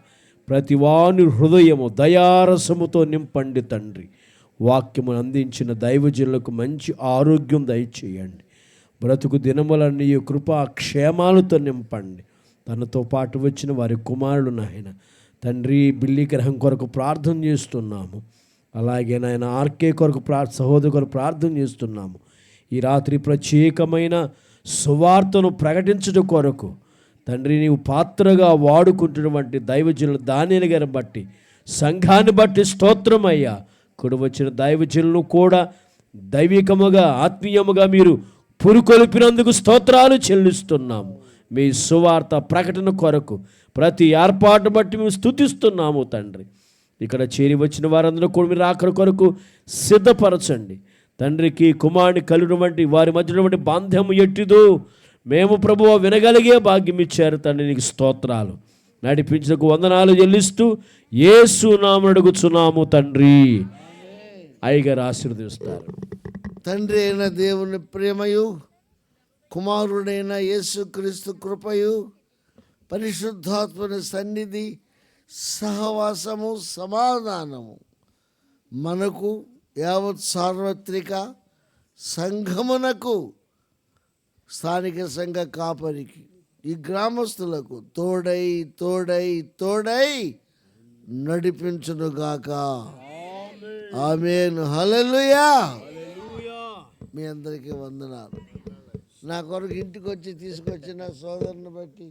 ప్రతివాని హృదయము దయారసముతో నింపండి తండ్రి. వాక్యమును అందించిన దైవజనులకు మంచి ఆరోగ్యం దయచేయండి. బ్రతుకు దినములన్నీ కృపా క్షేమాలతో నింపండి. తనతో పాటు వచ్చిన వారి కుమారుడు నాయన తండ్రి బిల్లి గ్రహం కొరకు ప్రార్థన చేస్తున్నాము. అలాగే నాయన ఆర్కే కొరకు సహోదరు కొరకు ప్రార్థన చేస్తున్నాము. ఈ రాత్రి ప్రత్యేకమైన సువార్తను ప్రకటించడం కొరకు తండ్రి నీవు పాత్రగా వాడుకుంటున్నటువంటి దైవజనులు దానిని గారిని బట్టి సంఘాన్ని బట్టి స్తోత్రమయ్యా. కుడి వచ్చిన దైవజనులను కూడా దైవికముగా ఆత్మీయముగా మీరు పురుకొల్పినందుకు స్తోత్రాలు చెల్లిస్తున్నాము. మీ సువార్త ప్రకటన కొరకు ప్రతి ఏర్పాటు బట్టి మేము స్తుతిస్తున్నాము తండ్రి. ఇక్కడ చేరి వచ్చిన వారందరూ కూడా మీరు ఆఖరి కొరకు సిద్ధపరచండి తండ్రికి. కుమారుని కలిగినటువంటి వారి మధ్య బాంధ్యము ఎట్టిదో మేము ప్రభువా వినగలిగే భాగ్యం ఇచ్చారు తండ్రి. నీకు స్తోత్రాలు. నడిపించకు వందనాలు చెల్లిస్తూ యేసు నామమున అడుగుచున్నాము తండ్రి. అయ్యగారు ఆశీర్వదిస్తారు. తండ్రి అయిన దేవుని ప్రేమయు, కుమారుడైన యేసుక్రీస్తు కృపయు, పరిశుద్ధాత్మని సన్నిధి, సహవాసము, సమాధానము మనకు యావత్ సార్వత్రిక సంఘమునకు, స్థానిక సంఘ కాపరికి, ఈ గ్రామస్తులకు తోడై తోడై తోడై నడిపించునుగాక. ఆమేన్. హల్లెలూయా. మీ అందరికీ వందనాలు. నా కొరకు ఇంటికి వచ్చి తీసుకొచ్చిన సోదరుని బట్టి